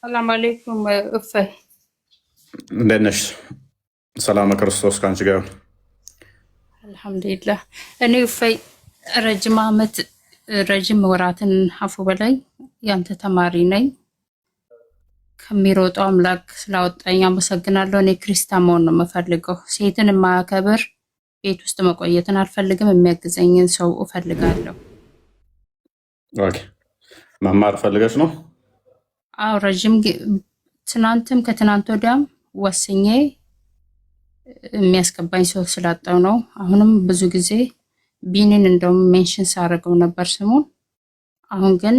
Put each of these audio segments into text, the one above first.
ሰላም አለይኩም እፈይ እንደት ነሽ? ሰላም ክርስቶስ ካንቺ ጋር። አልሐምዱሊላህ። እኔ እፈይ ረጅም ወራትን አፉ በላይ ያንተ ተማሪ ነኝ። ከሚሮጠው አምላክ ስላወጣኝ አመሰግናለሁ። እኔ ክርስቲያን መሆን ነው የምፈልገው። ሴትን የማያከብር ቤት ውስጥ መቆየትን አልፈልግም። የሚያግዘኝን ሰው እፈልጋለሁ። ኦኬ፣ መማር ፈልገሽ ነው? አዎ፣ ትናንትም ከትናንት ወዲያም ወስኜ የሚያስገባኝ ሰው ስላጣው ነው። አሁንም ብዙ ጊዜ ቢኒን እንደውም ሜንሽን ሳደርገው ነበር ስሙን። አሁን ግን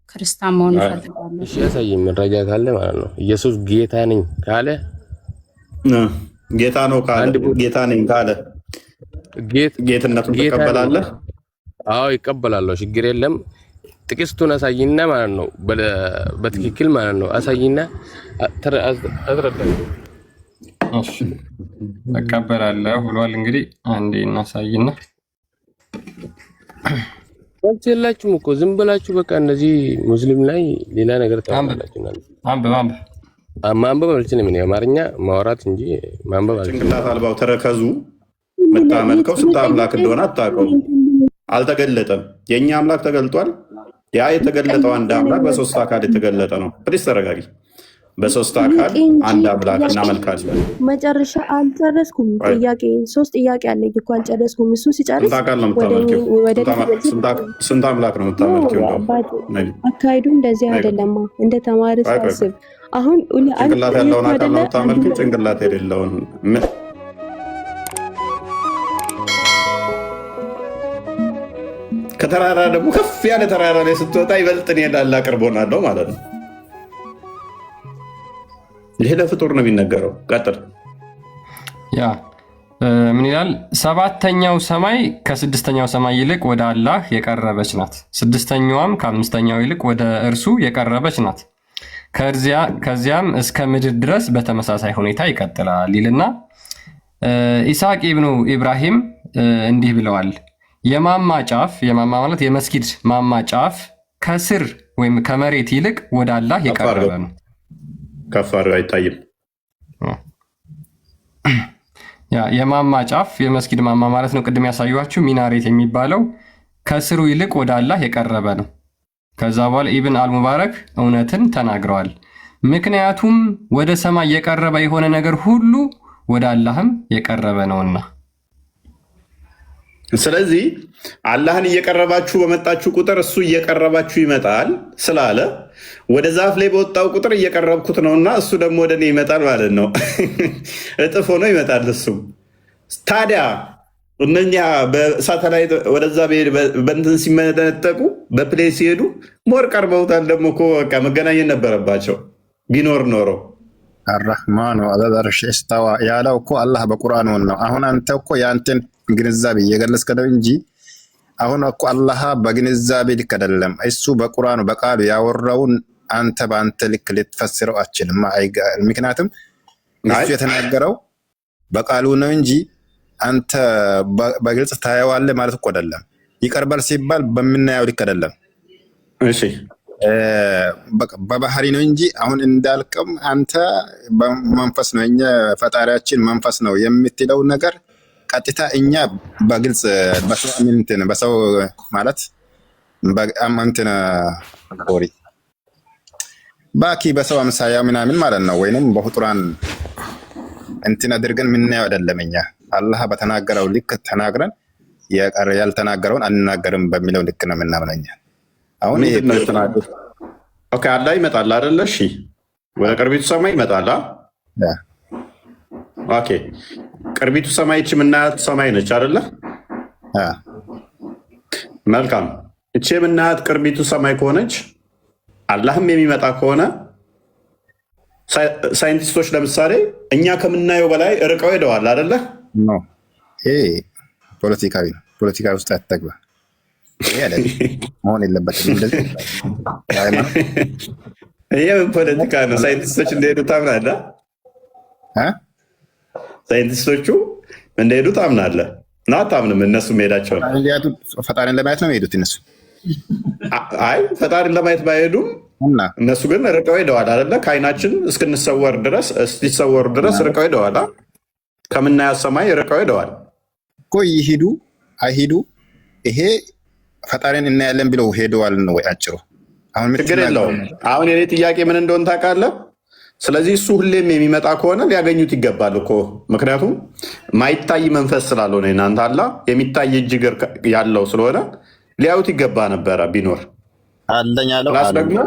ክርስቲያን መሆን እፈልጋለሁ። እሺ፣ ያሳየኝ መረጃ ካለ ማለት ነው። ኢየሱስ ጌታ ነኝ ካለ ጌታ ነው ካለ ጌታ ነኝ ካለ ጌትነቱን ትቀበላለህ? አዎ ይቀበላለሁ፣ ችግር የለም። ጥቂቱን አሳይና ማለት ነው፣ በትክክል ማለት ነው። አሳይና አትረዳኝ። እሺ እቀበላለሁ ብሏል። እንግዲህ አንዴ እናሳይና ወንጀላችሁም እኮ ዝም ብላችሁ በቃ እንደዚህ ሙስሊም ላይ ሌላ ነገር ታውቃላችሁ። ማንበብ አልችልም እኔ አማርኛ ማውራት እንጂ ማንበብ አልችልም። ጭንቅላት አልባው ተረከዙ የምታመልከው ስንት አምላክ እንደሆነ አታውቀውም። አልተገለጠም። የእኛ አምላክ ተገልጧል። ያ የተገለጠው አንድ አምላክ በሶስት አካል የተገለጠ ነው። ፕሊስ ተረጋጊ። በሶስት አካል አንድ አምላክ እናመልካለን። መጨረሻ አልጨረስኩም። ጥያቄ ሶስት ጥያቄ አለኝ እኮ አልጨረስኩም። እሱ ሲጨርስ ስንት አካል ነው የምታመልኪው? ስንት አምላክ ነው የምታመልኪው? አካሄዱ እንደዚህ አይደለም። እንደ ተማሪ ሳስብ አሁን ጭንቅላት ያለውን አካል ነው የምታመልኪው? ጭንቅላት የሌለውን ከተራራ ደግሞ ከፍ ያለ ተራራ ላይ ስትወጣ ይበልጥ እኔ ላላ አቅርቦናለሁ ማለት ነው። ይሄ ለፍጡር ነው የሚነገረው። ቀጥል። ያ ምን ይላል? ሰባተኛው ሰማይ ከስድስተኛው ሰማይ ይልቅ ወደ አላህ የቀረበች ናት። ስድስተኛዋም ከአምስተኛው ይልቅ ወደ እርሱ የቀረበች ናት። ከዚያም እስከ ምድር ድረስ በተመሳሳይ ሁኔታ ይቀጥላል ይልና ኢስሐቅ ኢብኑ ኢብራሂም እንዲህ ብለዋል። የማማ ጫፍ፣ የማማ ማለት የመስጊድ ማማ ጫፍ ከስር ወይም ከመሬት ይልቅ ወደ አላህ የቀረበ ነው። ከፍ አድርጎ አይታይም። የማማ ጫፍ የመስጊድ ማማ ማለት ነው። ቅድም ያሳዩችሁ ሚናሬት የሚባለው ከስሩ ይልቅ ወደ አላህ የቀረበ ነው። ከዛ በኋላ ኢብን አልሙባረክ እውነትን ተናግረዋል። ምክንያቱም ወደ ሰማይ የቀረበ የሆነ ነገር ሁሉ ወደ አላህም የቀረበ ነውና። ስለዚህ አላህን እየቀረባችሁ በመጣችሁ ቁጥር እሱ እየቀረባችሁ ይመጣል ስላለ ወደ ዛፍ ላይ በወጣው ቁጥር እየቀረብኩት ነውና እሱ ደግሞ ወደ እኔ ይመጣል ማለት ነው። እጥፍ ሆኖ ይመጣል እሱም። ታዲያ እነኛ በሳተላይት ወደዛ በእንትን ሲመነጠቁ በፕሌይ ሲሄዱ ሞር ቀርበውታል። ደግሞ እኮ በቃ መገናኘት ነበረባቸው ቢኖር ኖሮ። አራህማኑ ዐለል ዐርሺ እስተዋ ያለው እኮ አላህ በቁርአኑ ነው። አሁን አንተ እኮ የአንተን ግንዛቤ እየገለጽክ ነው እንጂ አሁን እኮ አላህ በግንዛቤ ልክ አይደለም። እሱ በቁርአኑ በቃሉ ያወራውን አንተ በአንተ ልክ ልትፈስረው አችልም። ምክንያቱም እሱ የተናገረው በቃሉ ነው እንጂ አንተ በግልጽ ታየዋለህ ማለት እኮ አይደለም። ይቀርባል ሲባል በምናየው ልክ አይደለም። እሺ በባህሪ ነው እንጂ አሁን እንዳልከም አንተ በመንፈስ ነው እኛ ፈጣሪያችን መንፈስ ነው የምትለው ነገር ቀጥታ እኛ በግልጽ በሰው ማለት በአማንተና ቆሪ ባኪ በሰው አምሳያ ምናምን ማለት ነው። ወይንም በፍጡራን እንትን አድርገን ምናየው አይደለም። እኛ አላህ በተናገረው ልክ ተናግረን ያልተናገረውን አንናገርም በሚለው ልክ ነው የምናምነኛ። አሁን ይሄ ኦኬ አላህ ይመጣል አይደለ? እሺ ወደ ቅርቢቱ ሰማይ ይመጣል። ኦኬ ቅርቢቱ ሰማይ እቺ የምናያት ሰማይ ነች አይደለ? መልካም። እቺ የምናያት ቅርቢቱ ሰማይ ከሆነች አላህም የሚመጣ ከሆነ ሳይንቲስቶች ለምሳሌ እኛ ከምናየው በላይ ርቀው ሄደዋል አይደለ? ይሄ ፖለቲካዊ ነው። ፖለቲካ ውስጥ አትግባ። መሆን የለበትም እንደዚህ። ይሄ ፖለቲካ ነው። ሳይንቲስቶች እንደሄዱ ታምናለህ? ሳይንቲስቶቹ እንደሄዱ ታምናለህ? እና አታምንም? እነሱ መሄዳቸው ፈጣሪን ለማየት ነው የሄዱት እነሱ። አይ ፈጣሪን ለማየት ባይሄዱም እና እነሱ ግን ርቀው ሄደዋል አይደለ? ከዓይናችን እስክንሰወር ድረስ እስኪሰወሩ ድረስ ርቀው ሄደዋል። ከምናያት ሰማይ ርቀው ሄደዋል እኮ። ይሂዱ አይሂዱ ይሄ ፈጣሪን እናያለን ብለው ሄደዋል ነው ወይ? አጭሩ አሁን ችግር የለውም። አሁን የኔ ጥያቄ ምን እንደሆነ ታውቃለህ? ስለዚህ እሱ ሁሌም የሚመጣ ከሆነ ሊያገኙት ይገባል እኮ። ምክንያቱም ማይታይ መንፈስ ስላልሆነ እናንተ አላ የሚታይ እጅ እግር ያለው ስለሆነ ሊያዩት ይገባ ነበረ ቢኖር አለኝ ያለው ደግሞ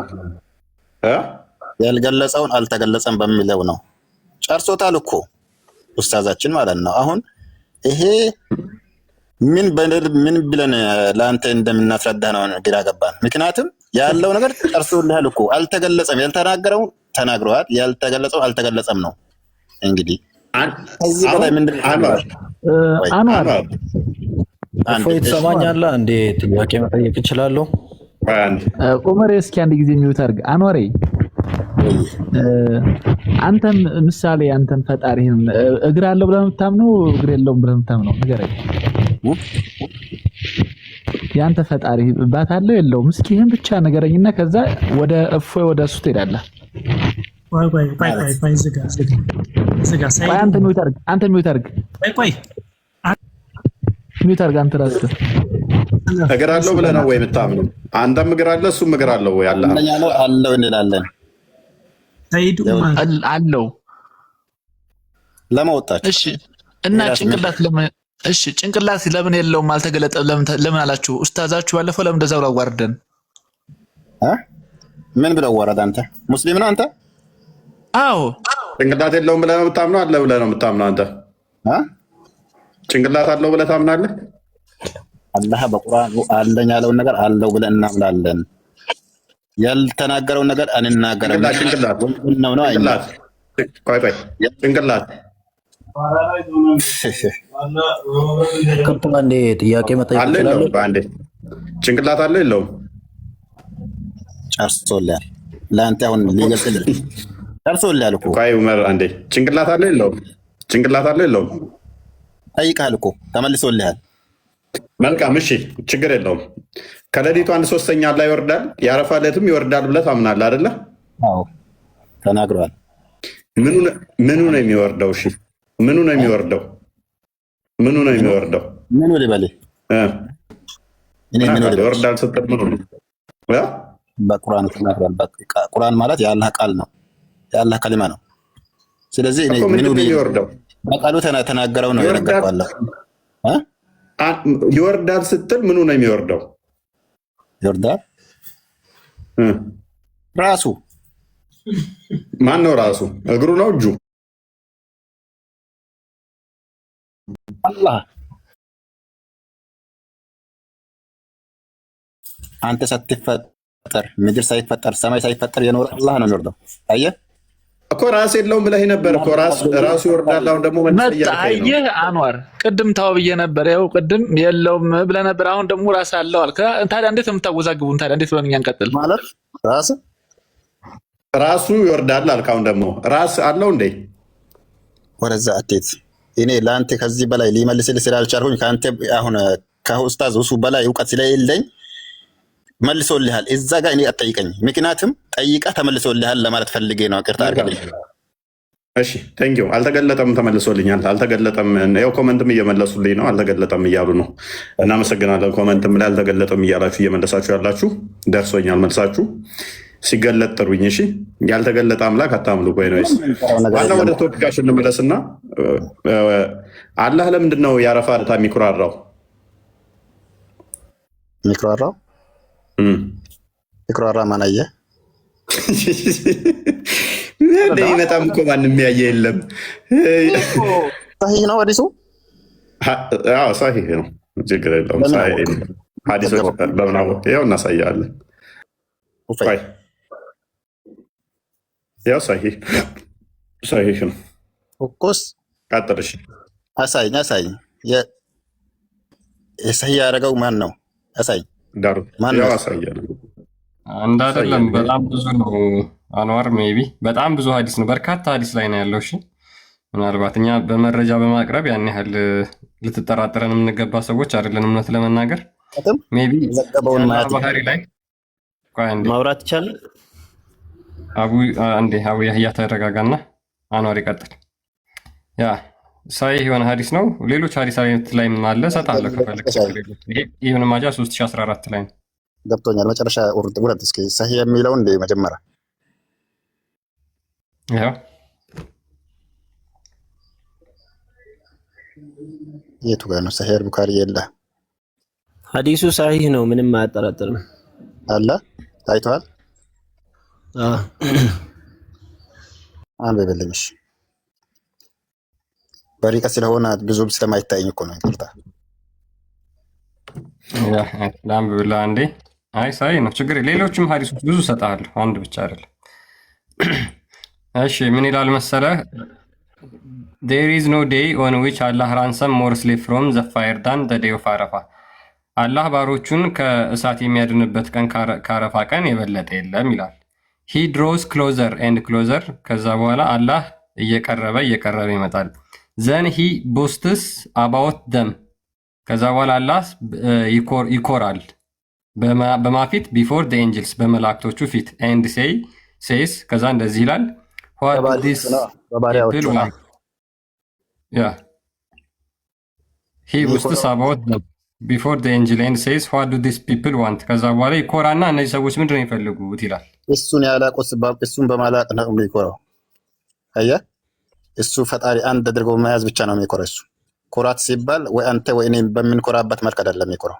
ያልገለጸውን አልተገለጸም በሚለው ነው። ጨርሶታል እኮ ኡስታዛችን ማለት ነው። አሁን ይሄ ምን ብለን ለአንተ እንደምናስረዳ ነው ግራ ገባን። ምክንያቱም ያለው ነገር ጨርሶልሃል እኮ። አልተገለጸም። ያልተናገረው ተናግረዋል፣ ያልተገለጸው አልተገለጸም ነው። እንግዲህ ከዚህ በላይ ምንድን አንዋር እፎይ ትሰማኛለህ? እንዴ ጥያቄ መጠየቅ እችላለሁ? ኡመር እስኪ አንድ ጊዜ የሚውት አድርግ። አንዋሬ አንተም ምሳሌ አንተን ፈጣሪህን እግር አለው ብለህ የምታምነው እግር የለውም ብለህ የምታምነው ንገረኝ። ያንተ ፈጣሪ ባት አለው የለውም? እስኪ ይሄን ብቻ ንገረኝና ከዛ ወደ እፎይ ወደ እሱ ትሄዳለህ። አንተ ሚውት አድርግ። ሚውት አድርግ አንተ ራስህ። እግር አለው ብለህ ነው ወይ የምታምነው? አንተም እግር አለ እሱም እግር አለው ወይ? አለው እንላለን። አለው ለማውጣት እሺ። እና ጭንቅላት ለምን ጭንቅላት ለምን የለውም አልተገለጠም ለምን አላችሁ? ኡስታዛችሁ ባለፈው ለምን እንደዛው አዋርደን ምን ብለው ወረደ? አንተ ሙስሊም ነው አንተ? አዎ ጭንቅላት የለውም ብለህ ነው የምታምነው? አለ ብለህ ነው የምታምነው አንተ? ጭንቅላት አለው ብለህ ታምናለህ? አላህ በቁርአን አለኝ ያለውን ነገር አለው ብለን እናምናለን። ያልተናገረውን ነገር አንናገርም። ጭንቅላት አንዴ ጥያቄ መጠየቅ እችላለሁ? ጭንቅላት አለው የለውም? ጨርሶልሃል። ለአንተ አሁን ሊገልጽልህ ጨርሶልሃል እኮ። ቆይ ዑመር አንዴ ጭንቅላት አለው የለውም? ጭንቅላት አለው የለውም? ጠይቃል እኮ ተመልሶልሃል። መልካም እሺ፣ ችግር የለውም። ከሌሊቱ 1/3 ላይ ይወርዳል፣ የአረፋ ዕለትም ይወርዳል ብለህ ታምናለህ አይደለ? አዎ ተናግረዋል። ምኑ ነው የሚወርደው? እሺ ምኑ ነው የሚወርደው? ምኑ ነው የሚወርደው? ምኑ ልበልህ? ይወርዳል ስትል ምኑ ነው? በቁርአን ተናግሯል። ቁርአን ማለት የአላህ ቃል ነው፣ የአላህ ከሊማ ነው። ስለዚህ ምኑ የሚወርደው በቃሉ ተናገረው ነው የነገርኳለሁ። ይወርዳል ስትል ምኑ ነው የሚወርደው? ይወርዳል ራሱ። ማን ነው ራሱ? እግሩ ነው እጁ? አላህ። አንተ ሳትፈጠር ምድር ሳይፈጠር ሰማይ ሳይፈጠር የኖረ አላህ ነው የሚወርደው። አየህ እኮ ራስ የለውም ብለህ ነበር እኮ ራሱ ይወርዳል። አሁን ደግሞ አየህ አንዋር ቅድም ታው ብዬ ነበር። ያው ቅድም የለውም ብለህ ነበር። አሁን ደግሞ ራስ አለው አልክ። ታዲያ እንዴት ነው የምታወዛግቡን? ታዲያ እንዴት ብለን እኛ እንቀጥል? ማለት ራሱ ይወርዳል አልክ። አሁን ደግሞ ራስ አለው እንዴ? ወደዛ አትሄድ። እኔ ለአንተ ከዚህ በላይ ሊመልስልህ ስላልቻልኩኝ ከአንተ አሁን ከኡስታዝ እሱ በላይ እውቀት ስለሌለኝ መልሶልሃል። እዛ ጋር እኔ አትጠይቀኝ፣ ምክንያቱም ጠይቀህ ተመልሶልሃል ለማለት ፈልጌ ነው። ቅርታ አድርግልኝ። እሺ ቴንኪው። አልተገለጠም፣ ተመልሶልኛል። አልተገለጠም። ያው ኮመንትም እየመለሱልኝ ነው። አልተገለጠም እያሉ ነው። እናመሰግናለን። ኮመንትም ላይ አልተገለጠም እያላችሁ እየመለሳችሁ ያላችሁ ደርሶኛል መልሳችሁ። ሲገለጥ ጥሩኝ። እሺ ያልተገለጠ አምላክ አታምልኩ። ወይስ ዋናው ወደ ቶፒካችን እንመለስና አላህ ለምንድን ነው የአረፋ ዕለት የሚኩራራው? የሚኩራራው ይኩራራ ማን አየህ? ይመጣም እኮ ማንም ያየ የለም። ሰሂህ ነው ሐዲሱ? አዎ ሰሂህ ነው፣ ችግር የለውም። ሐዲሶች በምን አወቅህ? ያው እናሳያለን። ያው ሰሂህ ነው እኮስ። ቀጥል። እሺ አሳይኝ። የሰሂህ ያደረገው ማን ነው? አሳይኝ። ያው አሳያለሁ። አንድ አይደለም በጣም ብዙ ነው አንዋር። ሜቢ በጣም ብዙ ሐዲስ ነው፣ በርካታ ሐዲስ ላይ ነው ያለው። እሺ ምናልባት እኛ በመረጃ በማቅረብ ያን ያህል ልትጠራጠረን የምንገባ ሰዎች አይደለን። እውነት ለመናገር ሜቢ ባህሪ ላይ ማውራት ይቻላል። አንዴ አቡ ያህያ ተረጋጋና አንዋር ይቀጥል። ያ ሳይ የሆነ ሀዲስ ነው። ሌሎች ሀዲስ አይነት ላይ አለ እሰጥሃለሁ ከፈለክ። ይሄ ኢብኑ ማጃ 3014 ላይ ነው። ገብቶኛል። መጨረሻ ውረድ እስኪ ሰሂህ የሚለው እንደ መጀመሪያ ያው የቱ ጋር ነው? ሰሂህ ቡኻሪ የለ። ሐዲሱ ሳሂህ ነው፣ ምንም አያጠራጥርም። አለ ታይቷል። አንብብልኝ። በሪቀት ስለሆነ ብዙም ስለማይታየኝ እኮ ነው። ይቅርታ። ያ ላንብብልህ አንዴ። አይ ሳሂህ ነው፣ ችግር ሌሎችም ሀዲሶች ብዙ እሰጥሃለሁ፣ አንድ ብቻ አይደለም። እሺ ምን ይላል መሰለህ? There is no day on which Allah ransom more slave from the fire than the day of Arafah. አላህ ባሮቹን ከእሳት የሚያድንበት ቀን ከአረፋ ቀን የበለጠ የለም ይላል። He draws closer and closer. ከዛ በኋላ አላህ እየቀረበ ይመጣል። Then he boasts about them. ከዛ በኋላ አላህ ይኮራል በማፊት before the angels በመላእክቶቹ ፊት and says ከዛ እንደዚህ ይላል What do these people want? Yeah. He boasts about them before the angel and says what do these people want? ከዛ በኋላ ይኮራና እነዚህ ሰዎች ምንድን ነው የሚፈልጉት ይላል። እሱን ያላቆስ እሱን በማላቅ ነው የሚኮራው። አየህ፣ እሱ ፈጣሪ አንድ አድርጎ መያዝ ብቻ ነው የሚኮራው። እሱ ኩራት ሲባል ወይ አንተ ወይ እኔ በምንኮራበት መልክ አይደለም የሚኮራው፣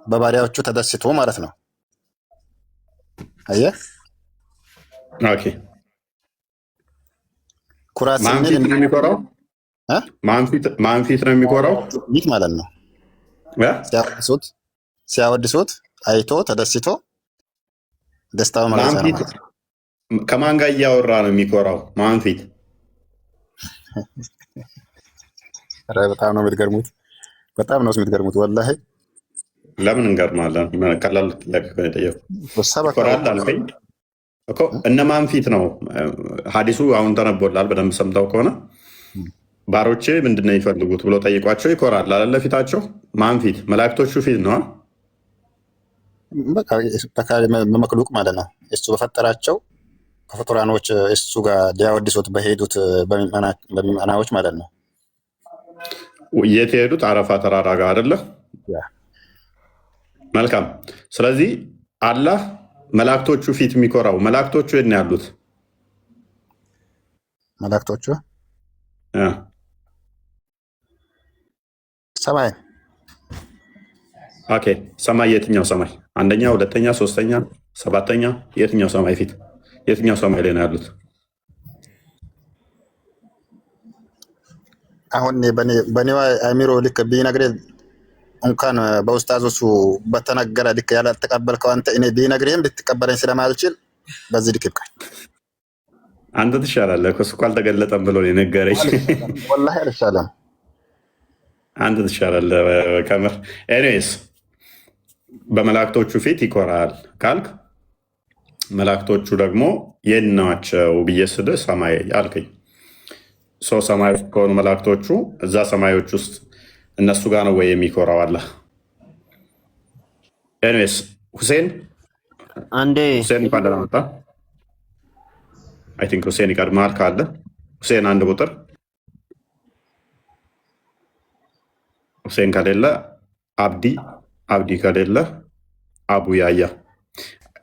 በባሪያዎቹ ተደስቶ ማለት ነው። አየህ፣ ኦኬ። ኩራት ማንፊት ነው የሚኮራው። ማንፊት ነው የሚኮራው ይህ ማለት ነው። ሲያወድሱት አይቶ ተደስቶ ደስታው ማለት ነው። ከማን ጋር እያወራ ነው የሚኮራው? ማንፊት በጣም ነው የምትገርሙት። በጣም ነው የምትገርሙት ወላሂ። ለምን እንገርማለን? ቀላል ጥያቄ ነው የጠየቁት እኮ። እነ ማንፊት ነው ሀዲሱ አሁን ተነቦላል። በደንብ ሰምተው ከሆነ ባሮቼ ምንድን ነው የሚፈልጉት ብሎ ጠይቋቸው ይኮራል አለ ፊታቸው። ማንፊት መላእክቶቹ ፊት ነው። በመክሉቅ ማለት ነው። እሱ በፈጠራቸው ከፍጡራኖች እሱ ጋር ሊያወድሱት በሄዱት በሚመናዎች ማለት ነው። የት የሄዱት? አረፋ ተራራ ጋር አይደለ? መልካም። ስለዚህ አላህ መላእክቶቹ ፊት የሚኮራው መላእክቶቹ የት ነው ያሉት? መላእክቶቹ ሰማይ። ኦኬ፣ ሰማይ የትኛው ሰማይ? አንደኛ፣ ሁለተኛ፣ ሶስተኛ፣ ሰባተኛ? የትኛው ሰማይ ፊት? የትኛው ሰማይ ላይ ነው ያሉት? አሁን በኔዋ አሚሮ ልክ ቢነግርህ እንኳን በኡስታዞቹ በተነገረ ልክ ያላልተቀበልከው አንተ እኔ ቢነግርህም ልትቀበለኝ ስለማልችል በዚህ ልክ ይብቃኝ። አንተ ትሻላለህ እኮ እሱ እኮ አልተገለጠም ብሎ ነው የነገረኝ። ወላሂ አልሻለም። አንተ ትሻላለህ ከምር። ኤኒዌይስ በመላእክቶቹ ፊት ይኮራል ካልክ መላእክቶቹ ደግሞ የት ናቸው ብዬ ስልህ ሰማይ አልከኝ። ሰማዮች ከሆኑ መላእክቶቹ እዛ ሰማዮች ውስጥ እነሱ ጋር ነው ወይ የሚኮራው አላህ? ኤኒዌይስ ሁሴን እንኳን ደህና መጣ። አይ ቲንክ ሁሴን ይቀድማል ካለ ሁሴን አንድ ቁጥር። ሁሴን ከሌለ አብዲ ከሌለ አቡ ያያ።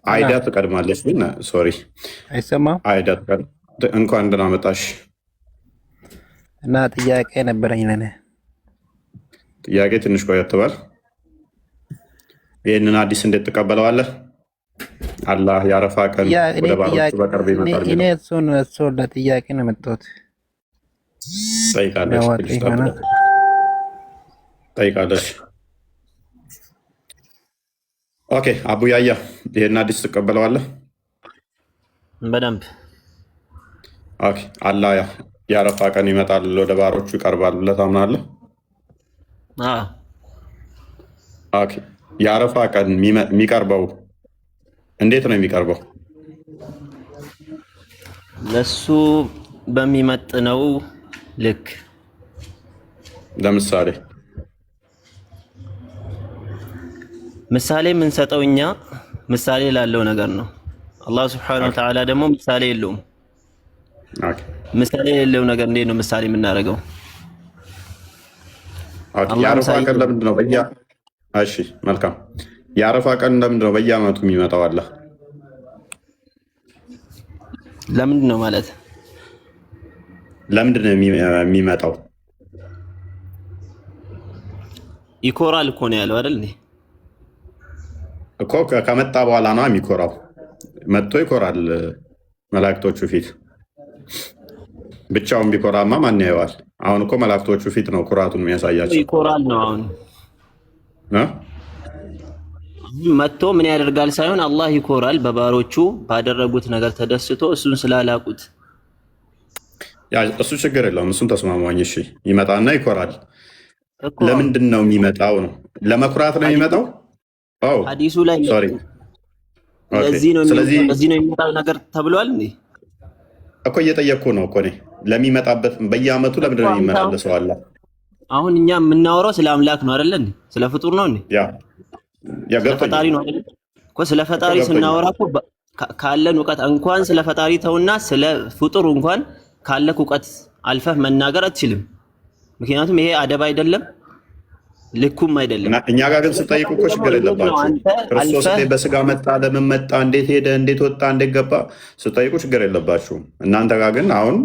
አይዳ ትቀድማለች። ግን ሶሪ አይሰማም። አይዳ እንኳን ደህና መጣሽ። እና ጥያቄ ነበረኝ ለኔ። ጥያቄ ትንሽ ቆየት በል። ይህንን አዲስ እንዴት ትቀበለዋለህ? አላህ የአረፋ ቀን ወደ ባሮቹ በቅርብ ይመጣል። እኔ እሱን ለጥያቄ ነው የመጣሁት። ጠይቃለች። ኦኬ አቡ ያያ ይህን አዲስ ትቀበለዋለህ? በደንብ። ኦኬ አላህ የአረፋ ቀን ይመጣል ወደ ባሮቹ ይቀርባል ብለህ ታምናለህ? ኦኬ የአረፋ ቀን የሚቀርበው እንዴት ነው የሚቀርበው? ለሱ በሚመጥነው ልክ። ለምሳሌ ምሳሌ የምንሰጠው እኛ ምሳሌ ላለው ነገር ነው። አላህ ስብሐነሁ ወተዓላ ደግሞ ምሳሌ የለውም። ምሳሌ የሌለው ነገር እንዴት ነው ምሳሌ የምናደርገው? የአረፋ ቀን ለምንድን ነው እሺ መልካም። የአረፋ ቀን ለምንድን ነው በየዓመቱ የሚመጣው? አላህ ለምንድን ነው ማለት ለምንድን ነው የሚመጣው? ይኮራል እኮ ነው ያለው አይደል? እኮ ከመጣ በኋላ ነው የሚኮራው። መጥቶ ይኮራል መላእክቶቹ ፊት። ብቻውን ቢኮራማ ማን ያየዋል? አሁን እኮ መላእክቶቹ ፊት ነው ኩራቱን የሚያሳያቸው። ይኮራል ነው አሁን መጥቶ ምን ያደርጋል ሳይሆን አላህ ይኮራል በባሮቹ ባደረጉት ነገር ተደስቶ እሱን ስላላቁት። እሱ ችግር የለውም። እሱን ተስማማኝ። እሺ ይመጣና ይኮራል። ለምንድን ነው የሚመጣው? ነው ለመኩራት ነው የሚመጣው? ሐዲሱ ላይ ለዚህ ነው የሚመጣው ነገር ተብሏል እንዴ? እኮ እየጠየቅኩ ነው እኮ እኔ ለሚመጣበት በየዓመቱ ለምንድን ነው የሚመላለሰው? አለ አሁን እኛ የምናወራው ስለ አምላክ ነው አይደል እንዴ? ስለ ፍጡር ነው እንዴ? ስለ ፈጣሪ ነው አይደል እኮ። ስለ ፈጣሪ ስናወራ እኮ ካለን እውቀት እንኳን ስለ ፈጣሪ ተውና ስለ ፍጡር እንኳን ካለክ እውቀት አልፈህ መናገር አትችልም። ምክንያቱም ይሄ አደብ አይደለም፣ ልኩም አይደለም። እኛ ጋር ግን ስጠይቁ እኮ ችግር የለባችሁ። ክርስቶስ በስጋ መጣ፣ ለምን መጣ፣ እንዴት ሄደ፣ እንዴት ወጣ፣ እንዴት ገባ ስጠይቁ ችግር የለባችሁም። እናንተ ጋር ግን አሁን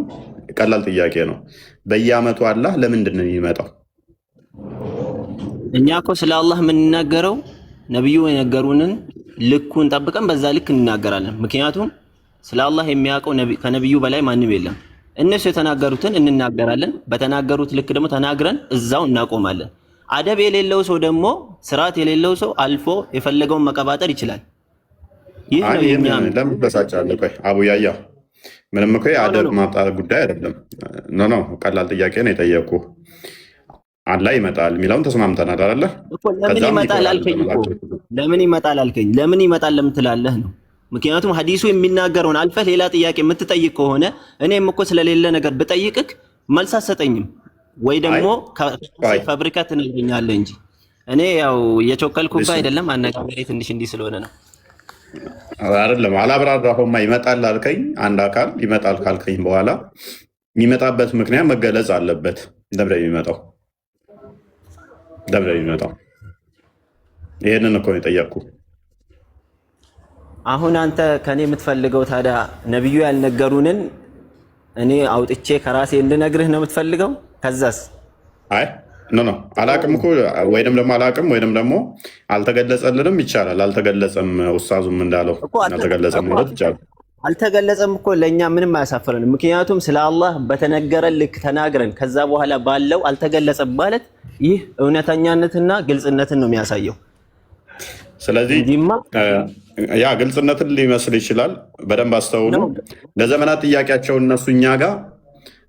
ቀላል ጥያቄ ነው። በየዓመቱ አላህ ለምንድን ነው የሚመጣው? እኛ እኮ ስለ አላህ የምንናገረው ነብዩ የነገሩንን ልኩን ጠብቀን በዛ ልክ እንናገራለን። ምክንያቱም ስለ አላህ የሚያውቀው ከነብዩ በላይ ማንም የለም። እነሱ የተናገሩትን እንናገራለን። በተናገሩት ልክ ደግሞ ተናግረን እዛው እናቆማለን። አደብ የሌለው ሰው ደግሞ ስርዓት የሌለው ሰው አልፎ የፈለገውን መቀባጠር ይችላል። ይህ ነው የኛ ለምን በሳጫለ? ቆይ አቡ ያያ ምንም እኮ አደብ ማጣት ጉዳይ አይደለም። ኖ ቀላል ጥያቄ ነው የጠየቁ። አላህ ይመጣል የሚለውን ተስማምተናል አይደለ? ለምን ይመጣል አልከኝ እኮ። ለምን ይመጣል አልከኝ። ለምን ይመጣል ለምን ትላለህ ነው። ምክንያቱም ሐዲሱ የሚናገረውን አልፈህ ሌላ ጥያቄ የምትጠይቅ ከሆነ እኔም እኮ ስለሌለ ነገር ብጠይቅክ መልስ አትሰጠኝም፣ ወይ ደግሞ ፋብሪካ ትነግረኛለህ እንጂ እኔ ያው የቾከልኩብህ አይደለም። አነጋገሬ ትንሽ እንዲህ ስለሆነ ነው አይደለም። አላብራራሁማ። ይመጣል አልከኝ። አንድ አካል ይመጣል ካልከኝ በኋላ የሚመጣበት ምክንያት መገለጽ አለበት። ደብረ የሚመጣው ይሄንን እኮ ነው የጠየቅኩ። አሁን አንተ ከኔ የምትፈልገው ታዲያ ነብዩ ያልነገሩንን እኔ አውጥቼ ከራሴ እንድነግርህ ነው የምትፈልገው? ከዛስ? አይ ኖ አላቅም እኮ ወይንም ደግሞ አላቅም ወይንም ደግሞ አልተገለጸልንም ይቻላል። አልተገለጸም ኡስታዙም እንዳለው አልተገለጸም ማለት ይቻላል። አልተገለጸም እኮ ለእኛ ምንም አያሳፍረንም። ምክንያቱም ስለ አላህ በተነገረን ልክ ተናግረን ከዛ በኋላ ባለው አልተገለጸም ማለት ይህ እውነተኛነትና ግልጽነትን ነው የሚያሳየው። ስለዚህ ያ ግልጽነትን ሊመስል ይችላል። በደንብ አስተውሉ። ለዘመናት ጥያቄያቸው እነሱ እኛ ጋር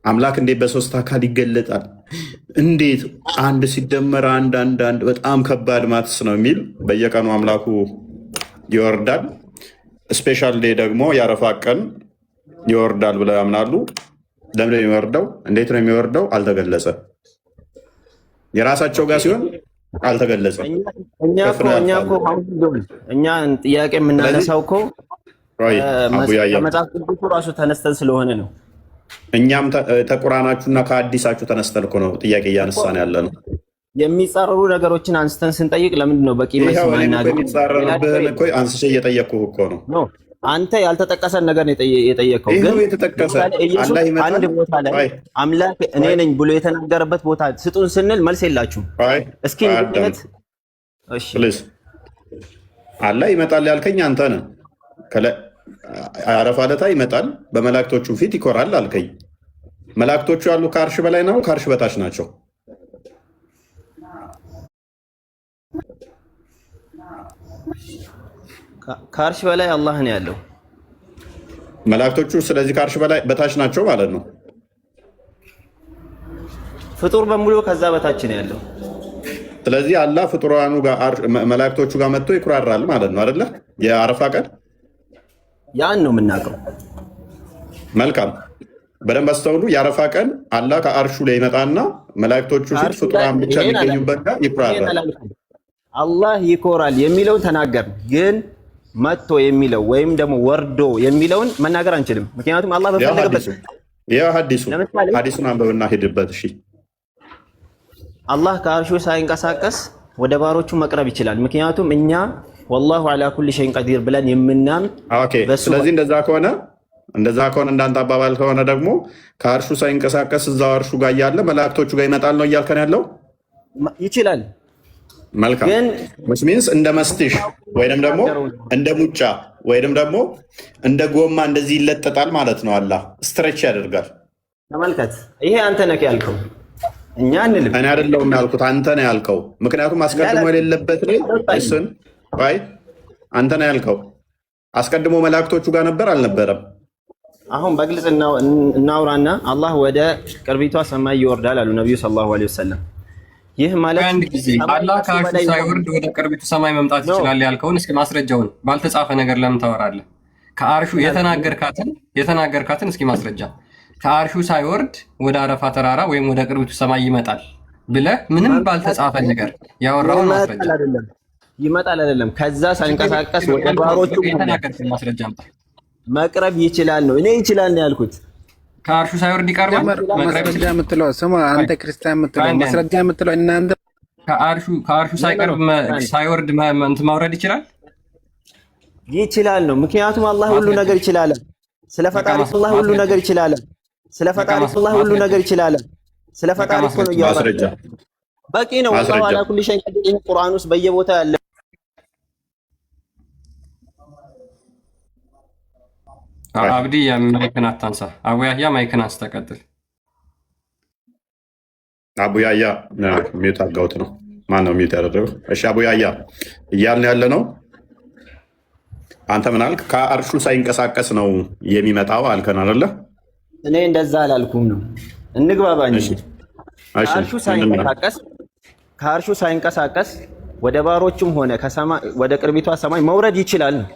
አምላክ እንዴት በሶስት አካል ይገለጣል? እንዴት አንድ ሲደመር አንድ በጣም ከባድ ማትስ ነው የሚል በየቀኑ አምላኩ ይወርዳል። ስፔሻል ዴይ ደግሞ የአረፋ ቀን ይወርዳል ብለው ያምናሉ። ለምን የሚወርደው? እንዴት ነው የሚወርደው? አልተገለጸም። የራሳቸው ጋር ሲሆን አልተገለጸም። እኛ ጥያቄ የምናነሳው እኮ ከመጽሐፍ ቅዱሱ ራሱ ተነስተን ስለሆነ ነው። እኛም ተቁራናችሁና ከአዲሳችሁ ተነስተን እኮ ነው ጥያቄ እያነሳን ያለ ነው። የሚጻረሩ ነገሮችን አንስተን ስንጠይቅ ለምንድን ነው በቂ መልስ ማናገር? የሚጻረሩብህን እኮ አንስቼ እየጠየቅኩህ እኮ ነው። አንተ ያልተጠቀሰን ነገር ነው የጠየቀው። ግን አንድ ቦታ ላይ አምላክ እኔ ነኝ ብሎ የተናገረበት ቦታ ስጡን ስንል መልስ የላችሁም። እስኪ አላህ ይመጣል ያልከኝ አንተ ነህ። አረፋ ዕለት ይመጣል፣ በመላእክቶቹ ፊት ይኮራል አልከኝ። መላእክቶቹ ያሉ ከአርሽ በላይ ነው ከአርሽ በታች ናቸው? ከአርሽ በላይ አላህ ነው ያለው መላእክቶቹ። ስለዚህ ከአርሽ በላይ በታች ናቸው ማለት ነው። ፍጡር በሙሉ ከዛ በታች ነው ያለው። ስለዚህ አላህ ፍጡራኑ ጋር መላእክቶቹ ጋር መጥቶ ይኩራራል ማለት ነው አይደለ? የአረፋ ቀን ያን ነው የምናውቀው። መልካም በደንብ አስተውሉ። የአረፋ ቀን አላህ ከአርሹ ላይ ይመጣና መላእክቶቹ ፊት ፍጡራን ብቻ የሚገኙበት ጋር ይኩራራል። አላህ ይኮራል የሚለውን ተናገር። ግን መጥቶ የሚለው ወይም ደግሞ ወርዶ የሚለውን መናገር አንችልም። ምክንያቱም አላህ በፈለገበት ሐዲሱን አንብብና ሄድበት። እሺ አላህ ከአርሹ ሳይንቀሳቀስ ወደ ባሮቹ መቅረብ ይችላል። ምክንያቱም እኛ ወላሁ ዐላ ኩሊ ሸይን ቀዲር ብለን የምናምን። ስለዚህ እንደዛ ከሆነ እንዳንተ አባባል ከሆነ ደግሞ ከአርሹ ሳይንቀሳቀስ እዛው አርሹ ጋር እያለ መላእክቶቹ ጋር ይመጣል ነው እያልከን ያለው? ይችላል። መልካም ሚንስ እንደ መስቲሽ ወይንም ደግሞ እንደ ሙጫ ወይንም ደግሞ እንደ ጎማ እንደዚህ ይለጠጣል ማለት ነው። አላህ ስትሬች ያደርጋል። ተመልከት፣ ይሄ አንተ ነህ ያልከው፣ እኛ አንልም። እኔ አይደለሁም ያልኩት፣ አንተ ነህ ያልከው። ምክንያቱም አስቀድሞ የሌለበት እሱን ወይ አንተ ነህ ያልከው። አስቀድሞ መላእክቶቹ ጋር ነበር አልነበረም? አሁን በግልጽ እናውራና አላህ ወደ ቅርቢቷ ሰማይ ይወርዳል አሉ ነብዩ ሰለላሁ ዐለይሂ ወሰለም። ይህ ማለት አንድ ጊዜ አላህ ከአርሹ ሳይወርድ ወደ ቅርቢቱ ሰማይ መምጣት ይችላል ያልከውን እስኪ ማስረጃውን ባልተጻፈ ነገር ለምን ታወራለህ? ከአርሹ የተናገርካትን እስኪ ማስረጃ። ከአርሹ ሳይወርድ ወደ አረፋ ተራራ ወይም ወደ ቅርቢቱ ሰማይ ይመጣል ብለህ ምንም ባልተጻፈ ነገር ያወራውን ማስረጃ። ይመጣል አይደለም፣ ከዛ ሳይንቀሳቀስ ወደ ባሮቹ የተናገርኩት ማስረጃ መቅረብ ይችላል ነው። እኔ ይችላል ነው ያልኩት። ከአርሹ ሳይወርድ ይቀርባል። ማስረጃ የምትለው ስማ፣ አንተ ክርስቲያን የምትለው ማስረጃ የምትለው እናንተ ከአርሹ ሳይወርድ ማውረድ ይችላል ነው። ምክንያቱም አላህ ሁሉ ነገር ይችላል። ስለ ፈጣሪ አላህ ሁሉ ነገር ይችላል። ስለ ፈጣሪ አላህ ሁሉ ነገር ይችላል። ስለ ፈጣሪ እኮ ነው ያወራው። በቂ ነው። ወላሂ አላ ኩሊ ሸይን ቀዲር ቁርአን ውስጥ በየቦታው ያለ አብዲ ማይክን አታንሳ። አቡ ያህያ ማይክን አንስተ ቀጥል። አቡ ያህያ ሚዩት አድርገውት ነው። ማን ነው ሚዩት ያደረገው? እሺ አቡ ያህያ እያልን ያለ ነው። አንተ ምን አልክ? ከአርሹ ሳይንቀሳቀስ ነው የሚመጣው አልከን አይደለ? እኔ እንደዛ አላልኩም ነው። እንግባባኝ። ከአርሹ ሳይንቀሳቀስ ወደ ባሮቹም ሆነ ወደ ቅርቢቷ ሰማይ መውረድ ይችላል ነው።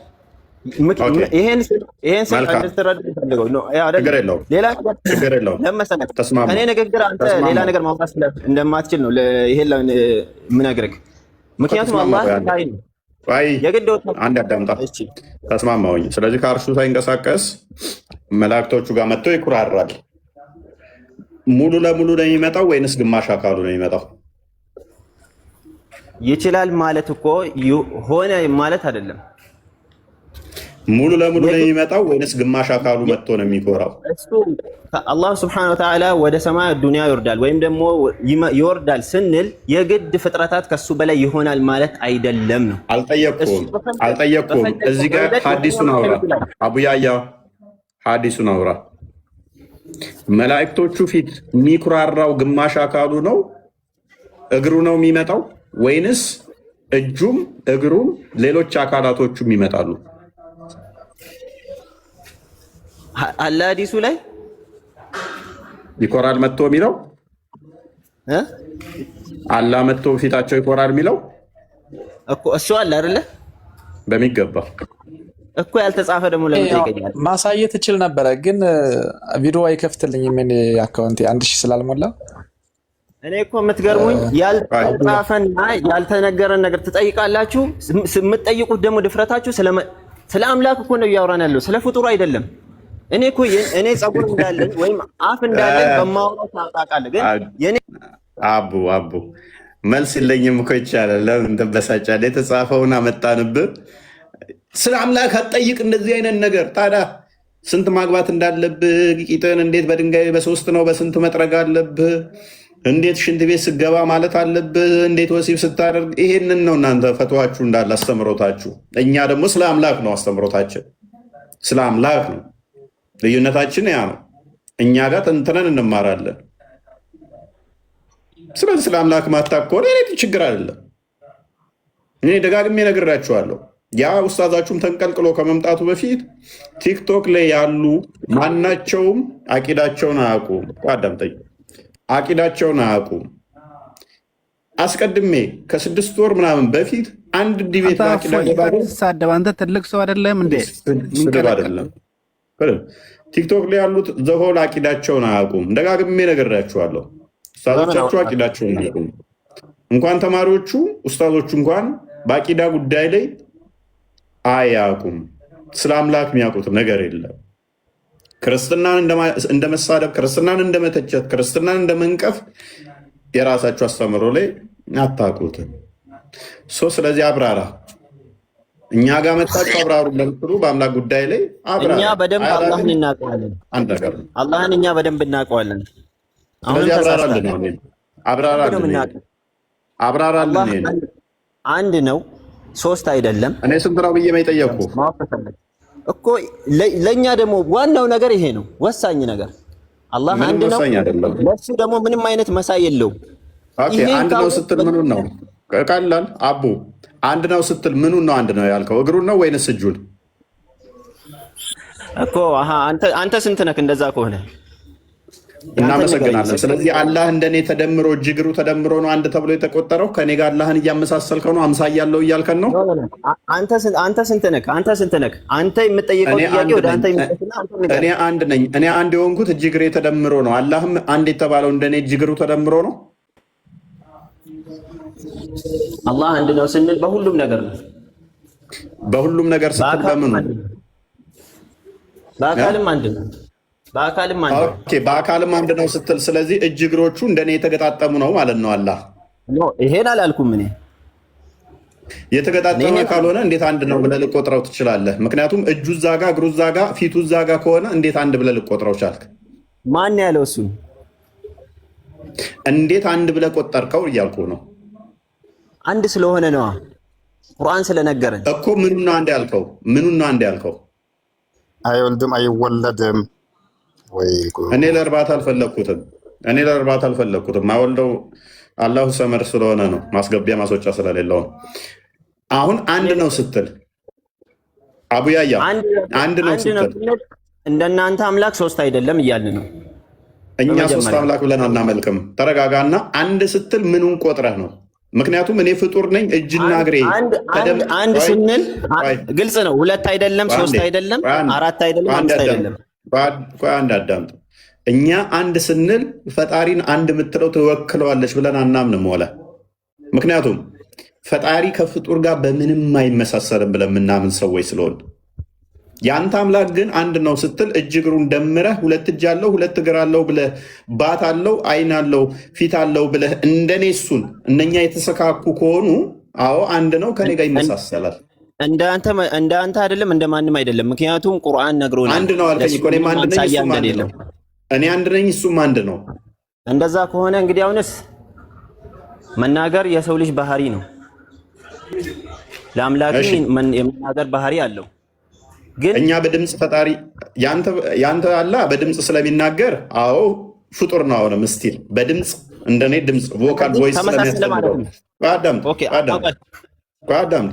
ይሄን እንድትረዱ ፈልገው ነው። ሌላ ከኔ ንግግር አንተ ሌላ ነገር ማውራት እንደማትችል ነው ይሄን የምነግርህ። ምክንያቱም አላህ ታይ ነው። አንድ አዳምጣ። ተስማማሁኝ። ስለዚህ ከአርሹ ሳይንቀሳቀስ መላእክቶቹ ጋር መጥቶ ይኩራራል። ሙሉ ለሙሉ ነው የሚመጣው ወይንስ ግማሽ አካሉ ነው የሚመጣው? ይችላል ማለት እኮ ሆነ ማለት አይደለም። ሙሉ ለሙሉ ነው የሚመጣው ወይንስ ግማሽ አካሉ መጥቶ ነው የሚኮራው? እሱ አላህ ሱብሓነሁ ወተዓላ ወደ ሰማይ ዱንያ ይወርዳል ወይም ደግሞ ይወርዳል ስንል የግድ ፍጥረታት ከሱ በላይ ይሆናል ማለት አይደለም ነው። አልጠየቅኩም። እዚህ ጋር ሐዲሱን አውራ አቡ ያህያ፣ ሐዲሱን አውራ። መላእክቶቹ ፊት የሚኩራራው ግማሽ አካሉ ነው እግሩ ነው የሚመጣው ወይንስ እጁም እግሩም ሌሎች አካላቶቹም ይመጣሉ? አለ ሐዲሱ ላይ ይኮራል መጥቶ የሚለው አላህ መጥቶ ፊታቸው ይኮራል የሚለው እኮ እሱ አለ አይደለ? በሚገባ እኮ ያልተጻፈ ደግሞ ለምን ይገኛል? ማሳየት እችል ነበረ ግን ቪዲዮ አይከፍትልኝም። እኔ አካውንቴ 1000 ስላልሞላ እኔ እኮ የምትገርሙኝ ያልተጻፈና ያልተነገረን ነገር ትጠይቃላችሁ። የምትጠይቁት ደግሞ ድፍረታችሁ ስለ አምላክ እኮ ነው እያወራን ያለው፣ ስለ ፍጡር አይደለም። እኔ እኮ እኔ ጸጉር እንዳለን ወይም አፍ እንዳለን በማውራት ታውቃለህ። ግን የኔ አቡ መልስ የለኝም እኮ ይቻላል። ለምን ተበሳጫለህ? የተጻፈውን አመጣንብህ። ስለ አምላክ አትጠይቅ እንደዚህ አይነት ነገር። ታዲያ ስንት ማግባት እንዳለብህ፣ ቂጥን እንዴት በድንጋይ በሶስት ነው በስንት መጥረግ አለብህ፣ እንዴት ሽንት ቤት ስገባ ማለት አለብህ፣ እንዴት ወሲብ ስታደርግ፣ ይሄንን ነው እናንተ ፈትዋችሁ እንዳለ አስተምሮታችሁ። እኛ ደግሞ ስለ አምላክ ነው አስተምሮታችን፣ ስለ አምላክ ነው። ልዩነታችን ያ ነው። እኛ ጋር ተንትነን እንማራለን። ስለዚህ ስለ አምላክ ማታውቅ ከሆነ ችግር አይደለም። እኔ ደጋግሜ ነግራችኋለሁ። ያ ኡስታዛችሁም ተንቀልቅሎ ከመምጣቱ በፊት ቲክቶክ ላይ ያሉ ማናቸውም አቂዳቸውን አያውቁም። አዳምጠኝ፣ አቂዳቸውን አያውቁም። አስቀድሜ ከ6 ወር ምናምን በፊት አንድ ዲቤት ሳደብ አንተ ትልቅ ሰው አይደለም እንዴ? ስድብ አይደለም። ቲክቶክ ላይ ያሉት ዘሆል አቂዳቸውን አያውቁም። ደጋግሜ ነግራችኋለሁ። ኡስታዞቻችሁ አቂዳቸውን አያውቁም። እንኳን ተማሪዎቹ ኡስታዞቹ እንኳን በአቂዳ ጉዳይ ላይ አያውቁም። ስለ አምላክ የሚያውቁት ነገር የለም። ክርስትናን እንደ መሳደብ፣ ክርስትናን እንደ መተቸት፣ ክርስትናን እንደ መንቀፍ የራሳችሁ አስተምሮ ላይ አታውቁትም። ስለዚህ አብራራ። እኛ ጋር መጣችሁ አብራሩ ለምትሉ በአምላክ ጉዳይ ላይ አብራራ። እኛ በደንብ አላህን እናውቀዋለን። አንድ ነገር ነው። አላህን እኛ በደንብ እናውቀዋለን። ስለዚህ አብራራልን። አብራራልን። አንድ ነው፣ ሶስት አይደለም። እኔ ስንት ነው ብዬ የጠየቅኩህ እኮ። ለእኛ ደግሞ ዋናው ነገር ይሄ ነው፣ ወሳኝ ነገር። አላህ አንድ ነው፣ ለሱ ደግሞ ምንም አይነት መሳይ የለውም። አንድ ነው ስትል ምኑን ነው? ቀላል አቡ፣ አንድ ነው ስትል ምኑን ነው አንድ ነው ያልከው? እግሩን ነው ወይንስ እጁን እኮ? አንተ ስንት ነህ? እንደዛ ከሆነ እናመሰግናለን። ስለዚህ አላህ እንደኔ ተደምሮ እጅ እግሩ ተደምሮ ነው አንድ ተብሎ የተቆጠረው። ከኔ ጋር አላህን እያመሳሰልከው ነው፣ አምሳያ ያለው እያልከን ነው። አንተ ስንት ነህ? አንተ የምጠይቀው ጥያቄ ወደ አንተ ይመጣና እኔ አንድ ነኝ። እኔ አንድ የሆንኩት እጅ እግሬ ተደምሮ ነው። አላህም አንድ የተባለው እንደኔ እጅ እግሩ ተደምሮ ነው። አላህ አንድ ነው ስንል በሁሉም ነገር ነው። በሁሉም ነገር ስትል በምኑ? በአካልም አንድ ነው። በአካልም አንድ ነው። ኦኬ፣ በአካልም አንድ ነው ስትል ስለዚህ እጅ እግሮቹ እንደኔ የተገጣጠሙ ነው ማለት ነው። አላህ ይሄን አላልኩም እኔ። የተገጣጠመ ካልሆነ እንዴት አንድ ነው ብለህ ልቆጥረው ትችላለህ? ምክንያቱም እጁ እዛ ጋ እግሩ እዛ ጋ ፊቱ እዛ ጋ ከሆነ እንዴት አንድ ብለህ ልቆጥረው ቻልክ? ማን ያለው እሱን? እንዴት አንድ ብለህ ቆጠርከው እያልኩ ነው። አንድ ስለሆነ ነዋ፣ ቁርአን ስለነገረን እኮ። ምኑን ነው አንድ ያልከው? ምኑን ነው አንድ ያልከው? አይወልድም አይወለድም ወይ? እኔ ለእርባታ አልፈለግኩትም። ማወልደው አላሁ ሰመድ ስለሆነ ነው፣ ማስገቢያ ማስወጫ ስለሌለው ነው። አሁን አንድ ነው ስትል አቡያያ አንድ ነው ስትል እንደናንተ አምላክ ሶስት አይደለም እያልን ነው። እኛ ሶስት አምላክ ብለን አናመልክም። ተረጋጋና አንድ ስትል ምኑን ቆጥረህ ነው? ምክንያቱም እኔ ፍጡር ነኝ፣ እጅና እግሬ አንድ ስንል ግልጽ ነው። ሁለት አይደለም፣ ሶስት አይደለም፣ አራት አይደለም፣ አምስት አይደለም። አንድ አዳምጥ። እኛ አንድ ስንል ፈጣሪን አንድ የምትለው ትወክለዋለች ብለን አናምንም ወለ። ምክንያቱም ፈጣሪ ከፍጡር ጋር በምንም አይመሳሰርም ብለን የምናምን ሰዎች ስለሆን፣ የአንተ አምላክ ግን አንድ ነው ስትል እጅ እግሩን ደምረህ ሁለት እጅ አለው ሁለት እግር አለው ብለህ ባት አለው አይን አለው ፊት አለው ብለህ እንደኔ እሱን እነኛ የተሰካኩ ከሆኑ አዎ አንድ ነው፣ ከኔ ጋር ይመሳሰላል። እንደ አንተ አይደለም፣ እንደ ማንም አይደለም። ምክንያቱም ቁርአን ነግሮናል። አንድ ነው አልከኝ እኮ። እኔም አንድ ነኝ፣ እሱም አንድ ነው። እኔ አንድ ነኝ፣ እሱም አንድ ነው። እንደዛ ከሆነ እንግዲህ አሁንስ መናገር የሰው ልጅ ባህሪ ነው። ለአምላክ የመናገር ባህሪ አለው። ግን እኛ በድምፅ ፈጣሪ ያንተ አላህ በድምፅ ስለሚናገር አዎ ፍጡር ነው። አሁንም ስቲል በድምፅ እንደኔ ድምፅ ቮካል ቮይስ ስለሚያስፈልገው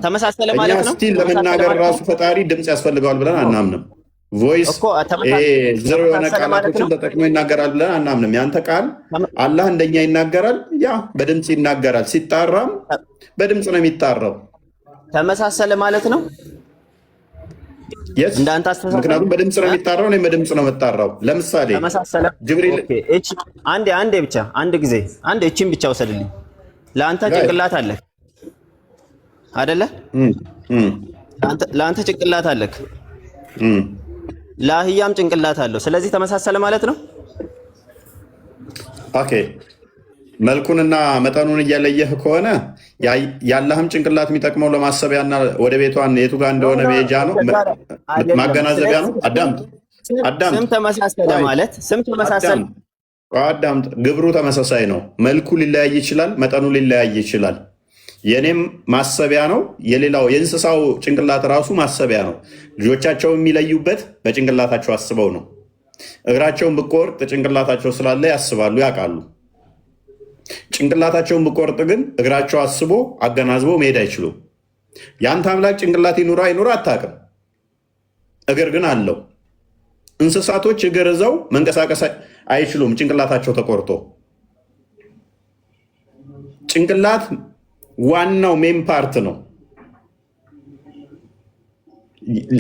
ተመሳሰለ ማለት ነው። ስቲል ለመናገር ራሱ ፈጣሪ ድምፅ ያስፈልገዋል ብለን አናምንም። ቮይስ ዝሮ የሆነ ቃላቶችን ተጠቅሞ ይናገራል ብለን አናምንም። ያንተ ቃል አላህ እንደኛ ይናገራል፣ ያ በድምፅ ይናገራል። ሲጣራም በድምፅ ነው የሚጣራው። ተመሳሰለ ማለት ነው። ምክንያቱም በድምፅ ነው የሚጣራው፣ እኔም በድምፅ ነው የምጣራው። ለምሳሌ ጅብሪል አንድ ብቻ አንድ ጊዜ አንድ እቺን ብቻ ወሰድልኝ። ለአንተ ጭንቅላት አለ አይደለ? ለአንተ ጭንቅላት አለክ፣ ለአህያም ጭንቅላት አለው። ስለዚህ ተመሳሰለ ማለት ነው። ኦኬ፣ መልኩንና መጠኑን እያለየህ ከሆነ ያለህም ጭንቅላት የሚጠቅመው ለማሰቢያና ወደ ቤቷን የቱ ጋር እንደሆነ መሄጃ ነው፣ ማገናዘቢያ ነው። አዳምጥ። ስም ተመሳሰለ ማለት ስም ተመሳሰለ። አዳምጥ። ግብሩ ተመሳሳይ ነው። መልኩ ሊለያይ ይችላል፣ መጠኑ ሊለያይ ይችላል። የኔም ማሰቢያ ነው። የሌላው የእንስሳው ጭንቅላት ራሱ ማሰቢያ ነው። ልጆቻቸው የሚለዩበት በጭንቅላታቸው አስበው ነው። እግራቸውን ብቆርጥ ጭንቅላታቸው ስላለ ያስባሉ፣ ያውቃሉ። ጭንቅላታቸውን ብቆርጥ ግን እግራቸው አስቦ አገናዝቦ መሄድ አይችሉም። የአንተ አምላክ ጭንቅላት ይኑራ አይኑራ አታውቅም፣ እግር ግን አለው። እንስሳቶች እግር ይዘው መንቀሳቀስ አይችሉም፣ ጭንቅላታቸው ተቆርጦ። ጭንቅላት ዋናው ሜን ፓርት ነው።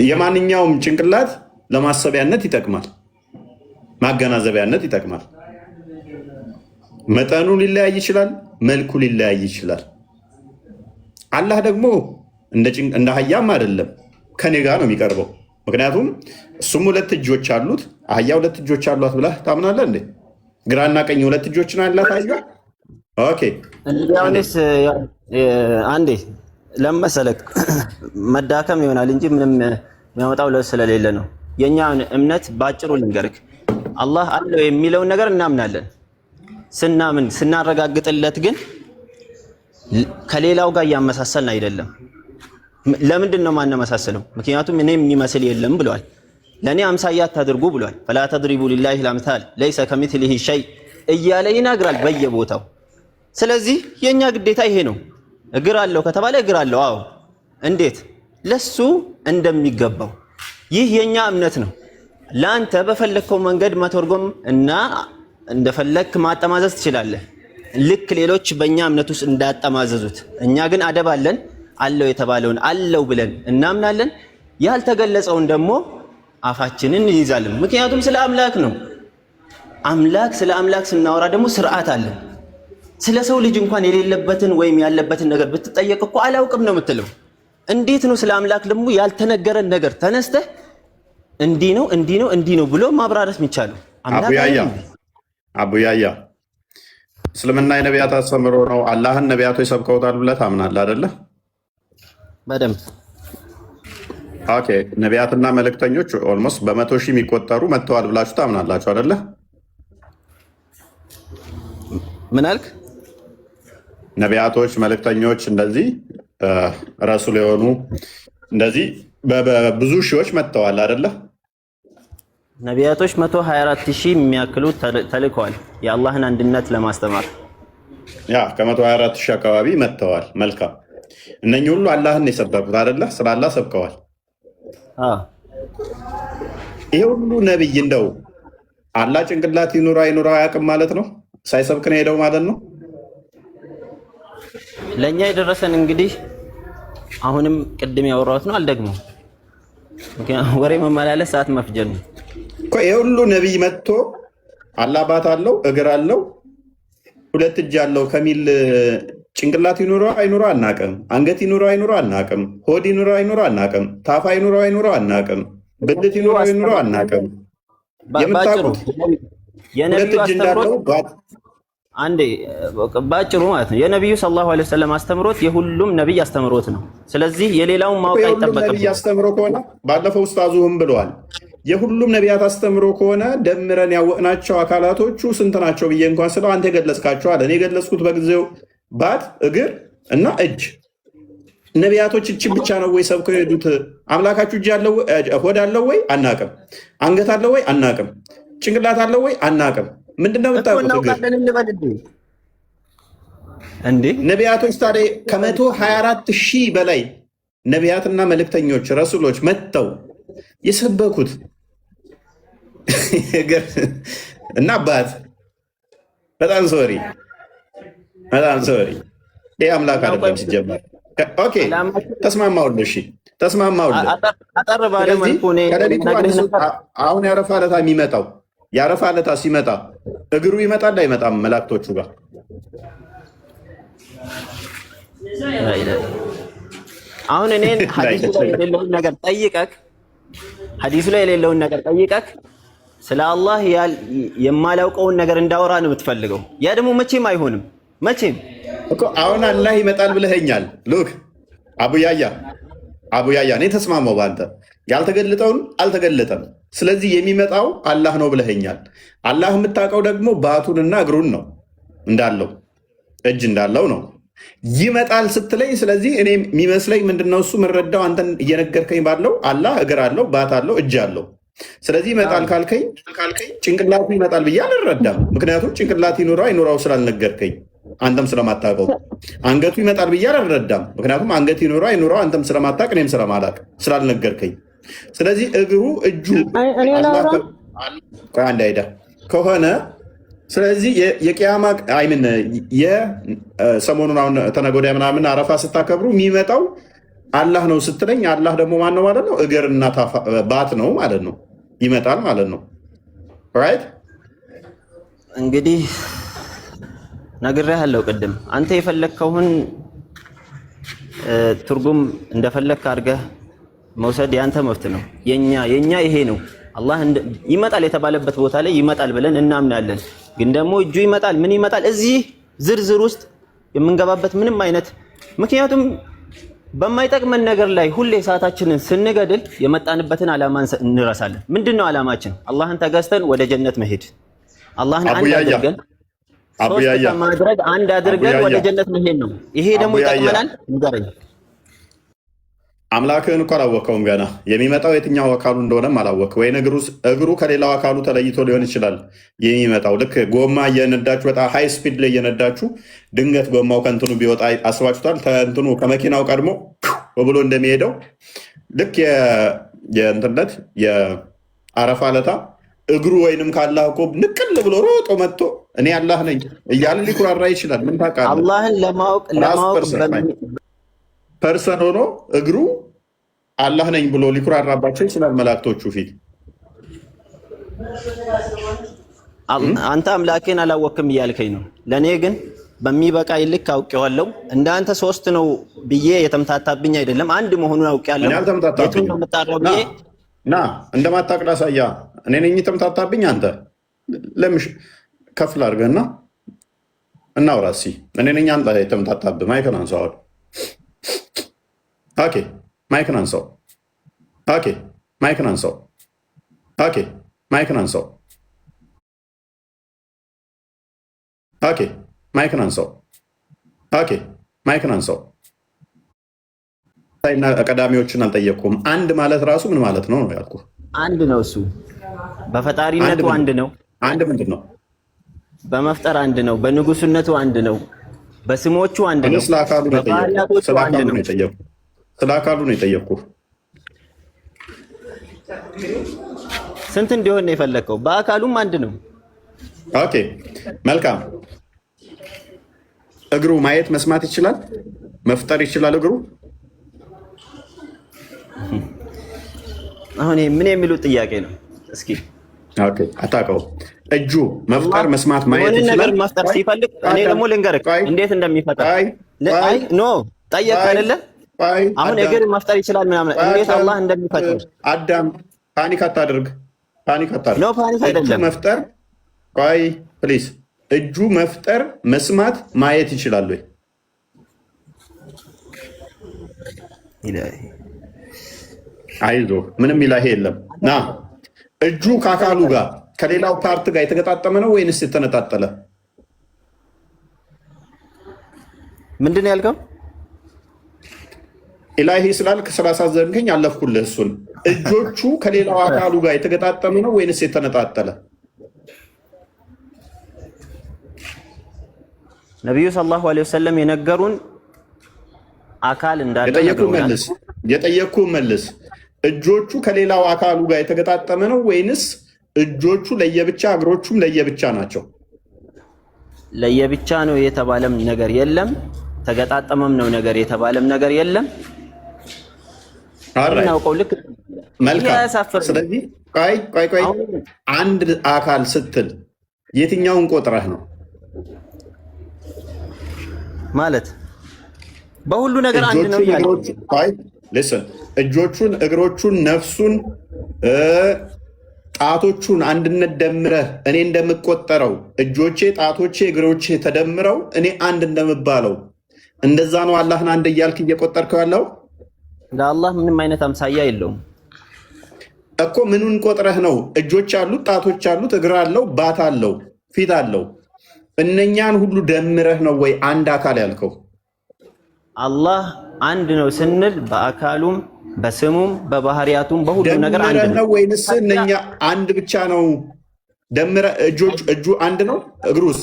የማንኛውም ጭንቅላት ለማሰቢያነት ይጠቅማል፣ ማገናዘቢያነት ይጠቅማል። መጠኑ ሊለያይ ይችላል፣ መልኩ ሊለያይ ይችላል። አላህ ደግሞ እንደ አህያም አይደለም፣ ከኔ ጋር ነው የሚቀርበው። ምክንያቱም እሱም 2 እጆች አሉት፣ አህያ 2 እጆች አሏት ብለህ ታምናለህ እንዴ? ግራና ቀኝ 2 እጆችን አላት አህያ። ኦኬ እንግዲህ አንዴ ለመሰለክ መዳከም ይሆናል እንጂ ምንም የሚያመጣው ለውጥ ስለሌለ ነው። የኛ እምነት ባጭሩ ልንገርክ፣ አላህ አለው የሚለውን ነገር እናምናለን። ስናምን ስናረጋግጥለት ግን ከሌላው ጋር እያመሳሰልን አይደለም። ለምንድን ነው ማነመሳሰለው? ምክንያቱም እኔ የሚመስል የለም ብሏል። ለእኔ አምሳያ አታድርጉ ብሏል። ፈላ ተድሪቡ ሊላሂ ልአምሳል ለይሰ ከሚስሊሂ ሸይ እያለ ይናግራል በየቦታው። ስለዚህ የእኛ ግዴታ ይሄ ነው። እግር አለው ከተባለ እግር አለው። አዎ፣ እንዴት? ለሱ እንደሚገባው። ይህ የእኛ እምነት ነው። ለአንተ በፈለግከው መንገድ መተርጎም እና እንደፈለግክ ማጠማዘዝ ትችላለህ፣ ልክ ሌሎች በእኛ እምነት ውስጥ እንዳጠማዘዙት። እኛ ግን አደብ አለን። አለው የተባለውን አለው ብለን እናምናለን። ያልተገለጸውን ደግሞ አፋችንን እንይዛለን። ምክንያቱም ስለ አምላክ ነው። ስለ አምላክ ስናወራ ደግሞ ስርዓት አለን። ስለ ሰው ልጅ እንኳን የሌለበትን ወይም ያለበትን ነገር ብትጠየቅ እኮ አላውቅም ነው የምትለው። እንዴት ነው ስለ አምላክ ደግሞ ያልተነገረን ነገር ተነስተህ እንዲህ ነው እንዲህ ነው እንዲህ ነው ብሎ ማብራራት የሚቻለው? አቡያያ እስልምና የነቢያት አስተምሮ ነው። አላህን ነቢያቶች ሰብከውታል ብለህ ታምናለህ አይደለ? በደንብ ኦኬ። ነቢያትና መልእክተኞች ኦልሞስት በ100 ሺህ የሚቆጠሩ መጥተዋል ብላችሁ ታምናላችሁ አይደለ? ምን አልክ? ነቢያቶች፣ መልእክተኞች እንደዚህ ረሱል የሆኑ እንደዚህ በብዙ ሺዎች መጥተዋል አይደለ? ነቢያቶች 124,000 የሚያክሉ ተልከዋል የአላህን አንድነት ለማስተማር። ያ ከ124,000 አካባቢ መጥተዋል። መልካም። እነኚህ ሁሉ አላህን የሰበኩት አይደለ? ስለ አላህ ሰብከዋል። ይሄ ሁሉ ነብይ እንደው አላህ ጭንቅላት ይኑራ አይኑራ አያውቅም ማለት ነው? ሳይሰብክ ነው ሄደው ማለት ነው? ለኛ የደረሰን እንግዲህ አሁንም ቅድም ያወራሁት ነው፣ አልደግመው። ምክንያቱም ወሬ መመላለስ ሰዓት መፍጀት ነው እኮ። ይሄ ሁሉ ነብይ መጥቶ አላህ ባት አለው እግር አለው 2 እጅ አለው ከሚል ጭንቅላት ይኑረው አይኑረው አናውቅም። አንገት ይኑረው አይኑረው አናውቅም። ሆድ ይኑረው አይኑረው አናውቅም። ታፋ ይኑረው አይኑረው አናውቅም። ብልት ይኑረው አይኑረው አናውቅም። የምታውቁት 2 እጅ እንዳለው አንዴ ባጭሩ ማለት ነው የነብዩ ሰለላሁ ዐለይሂ ወሰለም አስተምሮት የሁሉም ነብይ አስተምሮት ነው። ስለዚህ የሌላውን ማወቅ አይጠበቅም። ነብይ አስተምሮ ከሆነ ባለፈው ኡስታዙም ብለዋል፣ የሁሉም ነቢያት አስተምሮ ከሆነ ደምረን ያወቅናቸው አካላቶቹ ስንት ናቸው ብዬ እንኳን ስለው አንተ የገለጽካቸው አለ። እኔ የገለጽኩት በጊዜው ባት እግር እና እጅ። ነቢያቶች እጅ ብቻ ነው ወይ ሰብከው የሄዱት? አምላካችሁ እጅ አለው ሆድ አለው ወይ አናቅም። አንገት አለው ወይ አናቅም። ጭንቅላት አለው ወይ አናቅም። ምንድነው የምታውቁት? እንዴ ነቢያቶች ታዲያ ከ124,000 በላይ ነቢያትና መልእክተኞች ረሱሎች መጥተው የሰበኩት እና አባት በጣም ሶሪ ይህ አምላክ አይደለም ሲጀመር። ኦኬ ተስማማሁልህ። እሺ ተስማማሁልህ። አጠር ባለ መልኩ አሁን ያረፋ ዕለት የሚመጣው ያረፋ ዕለት ሲመጣ እግሩ ይመጣል አይመጣም? መላእክቶቹ ጋር አሁን እኔን ሐዲሱ ላይ የሌለውን ነገር ጠይቀክ ስለ አላህ የማላውቀውን ነገር እንዳወራ ነው የምትፈልገው። ያ ደግሞ መቼም አይሆንም። መቼም እኮ አሁን አላህ ይመጣል ብለኸኛል። ሉክ አቡያያ እኔ ተስማማው በአንተ ያልተገለጠውን አልተገለጠም። ስለዚህ የሚመጣው አላህ ነው ብለኸኛል። አላህ የምታውቀው ደግሞ ባቱንና እግሩን ነው እንዳለው እጅ እንዳለው ነው ይመጣል ስትለኝ። ስለዚህ እኔ የሚመስለኝ ምንድነው እሱ የምረዳው አንተን እየነገርከኝ ባለው አላህ እግር አለው ባት አለው እጅ አለው። ስለዚህ ይመጣል ካልከኝ ጭንቅላቱ ይመጣል ብዬ አልረዳም። ምክንያቱም ጭንቅላት ይኑረው አይኑረው ስላልነገርከኝ አንተም ስለማታውቀው። አንገቱ ይመጣል ብዬ አልረዳም። ምክንያቱም አንገት ይኑረው አይኑረው አንተም ስለማታውቅ እኔም ስለማላውቅ ስላልነገርከኝ። ስለዚህ እግሩ እጁ አንድ አይዳ ከሆነ ስለዚህ የቂያማ አይምን የሰሞኑን አሁን ተነገ ወዲያ ምናምን አረፋ ስታከብሩ የሚመጣው አላህ ነው ስትለኝ አላህ ደግሞ ማን ነው ማለት ነው? እግርና ባት ነው ማለት ነው። ይመጣል ማለት ነው። ራይት እንግዲህ ነግሬሃለሁ ቅድም። አንተ የፈለግከውን ትርጉም እንደፈለግክ አድርገህ መውሰድ ያንተ መብት ነው። የኛ ይሄ ነው። አላህ ይመጣል የተባለበት ቦታ ላይ ይመጣል ብለን እናምናለን። ግን ደግሞ እጁ ይመጣል ምን ይመጣል እዚህ ዝርዝር ውስጥ የምንገባበት ምንም አይነት ምክንያቱም በማይጠቅመን ነገር ላይ ሁሌ ሰዓታችንን ስንገድል የመጣንበትን ዓላማ እንረሳለን። ምንድነው ዓላማችን? አላህን ተገዝተን ወደ ጀነት መሄድ፣ አላህን አንድ አድርገን ሶስት ከማድረግ አንድ አድርገን ወደ ጀነት መሄድ ነው። ይሄ ደግሞ ይጠቅመናል። ንገረኝ። አምላክህን እኮ አላወቀውም ገና። የሚመጣው የትኛው አካሉ እንደሆነም አላወቅ ወይ እግሩ ከሌላው አካሉ ተለይቶ ሊሆን ይችላል የሚመጣው። ልክ ጎማ እየነዳችሁ በጣም ሃይ ስፒድ ላይ እየነዳችሁ ድንገት ጎማው ከእንትኑ ቢወጣ አስባችሁታል? ከእንትኑ ከመኪናው ቀድሞ ብሎ እንደሚሄደው ልክ የእንትነት የአረፋ ለታ እግሩ ወይንም ካላህ እኮ ንቅል ብሎ ሮጦ መጥቶ እኔ አላህ ነኝ እያለ ሊኩራራ ይችላል። ምን ታውቃለህ? አላህን ለማወቅ ፐርሰን ሆኖ እግሩ አላህ ነኝ ብሎ ሊኩራራባቸው ይችላል መላእክቶቹ ፊት። አንተ አምላኬን አላወቅም እያልከኝ ነው። ለእኔ ግን በሚበቃ ልክ አውቄዋለሁ። እንዳንተ ሶስት ነው ብዬ የተምታታብኝ አይደለም፣ አንድ መሆኑን አውቄያለሁ። የቱን ነው የምጣራው ብዬ ና እንደማታውቅ ላሳያ። እኔ ነኝ የተምታታብኝ። አንተ ለምሽ ከፍ ላድርገህና እናውራ እስኪ። እኔ ነኝ አንተ የተምታታብህ። ማይክን አንሳው። ኦኬ ማይክን አንሳው። ኦኬ ማይክን አንሳው። ኦኬ ማይክን አንሳው። ኦኬ ማይክን አንሳው። ኦኬ ማይክን አንሳው። ቀዳሚዎችን አልጠየቅኩም። አንድ ማለት ራሱ ምን ማለት ነው ነው ያልኩህ። አንድ ነው እሱ በፈጣሪነቱ አንድ ነው። አንድ ምንድን ነው? በመፍጠር አንድ ነው። በንጉስነቱ አንድ ነው። በስሞቹ አንድ ነው። ስለ አካሉ ነው የጠየቅኩህ። ስለ አካሉ ነው የጠየቅኩህ። ስንት እንዲሆን ነው የፈለግከው? በአካሉም አንድ ነው። ኦኬ መልካም። እግሩ ማየት መስማት ይችላል? መፍጠር ይችላል እግሩ? አሁን ምን የሚሉት ጥያቄ ነው? እስኪ ኦኬ አታውቀውም። እጁ መፍጠር መስማት ማየት ይችላል? ነገር መፍጠር ሲፈልግ እኔ ደግሞ ልንገርህ እንዴት እንደሚፈጠር። ኖ ጠየቅ አይደለ? አሁን እግር መፍጠር ይችላል ምናምን እንዴት አላህ እንደሚፈጥር አዳም ፓኒክ አታድርግ። ፓኒክ አታድርግ። ኖ ፓኒክ አይደለም። መፍጠር ቆይ ፕሊዝ። እጁ መፍጠር መስማት ማየት ይችላል ወይ? አይዞህ ምንም ኢላሂ የለም። ና እጁ ከአካሉ ጋር ከሌላው ፓርት ጋር የተገጣጠመ ነው ወይንስ የተነጣጠለ? ምንድን ነው ያልከው? ኢላሂ ስላልክ ስላሳዘንከኝ አለፍኩልህ እሱን። እጆቹ ከሌላው አካሉ ጋር የተገጣጠመ ነው ወይንስ የተነጣጠለ? ነቢዩ ሰለላሁ ዐለይሂ ወሰለም የነገሩን አካል እንዳለ የጠየቅኩህ መልስ። እጆቹ ከሌላው አካሉ ጋር የተገጣጠመ ነው ወይንስ እጆቹ ለየብቻ እግሮቹም ለየብቻ ናቸው? ለየብቻ ነው የተባለም ነገር የለም። ተገጣጠመም ነው ነገር የተባለም ነገር የለም። እናውቀው ልክ መልካም። ስለዚህ ቆይ አንድ አካል ስትል የትኛውን ቆጥረህ ነው ማለት? በሁሉ ነገር አንድ ነው ያለው። እጆቹን፣ እግሮቹን፣ ነፍሱን፣ ጣቶቹን አንድነት ደምረህ እኔ እንደምቆጠረው እጆቼ፣ ጣቶቼ፣ እግሮቼ ተደምረው እኔ አንድ እንደምባለው እንደዛ ነው አላህን አንድ እያልክ እየቆጠርከው ያለው? ለአላህ ምንም አይነት አምሳያ የለውም እኮ። ምኑን ቆጥረህ ነው? እጆች አሉት፣ ጣቶች አሉት፣ እግር አለው፣ ባት አለው፣ ፊት አለው። እነኛን ሁሉ ደምረህ ነው ወይ አንድ አካል ያልከው? አላህ አንድ ነው ስንል በአካሉም በስሙም በባህሪያቱም በሁሉ ነገር አንድ ነው ወይንስ እነኛ አንድ ብቻ ነው? ደምረህ እጁ አንድ ነው፣ እግሩስ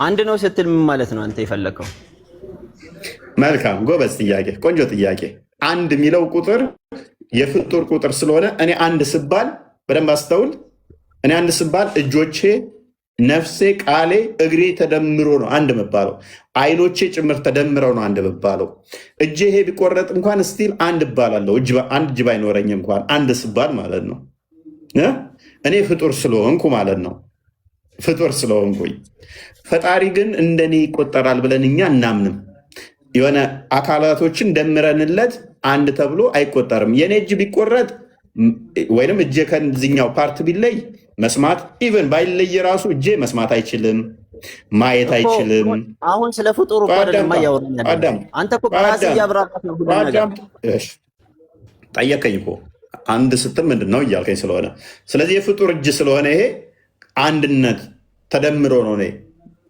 አንድ ነው ስትል ምን ማለት ነው አንተ የፈለከው? መልካም ጎበዝ ጥያቄ፣ ቆንጆ ጥያቄ። አንድ የሚለው ቁጥር የፍጡር ቁጥር ስለሆነ እኔ አንድ ስባል በደንብ አስተውል። እኔ አንድ ስባል እጆቼ፣ ነፍሴ፣ ቃሌ፣ እግሬ ተደምሮ ነው አንድ የምባለው። አይኖቼ ጭምር ተደምረው ነው አንድ የምባለው። እጄ ይሄ ቢቆረጥ እንኳን ስቲል አንድ እባላለሁ። አንድ እጅ ባይኖረኝ እንኳን አንድ ስባል ማለት ነው። እኔ ፍጡር ስለሆንኩ ማለት ነው። ፍጡር ስለሆንኩኝ ፈጣሪ ግን እንደኔ ይቆጠራል ብለን እኛ እናምንም። የሆነ አካላቶችን ደምረንለት አንድ ተብሎ አይቆጠርም። የኔ እጅ ቢቆረጥ ወይንም እጄ ከዚኛው ፓርት ቢለይ መስማት ኢቨን ባይለይ ራሱ እጄ መስማት አይችልም፣ ማየት አይችልም። አሁን ስለ ፍጡር እኮ አይደለም እያወራን ያለው። አንተ እኮ በራስህ እያብራራህ ነው ሁሉ ነገር። ጠየቀኝ እኮ አንድ ስትል ምንድን ነው እያልከኝ ስለሆነ፣ ስለዚህ የፍጡር እጅ ስለሆነ ይሄ አንድነት ተደምሮ ነው እኔ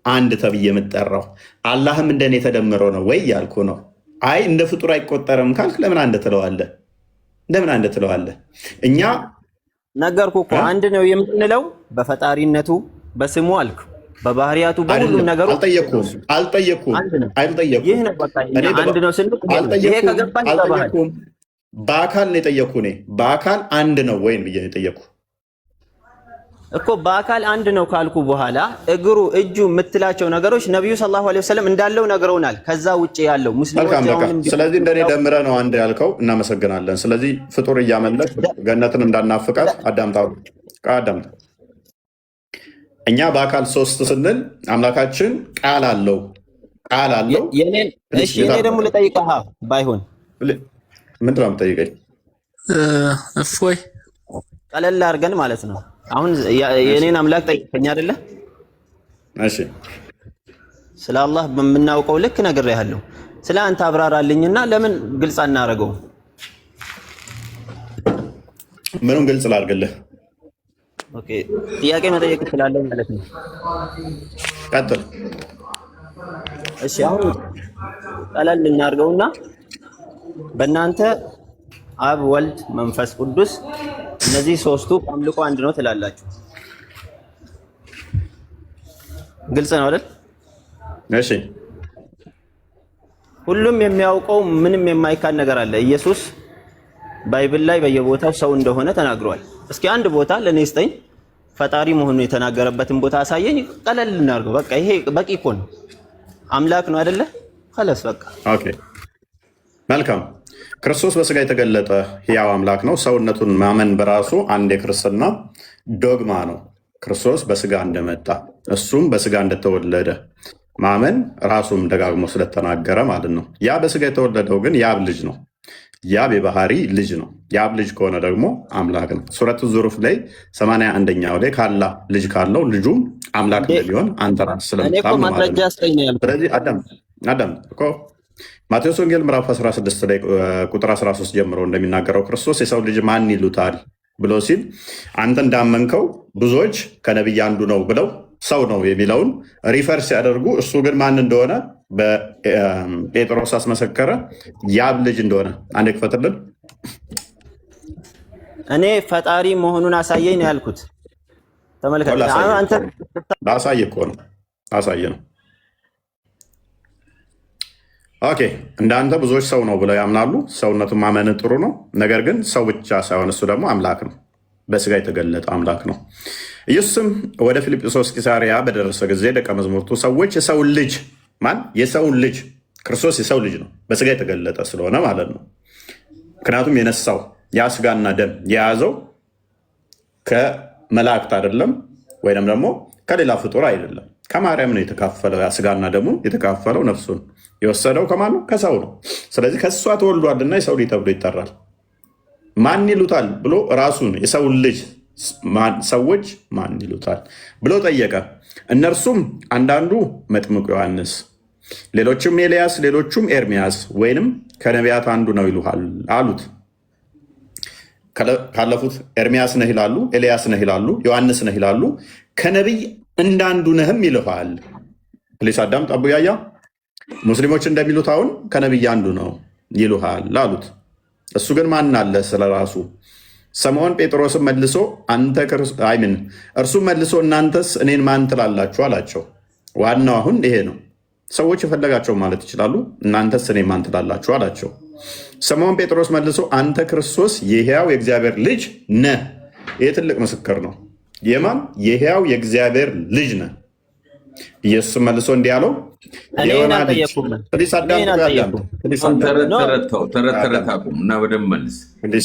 አንድ ተብዬ የምጠራው። አላህም እንደኔ ተደምሮ ነው ወይ ያልኩ ነው። አይ እንደ ፍጡር አይቆጠርም ካልክ ለምን አንድ ትለዋለህ? ለምን አንድ ትለዋለህ? እኛ ነገርኩህ እኮ አንድ ነው የምንለው በፈጣሪነቱ በስሙ አልክ፣ በባህሪያቱ በሁሉም ነገሩ አልጠየኩም። ይህ ነው በቃ አንድ ነው ስንል ይሄ ከገባኝ ይገባሃል። በአካል ነው የጠየኩ። እኔ በአካል አንድ ነው ወይም ብዬ ነው የጠየኩ እኮ። በአካል አንድ ነው ካልኩ በኋላ እግሩ፣ እጁ የምትላቸው ነገሮች ነብዩ ሰለላሁ ዐለይሂ ወሰለም እንዳለው ነግረውናል። ከዛ ውጭ ያለው ሙስሊሞች አሁንም ስለዚህ እንደኔ ደምረ ነው አንድ ያልከው፣ እናመሰግናለን። ስለዚህ ፍጡር እያመለክ ገነትን እንዳናፍቃት አዳምጣ። እኛ በአካል ሶስት ስንል አምላካችን ቃል አለው። እሺ እኔ ደግሞ ልጠይቅህ ባይሆን ምንድን ነው የምጠይቀኝ? እፎይ ቀለል አድርገን ማለት ነው። አሁን የኔን አምላክ ጠይቀኝ አይደለ? እሺ ስለ አላህ በምናውቀው ልክ ነግሬሃለሁ። ስለ አንተ አብራራልኝና ለምን ግልጽ አናደርገው? ምንም ግልጽ ላድርግልህ? ኦኬ ጥያቄ መጠየቅ እችላለሁ ማለት ነው። ቀጥል። እሺ አሁን ቀለል እናድርገውና በእናንተ አብ፣ ወልድ፣ መንፈስ ቅዱስ እነዚህ ሶስቱ አምልኮ አንድ ነው ትላላችሁ። ግልጽ ነው አይደል? እሺ ሁሉም የሚያውቀው ምንም የማይካድ ነገር አለ። ኢየሱስ ባይብል ላይ በየቦታው ሰው እንደሆነ ተናግሯል። እስኪ አንድ ቦታ ለኔ ስጠኝ፣ ፈጣሪ መሆኑን የተናገረበትን ቦታ አሳየኝ። ቀለል እናድርገው። በቃ ይሄ በቂ እኮ ነው። አምላክ ነው አይደለ? خلاص በቃ ኦኬ መልካም። ክርስቶስ በስጋ የተገለጠ ሕያው አምላክ ነው። ሰውነቱን ማመን በራሱ አንድ የክርስትና ዶግማ ነው። ክርስቶስ በስጋ እንደመጣ እሱም በስጋ እንደተወለደ ማመን ራሱም ደጋግሞ ስለተናገረ ማለት ነው። ያ በስጋ የተወለደው ግን የአብ ልጅ ነው። የአብ የባህሪ ልጅ ነው። የአብ ልጅ ከሆነ ደግሞ አምላክ ነው። ሱረቱ ዙሩፍ ላይ 81ኛው ላይ ካላ ልጅ ካለው ልጁም አምላክ ሊሆን አንተ ራስህ ስለምታምን ማለት ነው። ስለዚህ አዳም እኮ ማቴዎስ ወንጌል ምዕራፍ 16 ላይ ቁጥር 13 ጀምሮ እንደሚናገረው ክርስቶስ የሰው ልጅ ማን ይሉታል ብሎ ሲል አንተ እንዳመንከው ብዙዎች ከነቢይ አንዱ ነው ብለው ሰው ነው የሚለውን ሪፈር ሲያደርጉ እሱ ግን ማን እንደሆነ በጴጥሮስ አስመሰከረ። የአብ ልጅ እንደሆነ አንዴ ክፈትልን። እኔ ፈጣሪ መሆኑን አሳየኝ ነው ያልኩት። ተመልከት አንተ አሳየ እኮ ነው አሳየ ነው። ኦኬ እንዳንተ ብዙዎች ሰው ነው ብለው ያምናሉ። ሰውነቱን ማመን ጥሩ ነው። ነገር ግን ሰው ብቻ ሳይሆን እሱ ደግሞ አምላክ ነው። በስጋ የተገለጠ አምላክ ነው። ኢየሱስም ወደ ፊልጵስዩስ ቂሳርያ በደረሰ ጊዜ ደቀ መዛሙርቱ ሰዎች የሰውን ልጅ የሰውን ልጅ ክርስቶስ የሰው ልጅ ነው በስጋ የተገለጠ ስለሆነ ማለት ነው። ምክንያቱም የነሳው ያ ስጋና ደም የያዘው ከመላእክት አይደለም፣ ወይም ደግሞ ከሌላ ፍጡር አይደለም። ከማርያም ነው የተካፈለው። ያ ስጋና ደሙ የተካፈለው ነፍሱን የወሰደው ከማን ነው? ከሰው ነው። ስለዚህ ከእሷ ተወልዷልና የሰው ልጅ ተብሎ ይጠራል። ማን ይሉታል ብሎ ራሱን የሰውን ልጅ ሰዎች ማን ይሉታል ብሎ ጠየቀ። እነርሱም አንዳንዱ መጥምቁ ዮሐንስ፣ ሌሎችም ኤልያስ፣ ሌሎቹም ኤርሚያስ ወይንም ከነቢያት አንዱ ነው ይሉሃል አሉት። ካለፉት ኤርሚያስ ነህ ይላሉ፣ ኤልያስ ነህ ይላሉ፣ ዮሐንስ ነህ ይላሉ፣ ከነቢይ እንዳንዱ ነህም ይልሃል። ፕሊስ አዳምጥ አቡያያ። ሙስሊሞች እንደሚሉት አሁን ከነቢይ አንዱ ነው ይሉሃል አሉት። እሱ ግን ማን አለ ስለ ራሱ? ስምዖን ጴጥሮስም መልሶ እርሱም መልሶ እናንተስ እኔን ማን ትላላችሁ አላቸው። ዋናው አሁን ይሄ ነው። ሰዎች የፈለጋቸው ማለት ይችላሉ። እናንተስ እኔ ማን ትላላችሁ አላቸው። ስምዖን ጴጥሮስ መልሶ አንተ ክርስቶስ የሕያው የእግዚአብሔር ልጅ ነህ። ይህ ትልቅ ምስክር ነው። የማን የሕያው የእግዚአብሔር ልጅ ነህ። ኢየሱስ መልሶ እንዲህ አለው፣ የዮና ልጅ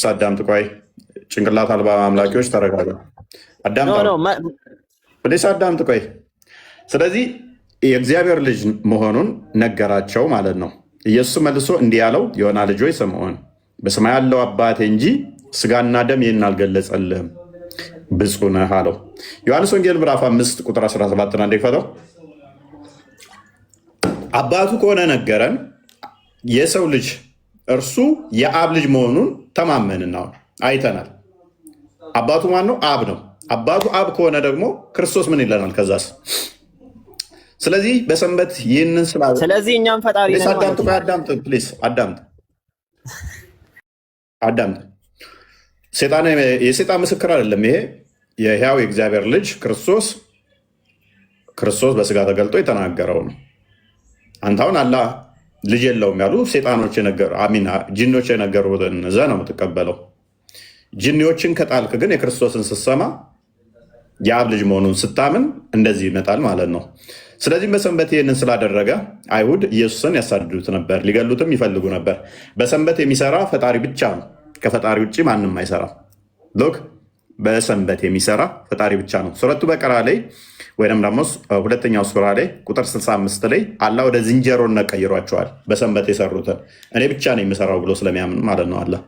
አዳምጥ፣ ቆይ ጭንቅላት አልባ አምላኪዎች ተረጋጋ። አዳምጥ፣ ቆይ። ስለዚህ የእግዚአብሔር ልጅ መሆኑን ነገራቸው ማለት ነው። ኢየሱስ መልሶ እንዲህ ያለው ዮና ልጅ ሆይ ስምዖን በሰማይ ያለው አባቴ እንጂ ስጋና ደም ይህን አልገለጸልህም፣ ብፁዕ ነህ አለው። ዮሐንስ ወንጌል ምዕራፍ 5 ቁጥር 17 አንዴ ክፈተው። አባቱ ከሆነ ነገረን፣ የሰው ልጅ እርሱ የአብ ልጅ መሆኑን ተማመንና አይተናል። አባቱ ማን ነው? አብ ነው። አባቱ አብ ከሆነ ደግሞ ክርስቶስ ምን ይለናል? ከዛስ ስለዚህ በሰንበት ይህንን ስላለ ስለዚህ እኛም ፈጣሪ ነን ማለት ነው። አዳምጥ ፕሊዝ አዳምጥ። የሴጣን ምስክር አይደለም ይሄ። የሕያው የእግዚአብሔር ልጅ ክርስቶስ በስጋ ተገልጦ የተናገረው ነው። አንተ አሁን አላህ ልጅ የለውም ያሉ ሴጣኖች ጂኒዎች የነገሩትን ይዘህ ነው የምትቀበለው። ጂኒዎችን ከጣልክ ግን የክርስቶስን ስትሰማ የአብ ልጅ መሆኑን ስታምን እንደዚህ ይመጣል ማለት ነው። ስለዚህም በሰንበት ይህንን ስላደረገ አይሁድ ኢየሱስን ያሳድዱት ነበር፣ ሊገሉትም ይፈልጉ ነበር። በሰንበት የሚሰራ ፈጣሪ ብቻ ነው። ከፈጣሪ ውጭ ማንም አይሰራም። ሎክ በሰንበት የሚሰራ ፈጣሪ ብቻ ነው። ሱረቱ በቀራ ላይ ወይም ደግሞ ሁለተኛው ሱራ ላይ ቁጥር 65 ላይ አላህ ወደ ዝንጀሮነት ቀይሯቸዋል። በሰንበት የሰሩትን እኔ ብቻ ነው የምሰራው ብሎ ስለሚያምን ማለት ነው። አላህ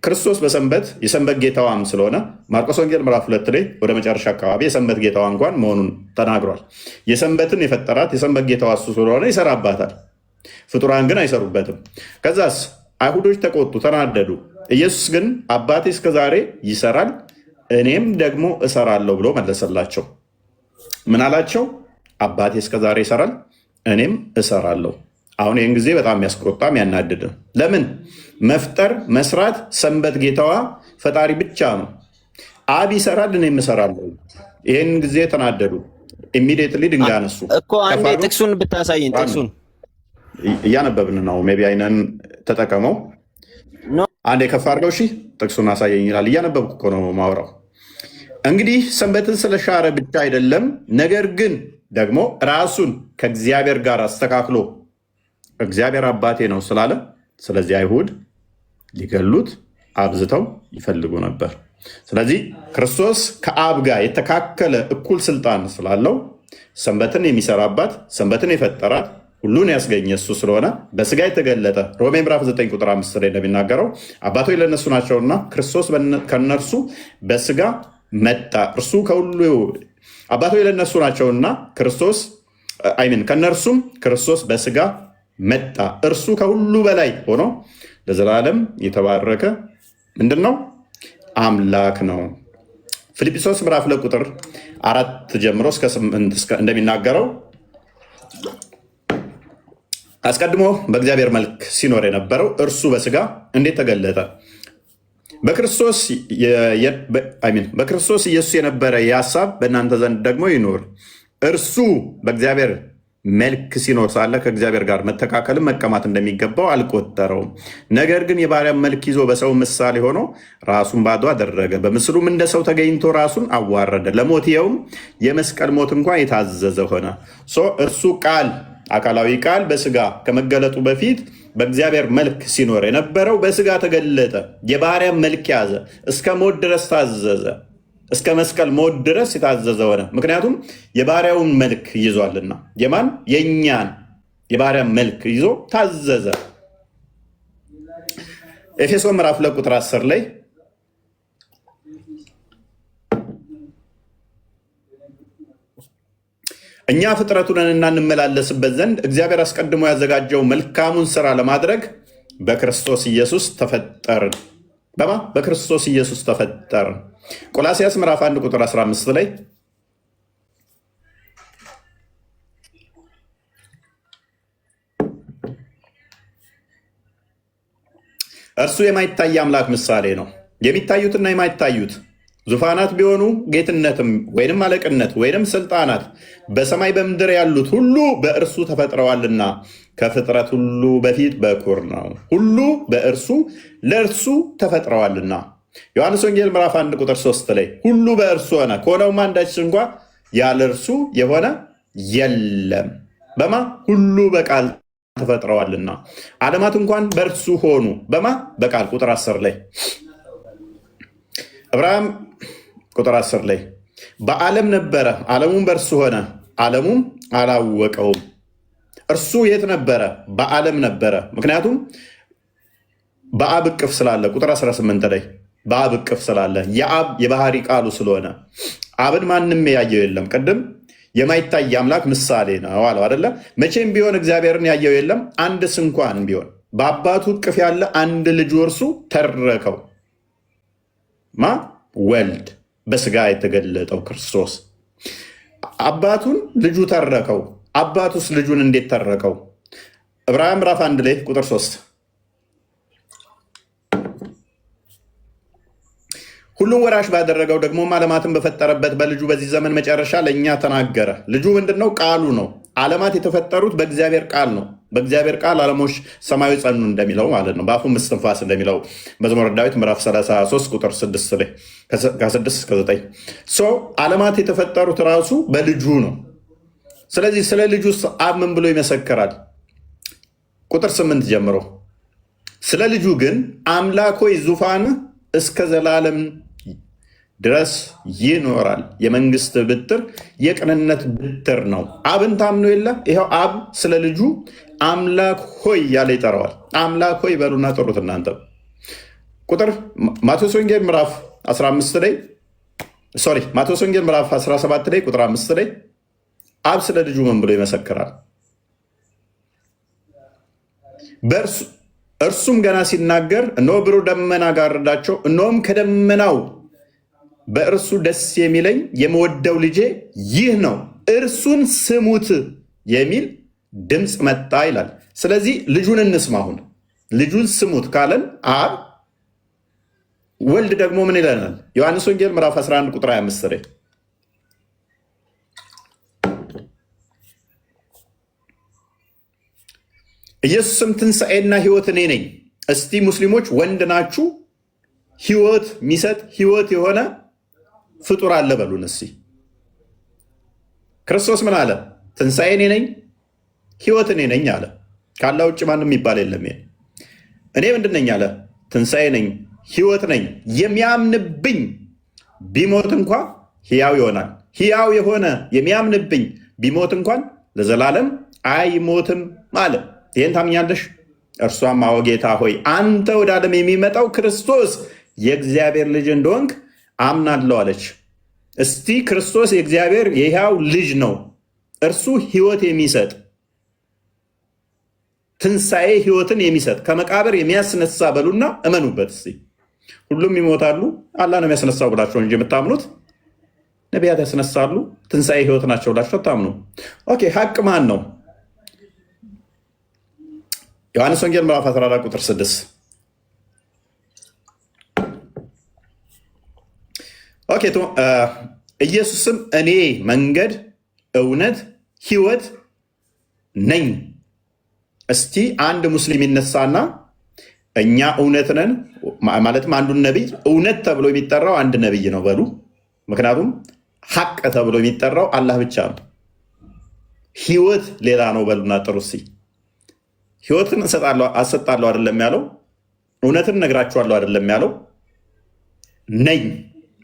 ክርስቶስ በሰንበት የሰንበት ጌታዋም ስለሆነ ማርቆስ ወንጌል ምዕራፍ 2 ላይ ወደ መጨረሻ አካባቢ የሰንበት ጌታዋ እንኳን መሆኑን ተናግሯል። የሰንበትን የፈጠራት የሰንበት ጌታዋ እሱ ስለሆነ ይሰራባታል፣ ፍጡራን ግን አይሰሩበትም። ከዛስ አይሁዶች ተቆጡ፣ ተናደዱ። ኢየሱስ ግን አባቴ እስከዛሬ ይሰራል እኔም ደግሞ እሰራለሁ ብሎ መለሰላቸው። ምን አላቸው? አባቴ እስከዛሬ ይሰራል እኔም እሰራለሁ። አሁን ይህን ጊዜ በጣም ያስቆጣም ያናድድ። ለምን? መፍጠር መስራት ሰንበት ጌታዋ ፈጣሪ ብቻ ነው። አብ ይሰራል እኔም እሰራለሁ። ይህን ጊዜ ተናደዱ። ኢሚዲየትሊ ድንጋይ አነሱ እኮ። አንዴ ጥቅሱን ብታሳይን። ጥቅሱን እያነበብን ነው። ሜይ ቢ አይነን ተጠቀመው። አንዴ ከፍ አድርገው። እሺ ጥቅሱን አሳየኝ ይላል። እያነበብኩ እኮ ነው ማውራው። እንግዲህ ሰንበትን ስለሻረ ብቻ አይደለም፣ ነገር ግን ደግሞ ራሱን ከእግዚአብሔር ጋር አስተካክሎ እግዚአብሔር አባቴ ነው ስላለ፣ ስለዚህ አይሁድ ሊገሉት አብዝተው ይፈልጉ ነበር። ስለዚህ ክርስቶስ ከአብ ጋር የተካከለ እኩል ስልጣን ስላለው ሰንበትን የሚሰራባት ሰንበትን የፈጠራት ሁሉን ያስገኘ እሱ ስለሆነ በስጋ የተገለጠ ሮሜ ምዕራፍ 9 ቁጥር 5 ላይ እንደሚናገረው አባቶች ለእነሱ ናቸውና ክርስቶስ ከነርሱ በስጋ መጣ። እርሱ ከሁሉ አባቶች ለእነሱ ናቸውና ክርስቶስ ከነርሱም ክርስቶስ በስጋ መጣ። እርሱ ከሁሉ በላይ ሆኖ ለዘላለም የተባረከ ምንድን ነው? አምላክ ነው። ፊልጵስዩስ ምዕራፍ 2 ቁጥር 4 ጀምሮ እስከ 8 እንደሚናገረው አስቀድሞ በእግዚአብሔር መልክ ሲኖር የነበረው እርሱ በስጋ እንዴት ተገለጠ? በክርስቶስ ኢየሱስ የነበረ ይህ ሀሳብ በእናንተ ዘንድ ደግሞ ይኖር። እርሱ በእግዚአብሔር መልክ ሲኖር ሳለ ከእግዚአብሔር ጋር መተካከልን መቀማት እንደሚገባው አልቆጠረውም። ነገር ግን የባሪያን መልክ ይዞ በሰው ምሳሌ ሆኖ ራሱን ባዶ አደረገ። በምስሉም እንደ ሰው ተገኝቶ ራሱን አዋረደ፣ ለሞት ይኸውም የመስቀል ሞት እንኳን የታዘዘ ሆነ። እርሱ ቃል አካላዊ ቃል በስጋ ከመገለጡ በፊት በእግዚአብሔር መልክ ሲኖር የነበረው በስጋ ተገለጠ። የባሪያን መልክ ያዘ፣ እስከ ሞት ድረስ ታዘዘ። እስከ መስቀል ሞት ድረስ የታዘዘ ሆነ። ምክንያቱም የባሪያውን መልክ ይዟልና። የማን? የእኛን የባሪያን መልክ ይዞ ታዘዘ። ኤፌሶን ምዕራፍ 2 ቁጥር 10 ላይ እኛ ፍጥረቱንና እንመላለስበት ዘንድ እግዚአብሔር አስቀድሞ ያዘጋጀው መልካሙን ስራ ለማድረግ በክርስቶስ ኢየሱስ ተፈጠርን። በክርስቶስ ኢየሱስ ተፈጠርን። ቆላስይስ ምዕራፍ 1 ቁጥር 15 ላይ እርሱ የማይታይ አምላክ ምሳሌ ነው። የሚታዩትና የማይታዩት ዙፋናት ቢሆኑ ጌትነትም ወይንም አለቅነት ወይንም ስልጣናት በሰማይ በምድር ያሉት ሁሉ በእርሱ ተፈጥረዋልና ከፍጥረት ሁሉ በፊት በኩር ነው። ሁሉ በእርሱ ለእርሱ ተፈጥረዋልና። ዮሐንስ ወንጌል ምዕራፍ 1 ቁጥር 3 ላይ ሁሉ በእርሱ ሆነ፣ ከሆነውም አንዳች እንኳ ያለ እርሱ የሆነ የለም። ሁሉ በቃል ተፈጥረዋልና ዓለማት እንኳን በእርሱ ሆኑ። በቃል ቁጥር 10 ላይ አብርሃም ቁጥር 10 ላይ በዓለም ነበረ፣ ዓለሙም በእርሱ ሆነ፣ ዓለሙም አላወቀውም። እርሱ የት ነበረ? በዓለም ነበረ። ምክንያቱም በአብ እቅፍ ስላለ ቁጥር 18 ላይ በአብ እቅፍ ስላለ የአብ የባህሪ ቃሉ ስለሆነ አብን ማንም ያየው የለም። ቅድም የማይታይ አምላክ ምሳሌ ነው አለው አደለ? መቼም ቢሆን እግዚአብሔርን ያየው የለም አንድ ስንኳን ቢሆን። በአባቱ እቅፍ ያለ አንድ ልጁ እርሱ ተረከው ማ ወልድ በስጋ የተገለጠው ክርስቶስ አባቱን ልጁ ተረከው። አባቱስ ልጁን እንዴት ተረከው? ዕብራውያን ምዕራፍ 1 ላይ ቁጥር 3 ሁሉም ወራሽ ባደረገው ደግሞ ዓለማትን በፈጠረበት በልጁ በዚህ ዘመን መጨረሻ ለእኛ ተናገረ። ልጁ ምንድን ነው? ቃሉ ነው። ዓለማት የተፈጠሩት በእግዚአብሔር ቃል ነው። በእግዚአብሔር ቃል ዓለሞች ሰማያዊ ጸኑ እንደሚለው ማለት ነው። በአፉም እስትንፋስ እንደሚለው መዝሙረ ዳዊት ምዕራፍ 33 ቁጥር 6 ላይ ከ6 እስከ 9 ዓለማት የተፈጠሩት ራሱ በልጁ ነው። ስለዚህ ስለ ልጁ አብ ምን ብሎ ይመሰክራል? ቁጥር 8 ጀምሮ ስለ ልጁ ግን አምላክ ሆይ ዙፋንህ እስከ ዘላለም ድረስ ይኖራል፣ የመንግስት ብትር የቅንነት ብትር ነው። አብን ታምኖ የለ ይኸው አብ ስለ ልጁ አምላክ ሆይ ያለ ይጠራዋል። አምላክ ሆይ በሉና ጥሩት እናንተ። ቁጥር ማቴዎስ ወንጌል ምዕራፍ 15 ላይ ማቴዎስ ወንጌል ምዕራፍ 17 ላይ ቁጥር 5 ላይ አብ ስለ ልጁ ምን ብሎ ይመሰክራል? እርሱም ገና ሲናገር እነሆ ብሩህ ደመና ጋረዳቸው፣ እነሆም ከደመናው በእርሱ ደስ የሚለኝ የምወደው ልጄ ይህ ነው፣ እርሱን ስሙት የሚል ድምፅ መጣ ይላል። ስለዚህ ልጁን እንስማ። አሁን ልጁን ስሙት ካለን አብ፣ ወልድ ደግሞ ምን ይለናል? ዮሐንስ ወንጌል ምዕራፍ 11 ቁጥር 25 ላይ ኢየሱስም ትንሣኤና ሕይወት እኔ ነኝ። እስቲ ሙስሊሞች ወንድ ናችሁ፣ ሕይወት የሚሰጥ ሕይወት የሆነ ፍጡር አለ በሉን እስቲ። ክርስቶስ ምን አለ? ትንሣኤ እኔ ነኝ፣ ሕይወት እኔ ነኝ አለ። ካላ ውጭ ማንም የሚባል የለም። እኔ ምንድን ነኝ አለ? ትንሣኤ ነኝ፣ ሕይወት ነኝ። የሚያምንብኝ ቢሞት እንኳ ሕያው ይሆናል። ሕያው የሆነ የሚያምንብኝ ቢሞት እንኳን ለዘላለም አይሞትም አለ። ይህን ታምኛለሽ? እርሷም አዎ ጌታ ሆይ አንተ ወደ ዓለም የሚመጣው ክርስቶስ የእግዚአብሔር ልጅ እንደሆንክ አምናለሁ አለች። እስቲ ክርስቶስ የእግዚአብሔር የሕያው ልጅ ነው፣ እርሱ ሕይወት የሚሰጥ ትንሣኤ ሕይወትን የሚሰጥ ከመቃብር የሚያስነሳ በሉና እመኑበት። እስቲ ሁሉም ይሞታሉ፣ አላህ ነው የሚያስነሳው ብላቸው እንጂ የምታምኑት ነቢያት ያስነሳሉ፣ ትንሣኤ ሕይወት ናቸው ብላቸው አታምኑ። ኦኬ፣ ሀቅ ማን ነው? ዮሐንስ ወንጌል ምዕራፍ 14 ቁጥር 6 ኦኬ። ኢየሱስም እኔ መንገድ፣ እውነት፣ ሕይወት ነኝ። እስቲ አንድ ሙስሊም ይነሳና እኛ እውነት ነን ማለትም አንዱን ነቢይ እውነት ተብሎ የሚጠራው አንድ ነቢይ ነው በሉ። ምክንያቱም ሐቅ ተብሎ የሚጠራው አላህ ብቻ ነው። ሕይወት ሌላ ነው በሉና ጥሩ። እስቲ ሕይወትን አሰጣለሁ አይደለም ያለው፣ እውነትን ነግራችኋለሁ አይደለም ያለው፣ ነኝ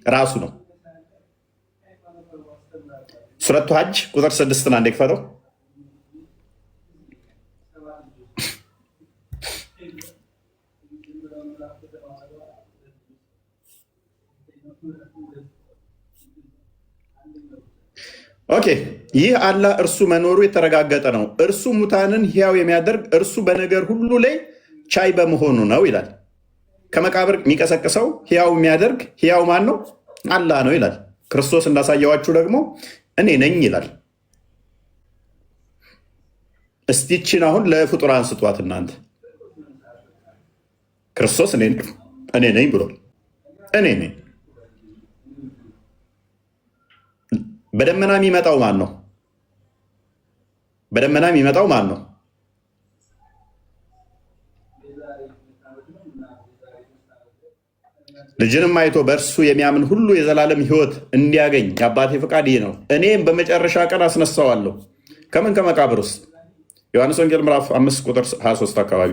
ራሱ ነው። ሱረቱ ሐጅ ቁጥር 6 አንዴ ክፈተው። ኦኬ፣ ይህ አላህ እርሱ መኖሩ የተረጋገጠ ነው። እርሱ ሙታንን ሕያው የሚያደርግ እርሱ በነገር ሁሉ ላይ ቻይ በመሆኑ ነው ይላል። ከመቃብር የሚቀሰቅሰው ሕያው የሚያደርግ ሕያው ማን ነው? አላህ ነው ይላል። ክርስቶስ እንዳሳየዋችሁ ደግሞ እኔ ነኝ ይላል። እስቲችን አሁን ለፍጡራን ስጧት እናንተ። ክርስቶስ እኔ ነኝ ብሏል። እኔ ነኝ። በደመና የሚመጣው ማን ነው? በደመና የሚመጣው ማን ነው? ልጅንም አይቶ በእርሱ የሚያምን ሁሉ የዘላለም ሕይወት እንዲያገኝ የአባቴ ፈቃድ ይህ ነው፣ እኔም በመጨረሻ ቀን አስነሳዋለሁ። ከምን? ከመቃብር ውስጥ። ዮሐንስ ወንጌል ምዕራፍ 5 ቁጥር 23 አካባቢ።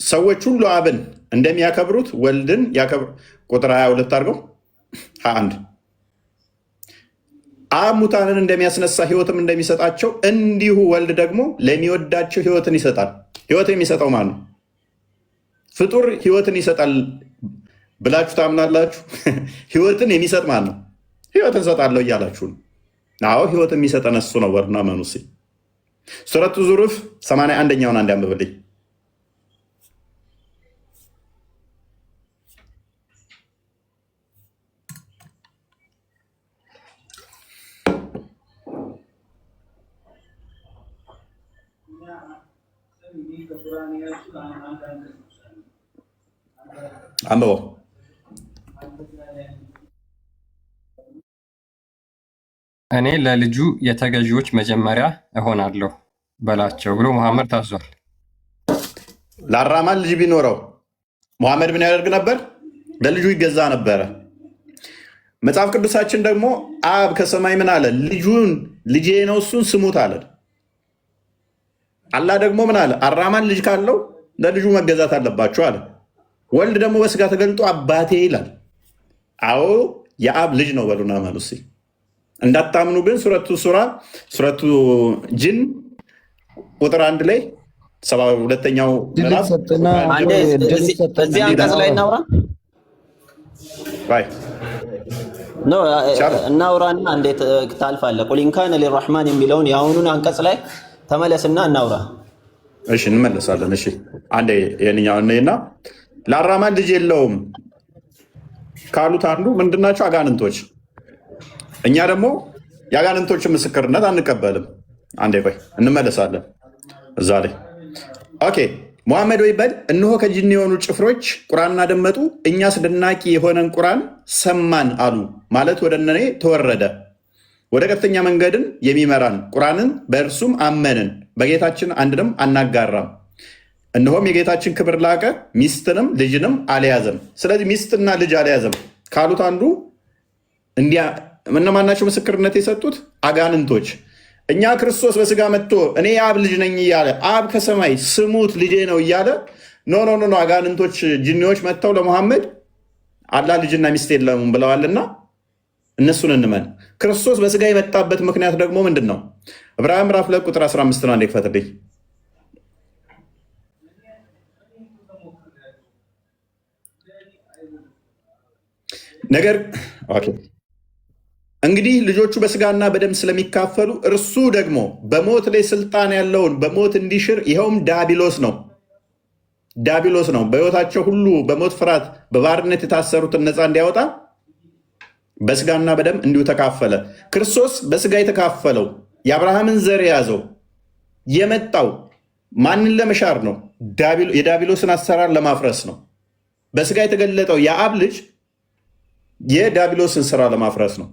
ሰዎች ሁሉ አብን እንደሚያከብሩት ወልድን ያከብሩ። ቁጥር 22 አድርገው 21 አብ ሙታንን እንደሚያስነሳ ሕይወትም እንደሚሰጣቸው እንዲሁ ወልድ ደግሞ ለሚወዳቸው ሕይወትን ይሰጣል። ሕይወት የሚሰጠው ማን ነው? ፍጡር ሕይወትን ይሰጣል ብላችሁ ታምናላችሁ? ሕይወትን የሚሰጥ ማን ነው? ሕይወትን እሰጣለሁ እያላችሁ ነው። አዎ ሕይወት የሚሰጠን እሱ ነው። ወርና መኑሲ ሱረቱ ዙሩፍ 81ኛውን አንድ ያንብብልኝ። አንብበው። እኔ ለልጁ የተገዢዎች መጀመሪያ እሆናለሁ በላቸው ብሎ መሐመድ ታዟል። ለአራማን ልጅ ቢኖረው መሐመድ ምን ያደርግ ነበር? ለልጁ ይገዛ ነበረ። መጽሐፍ ቅዱሳችን ደግሞ አብ ከሰማይ ምን አለ? ልጁን ልጄ ነው እሱን ስሙት አለ። አላህ ደግሞ ምን አለ? አራማን ልጅ ካለው ለልጁ መገዛት አለባቸው አለ። ወልድ ደግሞ በስጋ ተገልጦ አባቴ ይላል። አዎ የአብ ልጅ ነው በሉና መኑሲ እንዳታምኑ ግን ሱረቱ ጂን ቁጥር 1 ላይ 72ኛው ምዕራፍ በዚህ አንቀጽ ላይ እናውራና እንዴት ታልፋለህ? ቁል ኢን ካነ ሊረሕማን የሚለውን የአሁኑን አንቀጽ ላይ ተመለስና እናውራ። እሺ እንመለሳለን። እሺ አንዴ የኛው እና ለአራማን ልጅ የለውም ካሉት አንዱ ምንድናቸው? አጋንንቶች። እኛ ደግሞ የአጋንንቶችን ምስክርነት አንቀበልም። አንዴ ቆይ እንመለሳለን እዛ ላይ። ኦኬ ሙሐመድ ወይ በል እነሆ ከጅን የሆኑ ጭፍሮች ቁርአንን አደመጡ፣ እኛ አስደናቂ የሆነን ቁርአን ሰማን አሉ። ማለት ወደ እኔ ተወረደ ወደ ቀጥተኛ መንገድን የሚመራን ቁርአንን በእርሱም አመንን፣ በጌታችን አንድንም አናጋራም። እነሆም የጌታችን ክብር ላቀ፣ ሚስትንም ልጅንም አልያዘም። ስለዚህ ሚስትና ልጅ አልያዘም ካሉት አንዱ እነማናቸው ምስክርነት የሰጡት? አጋንንቶች። እኛ ክርስቶስ በስጋ መጥቶ እኔ የአብ ልጅ ነኝ እያለ አብ ከሰማይ ስሙት ልጄ ነው እያለ ኖ አጋንንቶች ጅኒዎች መጥተው ለሙሐመድ አላህ ልጅና ሚስት የለም ብለዋልና እነሱን እንመን። ክርስቶስ በስጋ የመጣበት ምክንያት ደግሞ ምንድን ነው? ዕብራውያን ምዕራፍ 2 ቁጥር 15 አንዴ ክፈትልኝ። ነገር እንግዲህ ልጆቹ በስጋና በደም ስለሚካፈሉ እርሱ ደግሞ በሞት ላይ ስልጣን ያለውን በሞት እንዲሽር ይኸውም ዲያብሎስ ነው። በሕይወታቸው ሁሉ በሞት ፍርሃት በባርነት የታሰሩትን ነፃ እንዲያወጣ በስጋና በደም እንዲሁ ተካፈለ። ክርስቶስ በስጋ የተካፈለው የአብርሃምን ዘር የያዘው የመጣው ማንን ለመሻር ነው? የዲያብሎስን አሰራር ለማፍረስ ነው። በስጋ የተገለጠው የአብ ልጅ የዲያብሎስን ስራ ለማፍረስ ነው።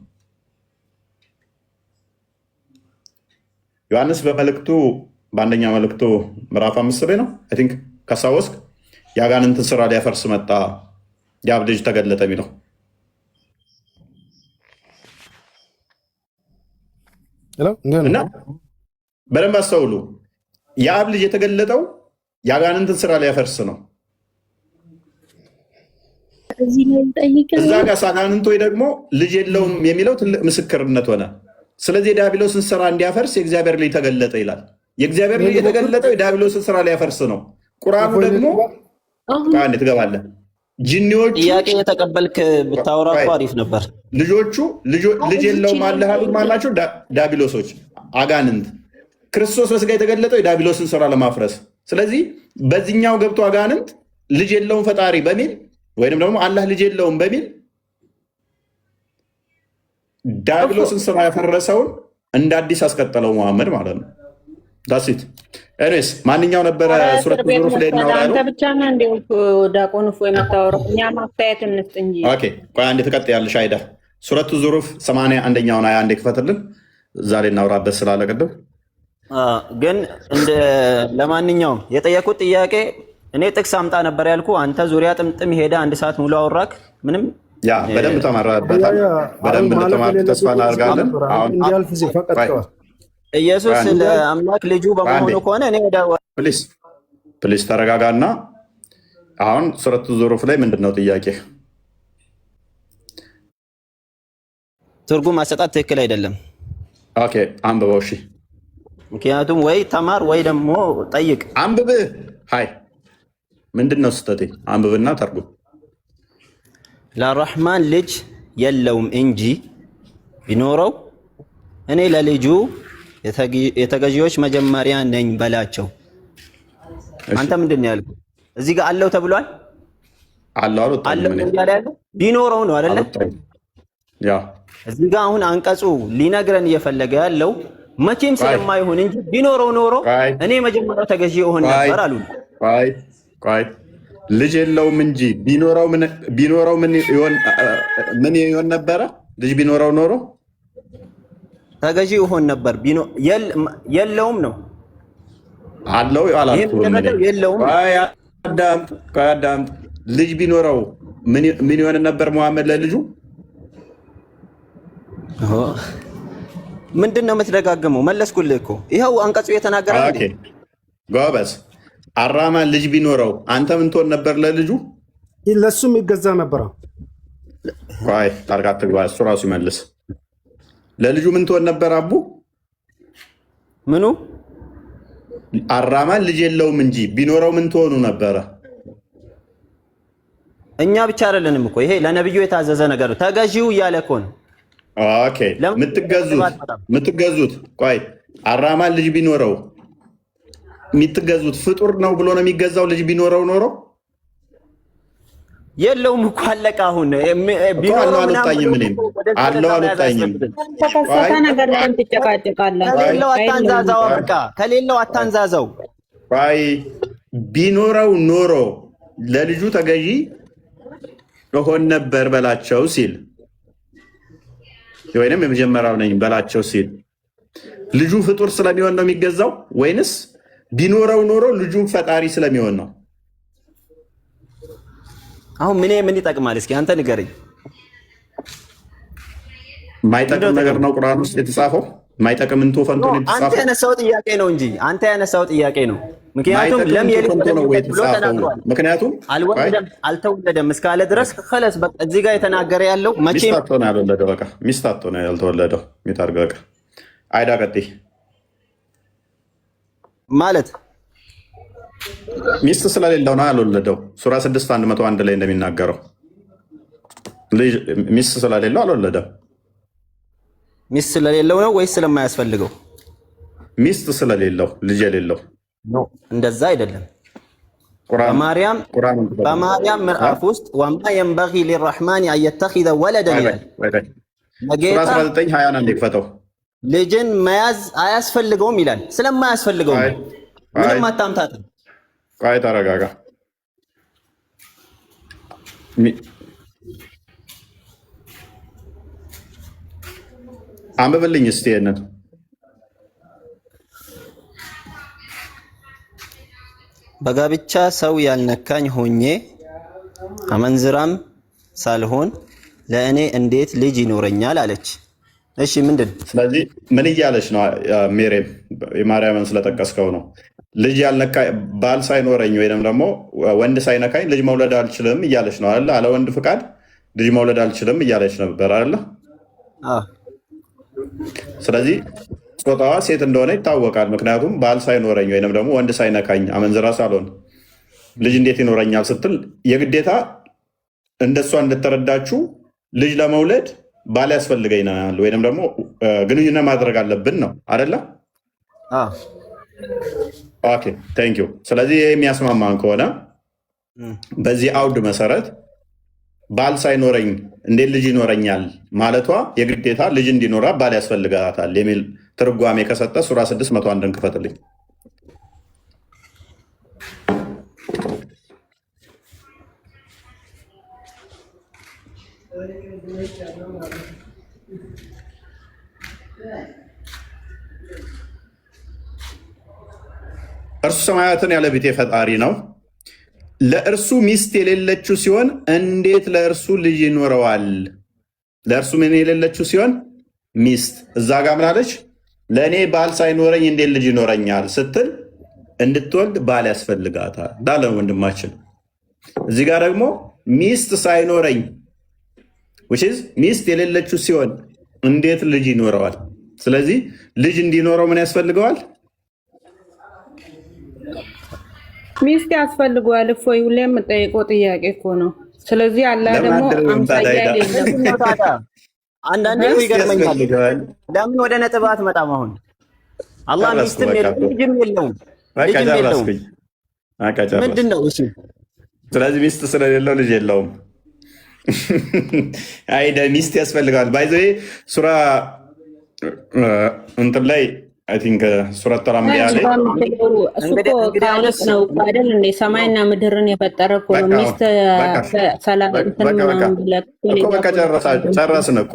ዮሐንስ በመልእክቱ በአንደኛ መልእክቱ ምዕራፍ 5 ላይ ነው አይ ቲንክ ካስታወስክ የአጋንንትን ስራ ሊያፈርስ መጣ የአብ ልጅ ተገለጠ የሚለው እና በደንብ አስተውሉ። የአብ ልጅ የተገለጠው የአጋንንትን ስራ ሊያፈርስ ነው። እዛ ጋር ሳጋንንት ወይ ደግሞ ልጅ የለውም የሚለው ትልቅ ምስክርነት ሆነ። ስለዚህ የዲያብሎስን ስራ እንዲያፈርስ የእግዚአብሔር ልጅ ተገለጠ ይላል። የእግዚአብሔር ልጅ የተገለጠው የዲያብሎስን ስራ ሊያፈርስ ነው። ቁርአኑ ደግሞ ከአንድ ትገባለህ። ጅኒዎቹ ጥያቄ የተቀበልክ ብታወራ እኮ አሪፍ ነበር። ልጆቹ ልጅ የለውም አለ ያሉት ማናቸው? ዲያብሎሶች፣ አጋንንት። ክርስቶስ በስጋ የተገለጠው የዲያብሎስን ስራ ለማፍረስ። ስለዚህ በዚህኛው ገብቶ አጋንንት ልጅ የለውም ፈጣሪ በሚል ወይንም ደግሞ አላህ ልጅ የለውም በሚል ዲያብሎስን ስራ ያፈረሰውን እንደ አዲስ አስቀጠለው መሐመድ ማለት ነው። ዳሲት ኤኒዌይስ ማንኛው ነበረ ሱረቱ ዙሩፍ ላይ እናወራ ነው። አንተ ብቻ ነህ እንዴ ዳቆን እፎይ የምታወራው? እኛ ማስተያየት እንስጥ እንጂ። ኦኬ ቆይ አንዴ ትቀጥያለሽ አይዳ። ሱረቱ ዙሩፍ 81ኛውን አያ አንዴ ክፈትልን። ዛሬ እናወራበት ስላለ ቅድም ግን ለማንኛውም የጠየቁት ጥያቄ እኔ ጥቅስ አምጣ ነበር ያልኩ። አንተ ዙሪያ ጥምጥም ሄደ 1 ሰዓት ሙሉ አወራክ። ምንም ያ በደንብ ተማራበታል። በደንብ እንደተማርክ ተስፋ እናደርጋለን። ኢየሱስ ለአምላክ ልጁ በመሆኑ ከሆነ እኔ ወደ ፕሊስ ተረጋጋና አሁን ሱረቱ ዙሩፍ ላይ ምንድን ነው ጥያቄ? ትርጉም አሰጣጥ ትክክል አይደለም። ኦኬ አንብበው። እሺ ምክንያቱም ወይ ተማር ወይ ደግሞ ጠይቅ። አንብብህ ሀይ ምንድን ነው ስህተቴ? አንብብና ተርጉም። ለረሕማን ልጅ የለውም እንጂ ቢኖረው እኔ ለልጁ የተገዢዎች መጀመሪያ ነኝ በላቸው። አንተ ምንድን ነው ያልከው? እዚህ ጋር አለው ተብሏል። አለው ቢኖረው ነው አይደለ? ያ እዚህ ጋር አሁን አንቀጹ ሊነግረን እየፈለገ ያለው መቼም ስለማይሆን እንጂ ቢኖረው ኖሮ እኔ መጀመሪያው ተገዢ እሆን ነበር አሉ። ቆይ ልጅ የለውም እንጂ ቢኖረው ምን ይሆን ነበረ? ልጅ ቢኖረው ኖሮ ተገዢ እሆን ነበር። የለውም ነው አለው አላልኩም። አዳምጥ። ልጅ ቢኖረው ምን ይሆን ነበር መሐመድ ለልጁ? ምንድን ነው የምትደጋግመው? መለስኩልህ እኮ ይኸው አንቀጹ የተናገረ። ጎበዝ። አራማን ልጅ ቢኖረው አንተ ምን ትሆን ነበር ለልጁ? ለሱም ይገዛ ነበረ። ቆይ ጣልቃ አትግባ፣ እሱ ራሱ ይመልስ። ለልጁ ምን ትሆን ነበር አቡ? ምኑ? አራማን ልጅ የለውም እንጂ ቢኖረው ምን ትሆኑ ነበረ? እኛ ብቻ አይደለንም እኮ ይሄ ለነብዩ የታዘዘ ነገር ነው። ተገዢው እያለ እኮ ነው። ኦኬ የምትገዙት ቆይ አራማን ልጅ ቢኖረው የምትገዙት ፍጡር ነው ብሎ ነው የሚገዛው? ልጅ ቢኖረው ኖሮ የለውም እኮ አለቃ። አሁን ቢኖረው አልወጣኝም፣ እኔም አለው አልወጣኝም። ተከሰተ ነገር ለምን ትጨቃጨቃለህ? ከሌለው አታንዛዛው፣ በቃ ከሌለው አታንዛዛው። ቆይ ቢኖረው ኖሮ ለልጁ ተገዢ እሆን ነበር በላቸው ሲል ወይንም የመጀመሪያው ነኝ በላቸው ሲል ልጁ ፍጡር ስለሚሆን ነው የሚገዛው ወይንስ ቢኖረው ኖሮ ልጁን ፈጣሪ ስለሚሆን ነው? አሁን ምን ይጠቅማል? እስኪ አንተ ንገረኝ። የማይጠቅም ነገር ነው ቁርአን ውስጥ የተጻፈው። የማይጠቅም እንቶ ፈንቶ ነው የተጻፈው። አንተ ያነሳው ጥያቄ ነው እንጂ አንተ ያነሳው ጥያቄ ነው። ምክንያቱም ለም የልጅ ነው ብሎ ተናግሯል። ምክንያቱም አልተወለደም እስካለ ድረስ ከለስ በቃ እዚህ ጋር የተናገረ ያለው መቼም ሚስታቶ ነው ያልወለደው። በቃ ሚስታቶ ነው ያልተወለደው። ሚታርገ በቃ አይዳ ቀጥይ ማለት ሚስት ስለሌለው ነው ያልወለደው። ሱራ 6:101 ላይ እንደሚናገረው ሚስት ስለሌለው አልወለደም። ሚስት ስለሌለው ነው ወይስ ስለማያስፈልገው? ሚስት ስለሌለው ልጅ የሌለው ነው። እንደዛ አይደለም። በማርያም ምዕራፍ ውስጥ ወማ የንበጊ ሊረሕማን አን የተኺዘ ወለደን ይላል። ሱራ 19:20 ነው ይክፈተው። ልጅን መያዝ አያስፈልገውም ይላል። ስለማያስፈልገው ምንም አታምታትም። ቆይ ተረጋጋ። አንብብልኝ እስቲ ይሄንን። በጋብቻ ሰው ያልነካኝ ሆኜ አመንዝራም ሳልሆን ለእኔ እንዴት ልጅ ይኖረኛል አለች። እሺ ምንድን? ስለዚህ ምን እያለች ነው? ሜሬም የማርያምን ስለጠቀስከው ነው። ልጅ ያልነካ ባል ሳይኖረኝ ወይም ደግሞ ወንድ ሳይነካኝ ልጅ መውለድ አልችልም እያለች ነው አይደለ? አለ ወንድ ፍቃድ ልጅ መውለድ አልችልም እያለች ነበር አይደለ? ስለዚህ ጾታዋ ሴት እንደሆነ ይታወቃል። ምክንያቱም ባል ሳይኖረኝ ወይም ደግሞ ወንድ ሳይነካኝ አመንዝራ ሳልሆን ልጅ እንዴት ይኖረኛል ስትል የግዴታ እንደሷ እንደተረዳችው ልጅ ለመውለድ ባል ያስፈልገኛል ወይም ደግሞ ግንኙነት ማድረግ አለብን ነው አይደለ? ኦኬ ቴንክ ዩ። ስለዚህ የሚያስማማን ከሆነ በዚህ አውድ መሰረት ባል ሳይኖረኝ እንዴት ልጅ ይኖረኛል ማለቷ የግዴታ ልጅ እንዲኖራ ባል ያስፈልጋታል የሚል ትርጓሜ ከሰጠ ሱራ 6:101 ክፈትልኝ። እርሱ ሰማያትን ያለ ቤት ፈጣሪ ነው። ለእርሱ ሚስት የሌለችው ሲሆን እንዴት ለእርሱ ልጅ ይኖረዋል? ለእርሱ ምን የሌለችው ሲሆን ሚስት። እዛ ጋር ምናለች? ለእኔ ባል ሳይኖረኝ እንዴት ልጅ ይኖረኛል ስትል እንድትወልድ ባል ያስፈልጋታል ዳለ ወንድማችን። እዚህ ጋር ደግሞ ሚስት ሳይኖረኝ ሚስት የሌለችው ሲሆን እንዴት ልጅ ይኖረዋል? ስለዚህ ልጅ እንዲኖረው ምን ያስፈልገዋል? ሚስት ያስፈልገዋል። እፎይ ሁሌ የምጠይቀው ጥያቄ እኮ ነው። ስለዚህ አላህ ደግሞ አምሳያ የለም። አንዳንዴ ይገርመኛል። ለምን ወደ ነጥብ አትመጣም? አሁን አላህ ሚስትም የለውም ልጅም የለውም። ምንድን ነው እሱ? ስለዚህ ሚስት ስለሌለው ልጅ የለውም። አይደ ሚስት ያስፈልገዋል። ባይዘ ሱራ እንትን ላይ አይ ቲንክ ሱረት አልአንቢያ ላይ ካለስ ነው አይደል እንዴ? ሰማይና ምድርን የፈጠረ እኮ ነው። ሚስት ጨረስን እኮ።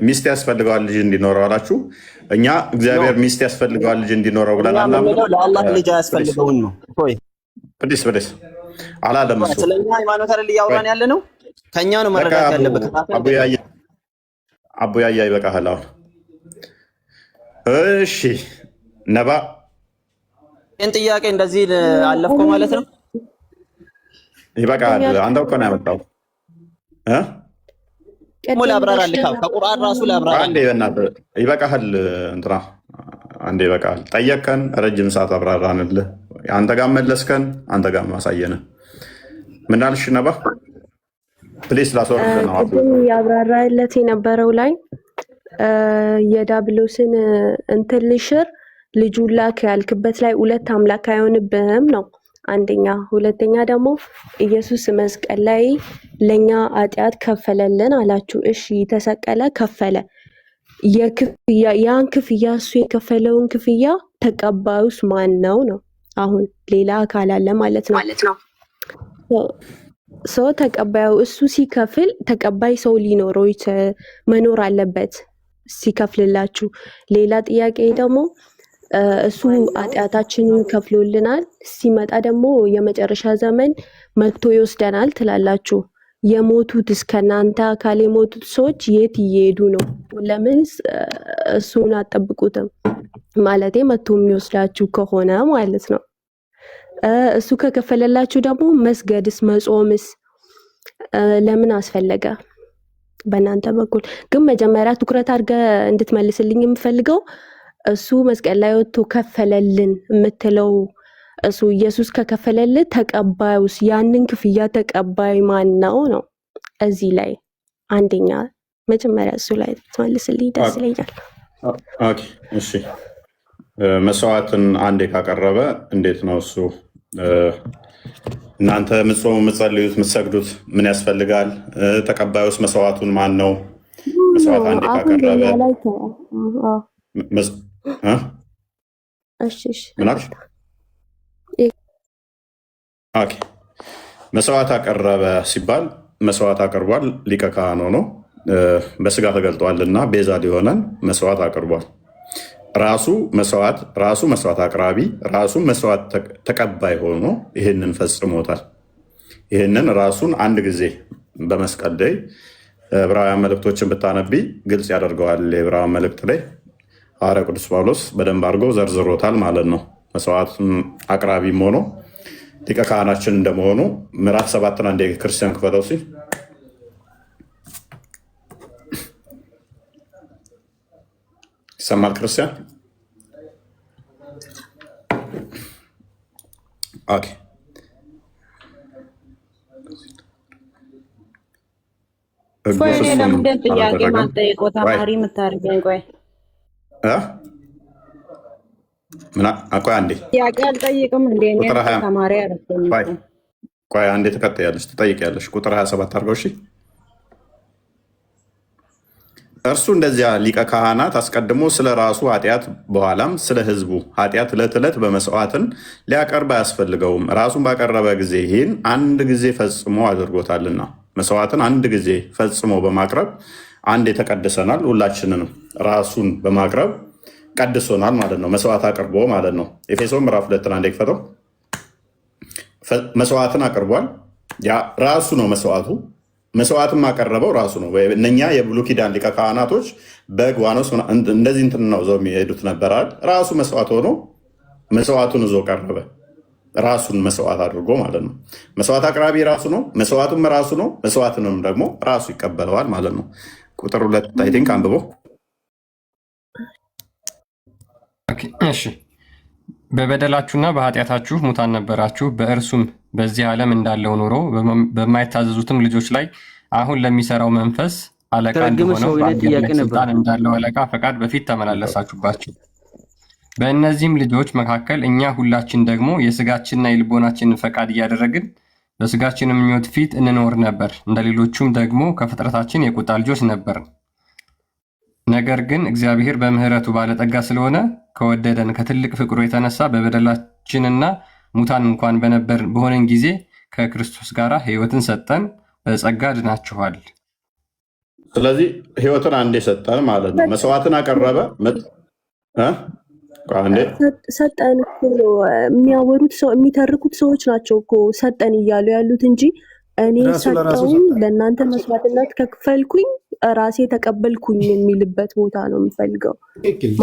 ሚስት ያስፈልገዋል ልጅ እንዲኖረው አላችሁ። እኛ እግዚአብሔር ሚስት ያስፈልገዋል ልጅ እንዲኖረው ብለን አናምንም። ለአላህ ልጅ ያስፈልገውን ነው ብዲስ አላለም እሱ። ስለኛ ሃይማኖት አይደል እያወራን ያለ ነው። ከኛ ነው መረዳት ያለበት። አቡያያ ይበቃሃል አሁን። እሺ ነባ ይህን ጥያቄ እንደዚህ አለፍኮ ማለት ነው። ይበቃል። አንተ እኮ ነው ያመጣው። ላብራራልህ ከቁርአን ራሱ ላብራራ። አንዴ በእናትህ ይበቃሃል። እንትና አንዴ ይበቃል። ጠየቅከን፣ ረጅም ሰዓት አብራራንልህ። አንተ ጋር መለስከን፣ አንተ ጋር ማሳየንህ። ምን አልሽ ነባ? ፕሊስ ላስወርድ ነው ያብራራለት የነበረው ላይ የዳብሎስን እንትን ልሽር ልጁን ላክ ያልክበት ላይ ሁለት አምላክ አይሆንብህም ነው አንደኛ። ሁለተኛ ደግሞ ኢየሱስ መስቀል ላይ ለኛ ኃጢአት ከፈለልን አላችሁ። እሺ ተሰቀለ፣ ከፈለ። ያን ክፍያ እሱ የከፈለውን ክፍያ ተቀባዩስ ማን ነው ነው? አሁን ሌላ አካል አለ ማለት ነው። ሰው ተቀባዩ እሱ ሲከፍል ተቀባይ ሰው ሊኖረው መኖር አለበት ሲከፍልላችሁ። ሌላ ጥያቄ ደግሞ እሱ ኃጢአታችንን ከፍሎልናል፣ ሲመጣ ደግሞ የመጨረሻ ዘመን መጥቶ ይወስደናል ትላላችሁ። የሞቱት እስከናንተ አካል የሞቱት ሰዎች የት እየሄዱ ነው? ለምን እሱን አጠብቁትም? ማለቴ መጥቶ የሚወስዳችሁ ከሆነ ማለት ነው። እሱ ከከፈለላችሁ ደግሞ መስገድስ መጾምስ ለምን አስፈለገ? በእናንተ በኩል ግን መጀመሪያ ትኩረት አድርገህ እንድትመልስልኝ የምፈልገው እሱ መስቀል ላይ ወጥቶ ከፈለልን የምትለው እሱ ኢየሱስ ከከፈለልን ተቀባዩስ ያንን ክፍያ ተቀባይ ማን ነው ነው? እዚህ ላይ አንደኛ መጀመሪያ እሱ ላይ ትመልስልኝ ደስ ይለኛል። ኦኬ እሺ። መስዋዕትን አንዴ ካቀረበ እንዴት ነው እሱ? እናንተ ምጾሙ፣ የምትጸልዩት፣ የምትሰግዱት ምን ያስፈልጋል? ተቀባዩስ መስዋዕቱን ማን ነው? መስዋዕት አንዴ ካቀረበ መስዋዕት አቀረበ ሲባል መስዋዕት አቅርቧል። ሊቀ ካህን ሆኖ በስጋ ተገልጧልና ቤዛ ሊሆነን መስዋዕት አቅርቧል። ራሱ መስዋዕት አቅራቢ፣ ራሱ መስዋዕት ተቀባይ ሆኖ ይህንን ፈጽሞታል። ይህንን ራሱን አንድ ጊዜ በመስቀል ላይ ዕብራውያን መልእክቶችን ብታነቢ ግልጽ ያደርገዋል። የዕብራውያን መልእክት ላይ ሐዋርያ ቅዱስ ጳውሎስ በደንብ አድርጎ ዘርዝሮታል ማለት ነው። መስዋዕት አቅራቢም ሆኖ ሊቀ ካህናችን እንደመሆኑ ምዕራፍ 7 አንዴ ክርስቲያን ክፈተው ሲል ይሰማል። ክርስቲያን ኦኬ። ለምንድን ጥያቄ ማጠይቆ ተማሪ የምታደርገኝ? ቆይ አንዴ ጥያቄ አልጠይቅም እንዴ? ተማሪ አደረገኝ። ቆይ አንዴ ትቀጥያለሽ፣ ትጠይቂያለሽ። ቁጥር 27 አድርገው። እሺ እርሱ እንደዚያ ሊቀ ካህናት አስቀድሞ ስለ ራሱ ኃጢአት በኋላም ስለ ሕዝቡ ኃጢአት ዕለት ዕለት በመስዋዕትን ሊያቀርብ አያስፈልገውም። ራሱን ባቀረበ ጊዜ ይህን አንድ ጊዜ ፈጽሞ አድርጎታልና። መስዋዕትን አንድ ጊዜ ፈጽሞ በማቅረብ አንድ የተቀድሰናል። ሁላችንንም ራሱን በማቅረብ ቀድሶናል ማለት ነው። መስዋዕት አቅርቦ ማለት ነው። ኤፌሶን ምዕራፍ 2 አንዴ ክፈተው። መስዋዕትን አቅርቧል። ያ ራሱ ነው መስዋዕቱ። መስዋዕትም አቀረበው ራሱ ነው። እነኛ የብሉይ ኪዳን ሊቀ ካህናቶች በግ፣ ዋኖስ እንደዚህ እንትን ነው ይዘው የሚሄዱት ነበራል። ራሱ መስዋዕት ሆኖ መስዋዕቱን ይዞ ቀረበ። ራሱን መስዋዕት አድርጎ ማለት ነው። መስዋዕት አቅራቢ ራሱ ነው፣ መስዋዕቱም ራሱ ነው፣ መስዋዕትንም ደግሞ ራሱ ይቀበለዋል ማለት ነው። ቁጥር 2 አይ ቲንክ አንብቦ። እሺ በበደላችሁና በኃጢአታችሁ ሙታን ነበራችሁ፣ በእርሱም በዚህ ዓለም እንዳለው ኑሮ በማይታዘዙትም ልጆች ላይ አሁን ለሚሰራው መንፈስ አለቃ እንደሆነው ስልጣን እንዳለው አለቃ ፈቃድ በፊት ተመላለሳችሁባቸው። በእነዚህም ልጆች መካከል እኛ ሁላችን ደግሞ የስጋችንና የልቦናችንን ፈቃድ እያደረግን በስጋችን ምኞት ፊት እንኖር ነበር። እንደ ሌሎቹም ደግሞ ከፍጥረታችን የቁጣ ልጆች ነበርን። ነገር ግን እግዚአብሔር በምሕረቱ ባለጠጋ ስለሆነ ከወደደን ከትልቅ ፍቅሩ የተነሳ በበደላችንና ሙታን እንኳን በሆነን ጊዜ ከክርስቶስ ጋር ሕይወትን ሰጠን፣ በጸጋ ድናችኋል። ስለዚህ ሕይወትን አንዴ ሰጠን ማለት ነው። መስዋዕትን አቀረበ ሰጠን እኮ ነው የሚያወሩት። ሰው የሚተርኩት ሰዎች ናቸው እኮ ሰጠን እያሉ ያሉት እንጂ እኔ ሰጠውን ለእናንተ መስዋዕትነት ከክፈልኩኝ ራሴ ተቀበልኩኝ የሚልበት ቦታ ነው የምፈልገው።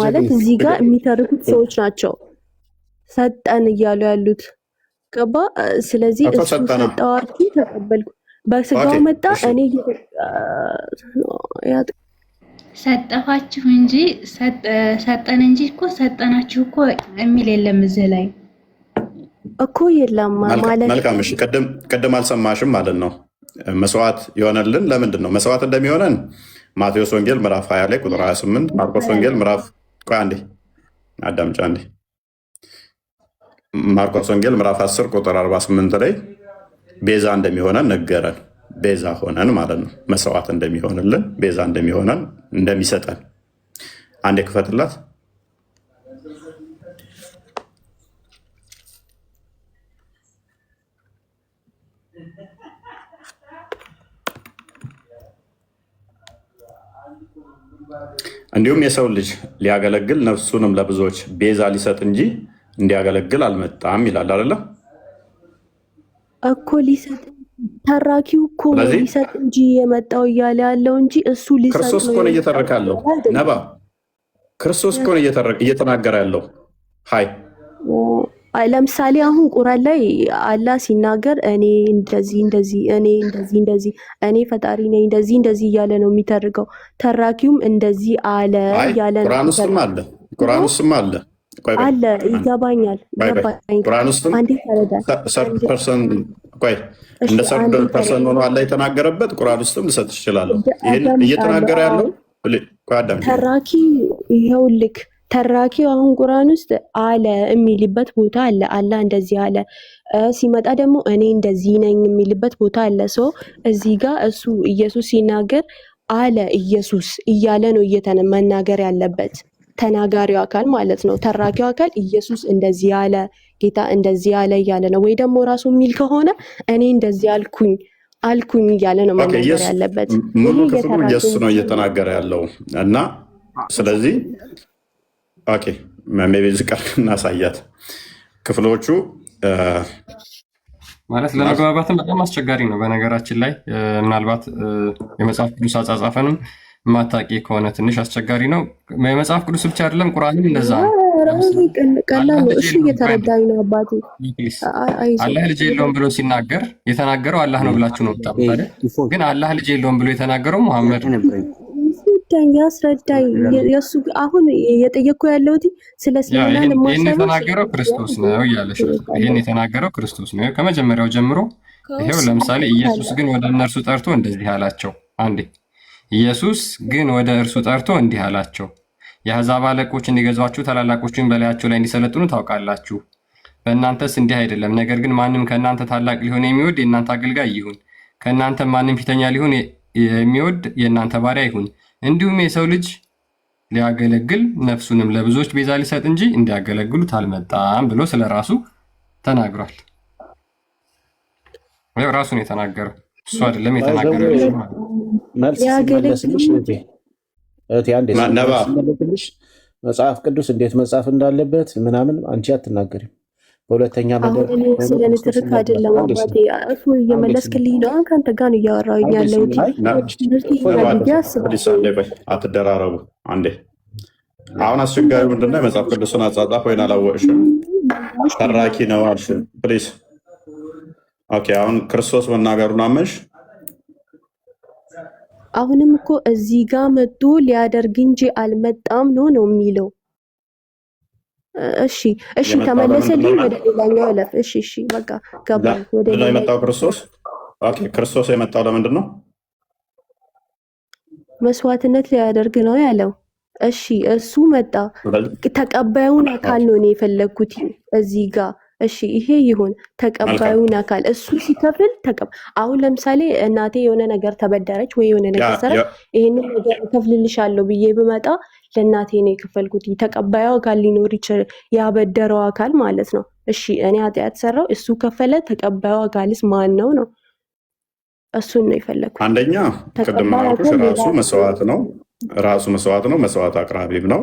ማለት እዚህ ጋር የሚተርኩት ሰዎች ናቸው ሰጠን እያሉ ያሉት ገባ። ስለዚህ እሱ ሰጠዋችሁ ተቀበልኩ፣ በስጋው መጣ እኔ ሰጠኋችሁ እንጂ ሰጠን እንጂ እኮ ሰጠናችሁ እኮ የሚል የለም እዚህ ላይ እኮ የለም ማለት። መልካም እሺ፣ ቅድም አልሰማሽም ማለት ነው። መስዋዕት የሆነልን ለምንድን ነው? መስዋዕት እንደሚሆነን ማቴዎስ ወንጌል ምዕራፍ 20 ላይ ቁጥር 28፣ ማርቆስ ወንጌል ምዕራፍ አዳምጫ እንዴ ማርቆስ ወንጌል ምዕራፍ 10 ቁጥር 48 ላይ ቤዛ እንደሚሆነን ነገረን። ቤዛ ሆነን ማለት ነው። መስዋዕት እንደሚሆንልን ቤዛ እንደሚሆነን እንደሚሰጠን አንዴ ክፈትላት። እንዲሁም የሰው ልጅ ሊያገለግል ነፍሱንም ለብዙዎች ቤዛ ሊሰጥ እንጂ እንዲያገለግል አልመጣም ይላል አይደለ? እኮ ሊሰጥ ተራኪው እኮ ሊሰጥ እንጂ የመጣው እያለ ያለው እንጂ እሱ ሊሰጥ ነው። ክርስቶስ እኮ ነው እየተረከ ያለው ነባ። ክርስቶስ እኮ ነው እየተናገረ ያለው። ሃይ ለምሳሌ አሁን ቁርአን ላይ አላህ ሲናገር እኔ እንደዚህ እንደዚህ እኔ እንደዚህ እንደዚህ እኔ ፈጣሪ ነኝ እንደዚህ እንደዚህ እያለ ነው የሚተርከው። ተራኪውም እንደዚህ አለ እያለ ነው። ቁርአን ውስጥም አለ፣ ቁርአን ውስጥም አለ አለ። ይገባኛል። ቁርአን ውስጥም ሰርድ ፐርሰን እንደ ሰርድ ፐርሰን ሆኖ አለ የተናገረበት ቁርአን ውስጥም ልሰጥ ይችላለሁ። ይሄን እየተናገረ ያለው ተራኪ ይኸውልህ ተራኪው አሁን ቁርአን ውስጥ አለ የሚልበት ቦታ አለ። አላህ እንደዚህ አለ። ሲመጣ ደግሞ እኔ እንደዚህ ነኝ የሚልበት ቦታ አለ። ሰው እዚህ ጋር እሱ ኢየሱስ ሲናገር አለ ኢየሱስ እያለ ነው መናገር ያለበት ተናጋሪው አካል ማለት ነው። ተራኪው አካል ኢየሱስ እንደዚህ አለ፣ ጌታ እንደዚህ አለ እያለ ነው። ወይ ደግሞ ራሱ የሚል ከሆነ እኔ እንደዚህ አልኩኝ እያለ ነው መናገር ያለበት። ሙሉ ክፍሉ ኢየሱስ ነው እየተናገረ ያለው እና ስለዚህ ኦኬ ሜቢ ዝቀር እናሳያት ክፍሎቹ ማለት ለመግባባትም በጣም አስቸጋሪ ነው። በነገራችን ላይ ምናልባት የመጽሐፍ ቅዱስ አጻጻፈንም ማታቂ ከሆነ ትንሽ አስቸጋሪ ነው። የመጽሐፍ ቅዱስ ብቻ አይደለም ቁርአንም እንደዛ ነው። ቀላል ነው። እሺ እየተረዳኝ ነው አባቴ። አላህ ልጅ የለውም ብሎ ሲናገር የተናገረው አላህ ነው ብላችሁ ነው የምታውቁት አይደል? ግን አላህ ልጅ የለውም ብሎ የተናገረው መሐመድ ነው። ያስረዳኝ የሱ አሁን የጠየቅኩ ያለሁት ስለ እስልምና ይሄን የተናገረው ክርስቶስ ነው እያለሽ ነው። ይሄን የተናገረው ክርስቶስ ነው ከመጀመሪያው ጀምሮ። ይሄው ለምሳሌ ኢየሱስ ግን ወደ እነርሱ ጠርቶ እንደዚህ አላቸው። አንዴ ኢየሱስ ግን ወደ እርሱ ጠርቶ እንዲህ አላቸው፣ የአሕዛብ አለቆች እንዲገዟችሁ ታላላቆችን በላያቸው ላይ እንዲሰለጥኑ ታውቃላችሁ። በእናንተስ እንዲህ አይደለም። ነገር ግን ማንም ከእናንተ ታላቅ ሊሆን የሚወድ የእናንተ አገልጋይ ይሁን፣ ከእናንተ ማንም ፊተኛ ሊሆን የሚወድ የእናንተ ባሪያ ይሁን። እንዲሁም የሰው ልጅ ሊያገለግል ነፍሱንም ለብዙዎች ቤዛ ሊሰጥ እንጂ እንዲያገለግሉት አልመጣም ብሎ ስለ ራሱ ተናግሯል። ያው ራሱን የተናገረው እሱ አይደለም የተናገረው። መጽሐፍ ቅዱስ እንዴት መጻፍ እንዳለበት ምናምን አንቺ አትናገሪም። በሁለተኛ ነገር ስለ ንትርክ አይደለም አባቴ፣ እሱ እየመለስክልኝ ነው። ከአንተ ጋር ነው እያወራሁኝ ያለሁት። አትደራረቡ። አንዴ አሁን አስቸጋሪ ምንድነው? የመጽሐፍ ቅዱስን አጻጻፍ ወይን አላወቅሽም? ተራኪ ነው አልሽ። ፕሊዝ ኦኬ። አሁን ክርስቶስ መናገሩን አመንሽ? አሁንም እኮ እዚህ ጋር መጥቶ ሊያደርግ እንጂ አልመጣም ነው የሚለው። እሺ ተመለሰልኝ። ወደ ሌላኛው እለፍ። እሺ በቃ ገባኝ። ወደ ሌላ የመጣው ክርስቶስ ኦኬ። ክርስቶስ የመጣው ለምንድን ነው? መስዋዕትነት ሊያደርግ ነው ያለው። እሺ እሱ መጣ። ተቀባዩን አካል ነው እኔ የፈለግኩት እዚህ ጋር። እሺ ይሄ ይሁን። ተቀባዩን አካል እሱ ሲከፍል አሁን ለምሳሌ እናቴ የሆነ ነገር ተበደረች ወይ የሆነ ነገር ሰራች፣ ይሄንን ነገር እከፍልልሻለሁ ብዬ ብመጣ ለእናቴ ነው የከፈልኩት። ተቀባዩ አካል ሊኖር ይችላል፣ ያበደረው አካል ማለት ነው። እሺ እኔ ኃጢአት ሰራው፣ እሱ ከፈለ። ተቀባዩ አካልስ ማን ነው ነው? እሱን ነው የፈለግኩት። አንደኛ ቅድም አልኩሽ ራሱ መስዋዕት ነው። ራሱ መስዋዕት ነው። መስዋዕት አቅራቢም ነው።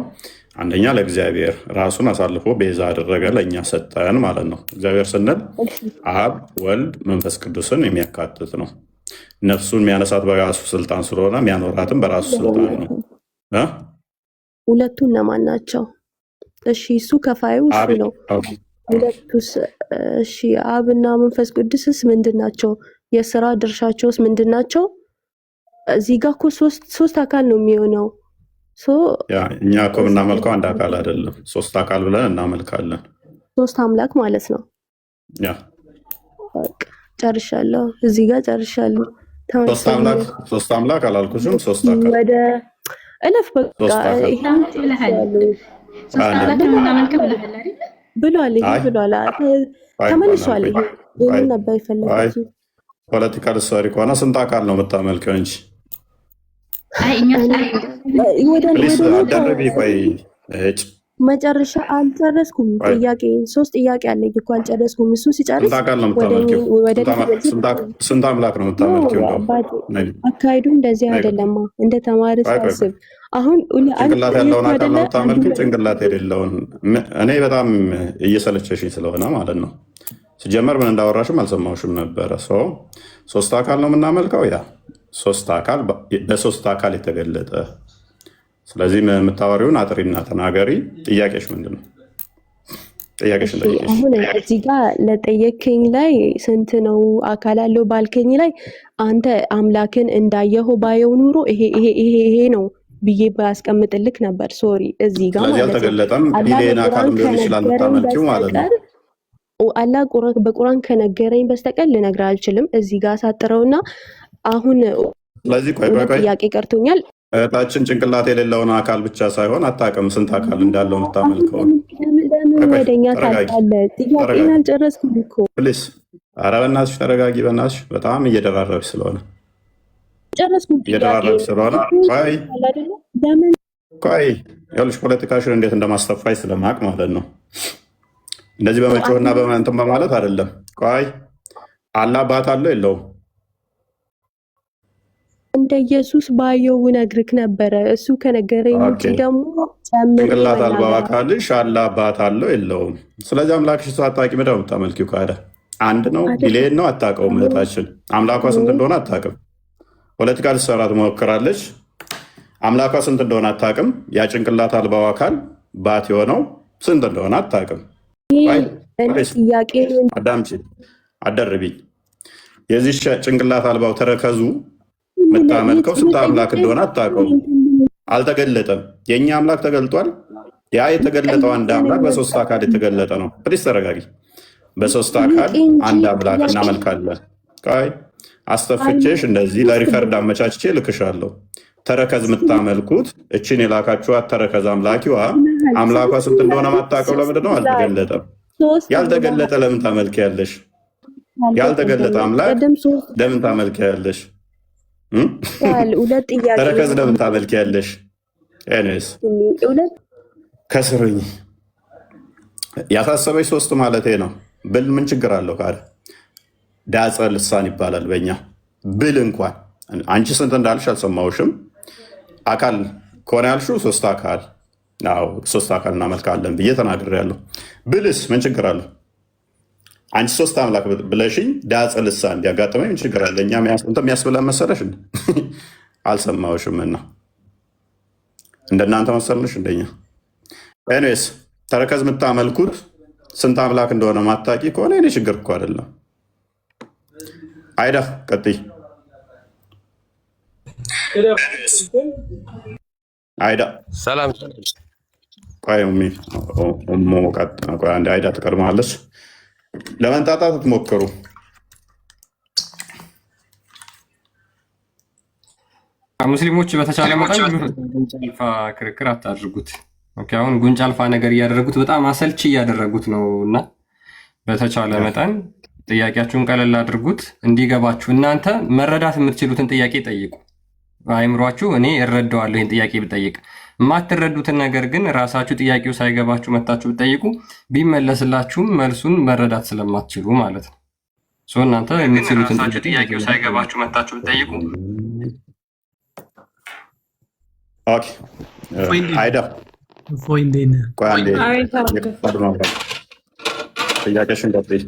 አንደኛ ለእግዚአብሔር ራሱን አሳልፎ ቤዛ አደረገ፣ ለእኛ ሰጠን ማለት ነው። እግዚአብሔር ስንል አብ፣ ወልድ፣ መንፈስ ቅዱስን የሚያካትት ነው። ነፍሱን የሚያነሳት በራሱ ስልጣን ስለሆነ የሚያኖራትም በራሱ ስልጣን ነው። ሁለቱ እነማን ናቸው? እሺ እሱ ከፋዩ እሱ ነው። ሁለቱስ? እሺ አብና መንፈስ ቅዱስስ ምንድን ናቸው? የስራ ድርሻቸውስ ምንድን ናቸው? እዚህ ጋር እኮ ሶስት አካል ነው የሚሆነው። እኛ እኮ የምናመልከው አንድ አካል አይደለም፣ ሶስት አካል ብለን እናመልካለን። ሶስት አምላክ ማለት ነው። ጨርሻለሁ። እዚህ ጋር ጨርሻለሁ። ሶስት አምላክ አላልኩሽም? ሶስት አካል ወደ እለፍ በቃ ብሏል። ይሄ ብሏል፣ ተመልሷል። ይሄን ነበር የፈለጉት። ፖለቲካል ስቶሪ ከሆነ ስንት አካል ነው የምታመልከው እንጂ መጨረሻ አልጨረስኩም። ጥያቄ ሶስት ጥያቄ አለኝ እኮ አልጨረስኩም። እሱ ሲጨርስ ስንት አምላክ ነው የምታመልኪው? አካሄዱ እንደዚህ አይደለማ። እንደ ተማሪ ሳስብ አሁን ጭንቅላት ያለውን አካል ነው የምታመልኪው፣ ጭንቅላት የሌለውን። እኔ በጣም እየሰለቸሽኝ ስለሆነ ማለት ነው። ሲጀመር ምን እንዳወራሽም አልሰማሁሽም ነበረ። ሶስት አካል ነው የምናመልከው። ያ ሶስት አካል በሶስት አካል የተገለጠ። ስለዚህ የምታወሪውን አጥሪና ተናገሪ። ጥያቄሽ ምንድን ነው? ጥያቄሽን ጠይቄሽ። አሁን እዚህ ጋር ለጠየከኝ ላይ ስንት ነው አካል አለው ባልከኝ ላይ አንተ አምላክን እንዳየኸው ባየው ኑሮ ይሄ ነው ብዬ ባያስቀምጥልክ ነበር። ሶሪ እዚህ ጋር ማለት ነው። አልተገለጠም። ቢሊየን አካል ሊሆን ይችላል የምታመልኪው ማለት ነው። አላህ በቁርአን ከነገረኝ በስተቀር ልነግርህ አልችልም። እዚህ ጋር አሳጥረውና አሁን ስለዚህ ቆይ ጥያቄ ቀርቶኛል። እህታችን ጭንቅላት የሌለውን አካል ብቻ ሳይሆን አታውቅም ስንት አካል እንዳለው የምታመልከው። ወደኛ ታውቃለህ። ጥያቄን አልጨረስኩም እኮ ፕሊዝ። ኧረ በእናትሽ ተረጋጊ፣ በእናትሽ በጣም እየደራረብሽ ስለሆነ ቆይ ይኸውልሽ ፖለቲካሽን እንዴት እንደማስተፋይ ስለማቅ ማለት ነው። እንደዚህ በመጮህና በመንተም በማለት አይደለም። ቆይ አላህ አባት አለው የለውም? እንደ ኢየሱስ ባየው ነግርክ ነበረ። እሱ ከነገረኝ ውጪ ደግሞ ጭንቅላት አልባው አካልሽ አላህ አባት አለው የለውም? ስለዚህ አምላክሽ እሱ አታውቂ ምንድን ነው የምታመልኪው? ካደ አንድ ነው ቢሊየን ነው አታውቀውም። እህታችን አምላኳ ስንት እንደሆነ አታውቅም። ፖለቲካ ልትሰራ ትሞክራለች። አምላኳ ስንት እንደሆነ አታውቅም። ያ ጭንቅላት አልባው አካል ባት የሆነው ስንት እንደሆነ አታውቅም። አዳምጪ፣ አደርቢኝ። የዚህ ጭንቅላት አልባው ተረከዙ የምታመልከው ስንት አምላክ እንደሆነ አታውቀውም። አልተገለጠም። የእኛ አምላክ ተገልጧል። ያ የተገለጠው አንድ አምላክ በሶስት አካል የተገለጠ ነው። ፕሊስ ተረጋጊ። በሶስት አካል አንድ አምላክ እናመልካለን። ቆይ አስተፍቼሽ እንደዚህ ለሪከርድ አመቻችቼ ልክሻለሁ። ተረከዝ የምታመልኩት እችን የላካችኋት ተረከዝ አምላኪዋ አምላኳ ስንት እንደሆነ ማታውቀው ለምንድን ነው? አልተገለጠም። ያልተገለጠ ለምን ታመልኪያለሽ? ያልተገለጠ አምላክ ለምን ታመልኪያለሽ? ተረከዝ ለምን ታመልኪያለሽ? ኤኒዌይስ ከስሩኝ ያሳሰበች ሶስት ማለቴ ነው ብል ምን ችግር አለው? ካለ ዳጸ ልሳን ይባላል በእኛ ብል እንኳን አንቺ ስንት እንዳልሽ አልሰማሁሽም። አካል ከሆነ ያልሽው ሶስት አካል ሶስት አካል እናመልካለን ብዬ ተናግሬያለሁ። ብልስ ምን ችግር አለው? አንቺ ሶስት አምላክ ብለሽኝ ዳጸ ልሳን እንዲያጋጥመኝ ምን ችግር አለ? እኛ የሚያስብለን መሰለሽ? አልሰማሁሽም እና እንደናንተ መሰልንሽ እንደኛ። ኤኒዌይስ ተረከዝ የምታመልኩት ስንት አምላክ እንደሆነ ማታቂ ከሆነ የኔ ችግር እኮ አይደለም። አይዳ ቀጥይ። አይዳ ሰላም ቆይ አንድ አይዳ ትቀድማለች። ለመንጣጣት ትሞክሩ። ሙስሊሞች በተቻለ መጠን ጉንጭ አልፋ ክርክር አታድርጉት። አሁን ጉንጭ አልፋ ነገር እያደረጉት በጣም አሰልቺ እያደረጉት ነው እና በተቻለ መጠን ጥያቄያችሁን ቀለል አድርጉት እንዲገባችሁ። እናንተ መረዳት የምትችሉትን ጥያቄ ጠይቁ። አይምሯችሁ እኔ እረዳዋለሁ ይህን ጥያቄ ብጠይቅ፣ የማትረዱትን ነገር ግን ራሳችሁ ጥያቄው ሳይገባችሁ መታችሁ ብጠይቁ ቢመለስላችሁም መልሱን መረዳት ስለማትችሉ ማለት ነው። እናንተ የምትችሉትን ጥያቄው ሳይገባችሁ መታችሁ ብጠይቁ። አይዳ ጥያቄሽን ቀጥይ።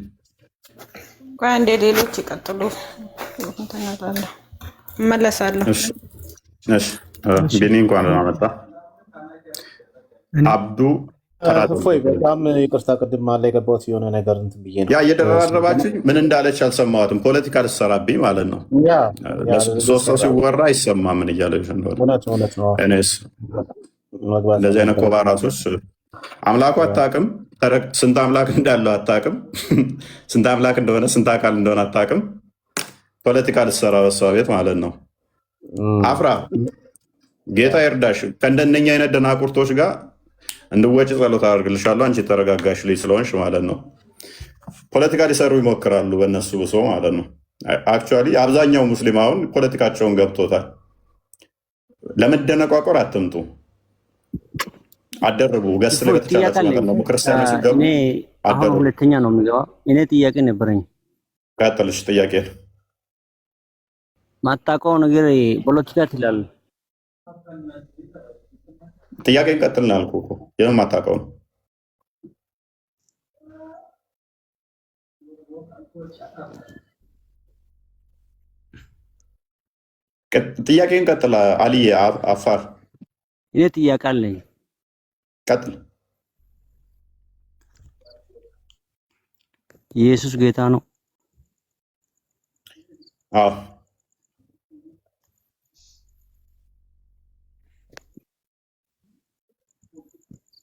ቆይ አንዴ ሌሎች ይቀጥሉ፣ እመለሳለሁ። ቢኒ እንኳን መጣ። አብዱ እፎይ በጣም ይቅርታ፣ ቅድም ማለ የገባሁት የሆነ ነገር እንትን ብዬ ነው። ያ እየደራረባችሁኝ ምን እንዳለች አልሰማሁትም። ፖለቲካ ልትሰራብኝ ማለት ነው። ሶስት ሰው ሲወራ አይሰማ ምን እያለች እንደሆነ። እኔስ እንደዚህ አይነት ኮባ ራሶች አምላኩ አታውቅም። ስንት አምላክ እንዳለው አታውቅም። ስንት አምላክ እንደሆነ ስንት አካል እንደሆነ አታውቅም። ፖለቲካ ልትሰራ በሷ ቤት ማለት ነው። አፍራ ጌታ ይርዳሽ። ከእንደነኛ አይነት ደናቁርቶች ጋር እንድወጭ ጸሎት አደርግልሻለሁ። አንቺ ተረጋጋሽ ልጅ ስለሆንሽ ማለት ነው። ፖለቲካ ሊሰሩ ይሞክራሉ በእነሱ ብሶ ማለት ነው። አክቹዋሊ አብዛኛው ሙስሊም አሁን ፖለቲካቸውን ገብቶታል። ለመደነቋቆር አትምጡ፣ አደረጉ ገስ ላይ በተቻለ ነገር ነው። ክርስቲያኖች ሲገቡ አሁን ሁለተኛ ነው የሚገባ። እኔ ጥያቄ ነበረኝ። ቀጥልሽ። ጥያቄ ማታውቀው ነገር ፖለቲካ ትላለህ። ጥያቄን ቀጥልና አልኩህ እኮ የምን ማታውቀው ነው? ጥያቄን ቀጥላ። አሊ አፋር እኔ ጥያቄ አለኝ። ቀጥል። ኢየሱስ ጌታ ነው? አዎ።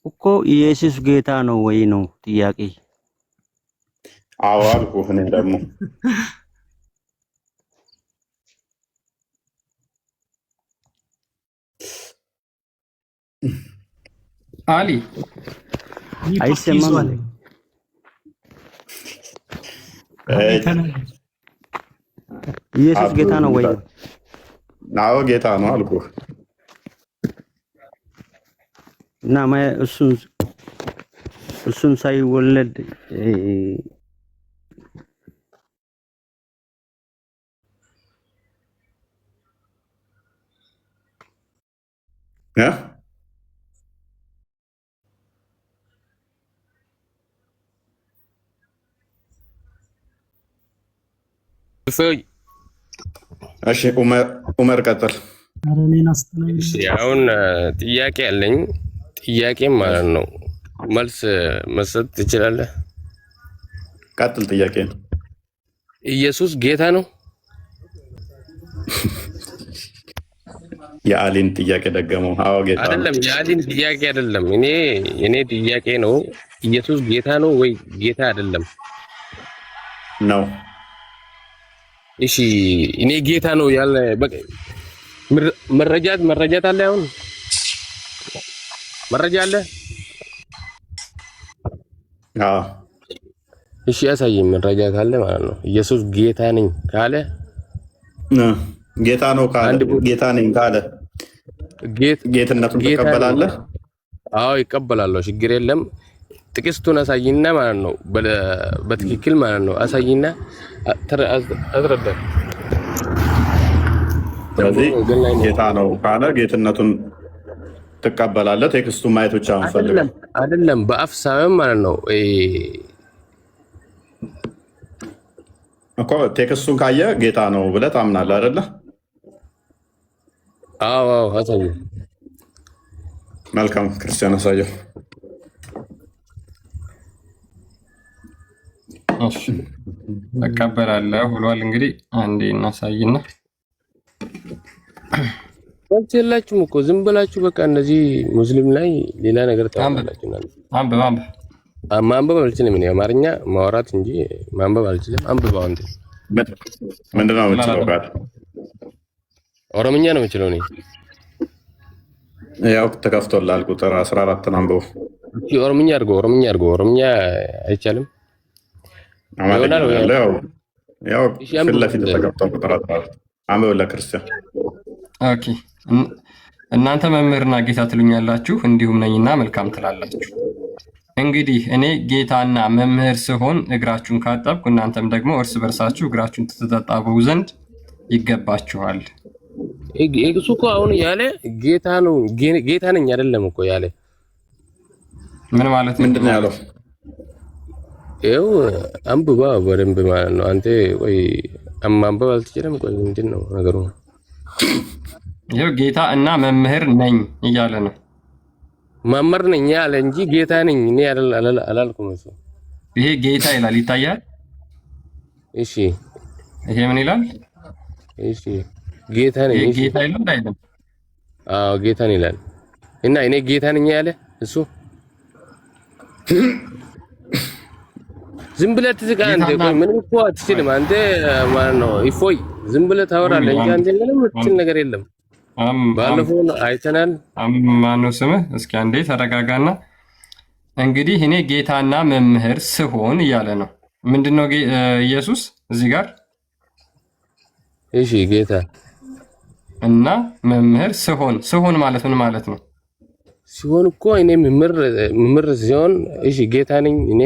እኮ ኢየሱስ ጌታ ነው ወይ ነው ጥያቄ? አዎ አልኩህ። እኔ ደግሞ አሊ አይሰማም። ኢየሱስ ጌታ ነው ወይ? አዎ ጌታ ነው አልኩህ። እና እሱን ሳይወለድ እሺ ኡመር ቀጥል። አሁን ጥያቄ አለኝ። ጥያቄም ማለት ነው መልስ መስጠት ትችላለህ? ቀጥል። ጥያቄ ነው። ኢየሱስ ጌታ ነው? የአሊን ጥያቄ ደገመው። አዎ ጌታ ነው። አይደለም፣ የአሊን ጥያቄ አይደለም። እኔ ጥያቄ ነው። ኢየሱስ ጌታ ነው ወይ ጌታ አይደለም ነው? እሺ እኔ ጌታ ነው ያለ በቃ መረጃት አለ። አሁን መረጃ አለ? አዎ። እሺ ያሳየኝ መረጃ ካለ ማለት ነው። ኢየሱስ ጌታ ነኝ ካለ ጌታ ነው ካለ ጌታ ነኝ ካለ ጌትነቱን ትቀበላለህ? አዎ ይቀበላለሁ። ችግር የለም። ጥቅስቱን አሳይና ማለት ነው። በትክክል ማለት ነው አሳይና አስረዳ። ስለዚህ ጌታ ነው ካለ ጌትነቱን ትቀበላለህ። ቴክስቱን ማየት ብቻ አንፈልግም። አይደለም በአፍ ሳይሆን ማለት ነው እኮ ቴክስቱን ካየ ጌታ ነው ብለህ ታምናለህ አይደለ? አዎ አሳየው። መልካም ክርስቲያን አሳየው። እሺ እቀበላለሁ ብሏል። እንግዲህ አንዴ እናሳይና ወንጀል የላችሁም እኮ ዝም ብላችሁ በቃ እንደዚህ ሙስሊም ላይ ሌላ ነገር ታውቃላችሁ። አንብብ ማንበብ አልችልም እኔ አማርኛ ማውራት እንጂ ማንበብ አልችልም። አንብበው አንተ ምንድን ነው የምትችለው? ቃል ኦሮምኛ ነው የምችለው እኔ። ያው ተከፍቶላል ቁጥር 14 አንብበው። ኦሮምኛ አድርገው ኦሮምኛ አይቻልም። ያው ፊት ለፊት ተከፍቷል ቁጥር 14 አንብበው ለክርስቲያን። ኦኬ እናንተ መምህርና ጌታ ትሉኛላችሁ እንዲሁም ነኝና መልካም ትላላችሁ። እንግዲህ እኔ ጌታና መምህር ስሆን እግራችሁን ካጠብኩ እናንተም ደግሞ እርስ በርሳችሁ እግራችሁን ትተጣቡ ዘንድ ይገባችኋል። እሱ እኮ አሁን ያለ ጌታ ነው ጌታ ነኝ አይደለም እኮ ያለ ምን ማለት ነው? ምንድን ነው ያለው? ይኸው አንብባ በደንብ ማለት ነው። አንተ ቆይ ማንበብ አልትችልም? ቆይ ምንድን ነው ነገሩ? ይኸው ጌታ እና መምህር ነኝ እያለ ነው። መምህር ነኝ ያለ እንጂ ጌታ ነኝ እኔ አላልኩም። እሱ ይሄ ጌታ ይላል ይታያል። እሺ ይሄ ምን ይላል? እሺ ጌታ ነኝ። ይሄ ጌታ ይላል አይደለም? አዎ ጌታ ነኝ ይላል። እና እኔ ጌታ ነኝ ያለ እሱ ዝም ብለህ ትስቃለህ አንተ። ቆይ ምንም እኮ አትችልም አንተ ማለት ነው። እፎይ ዝም ብለህ ታወራለህ እንጂ አንተ ምንም የምትችል ነገር የለም። ባለፈው አይተናል። ማነው ስምህ? እስኪ አንዴ ተረጋጋና። እንግዲህ እኔ ጌታና መምህር ስሆን እያለ ነው። ምንድነው ኢየሱስ እዚህ ጋር? እሺ ጌታ እና መምህር ስሆን ማለት ምን ማለት ነው? ሲሆን እኮ እኔ መምህር ሲሆን እሺ ጌታ ነኝ እኔ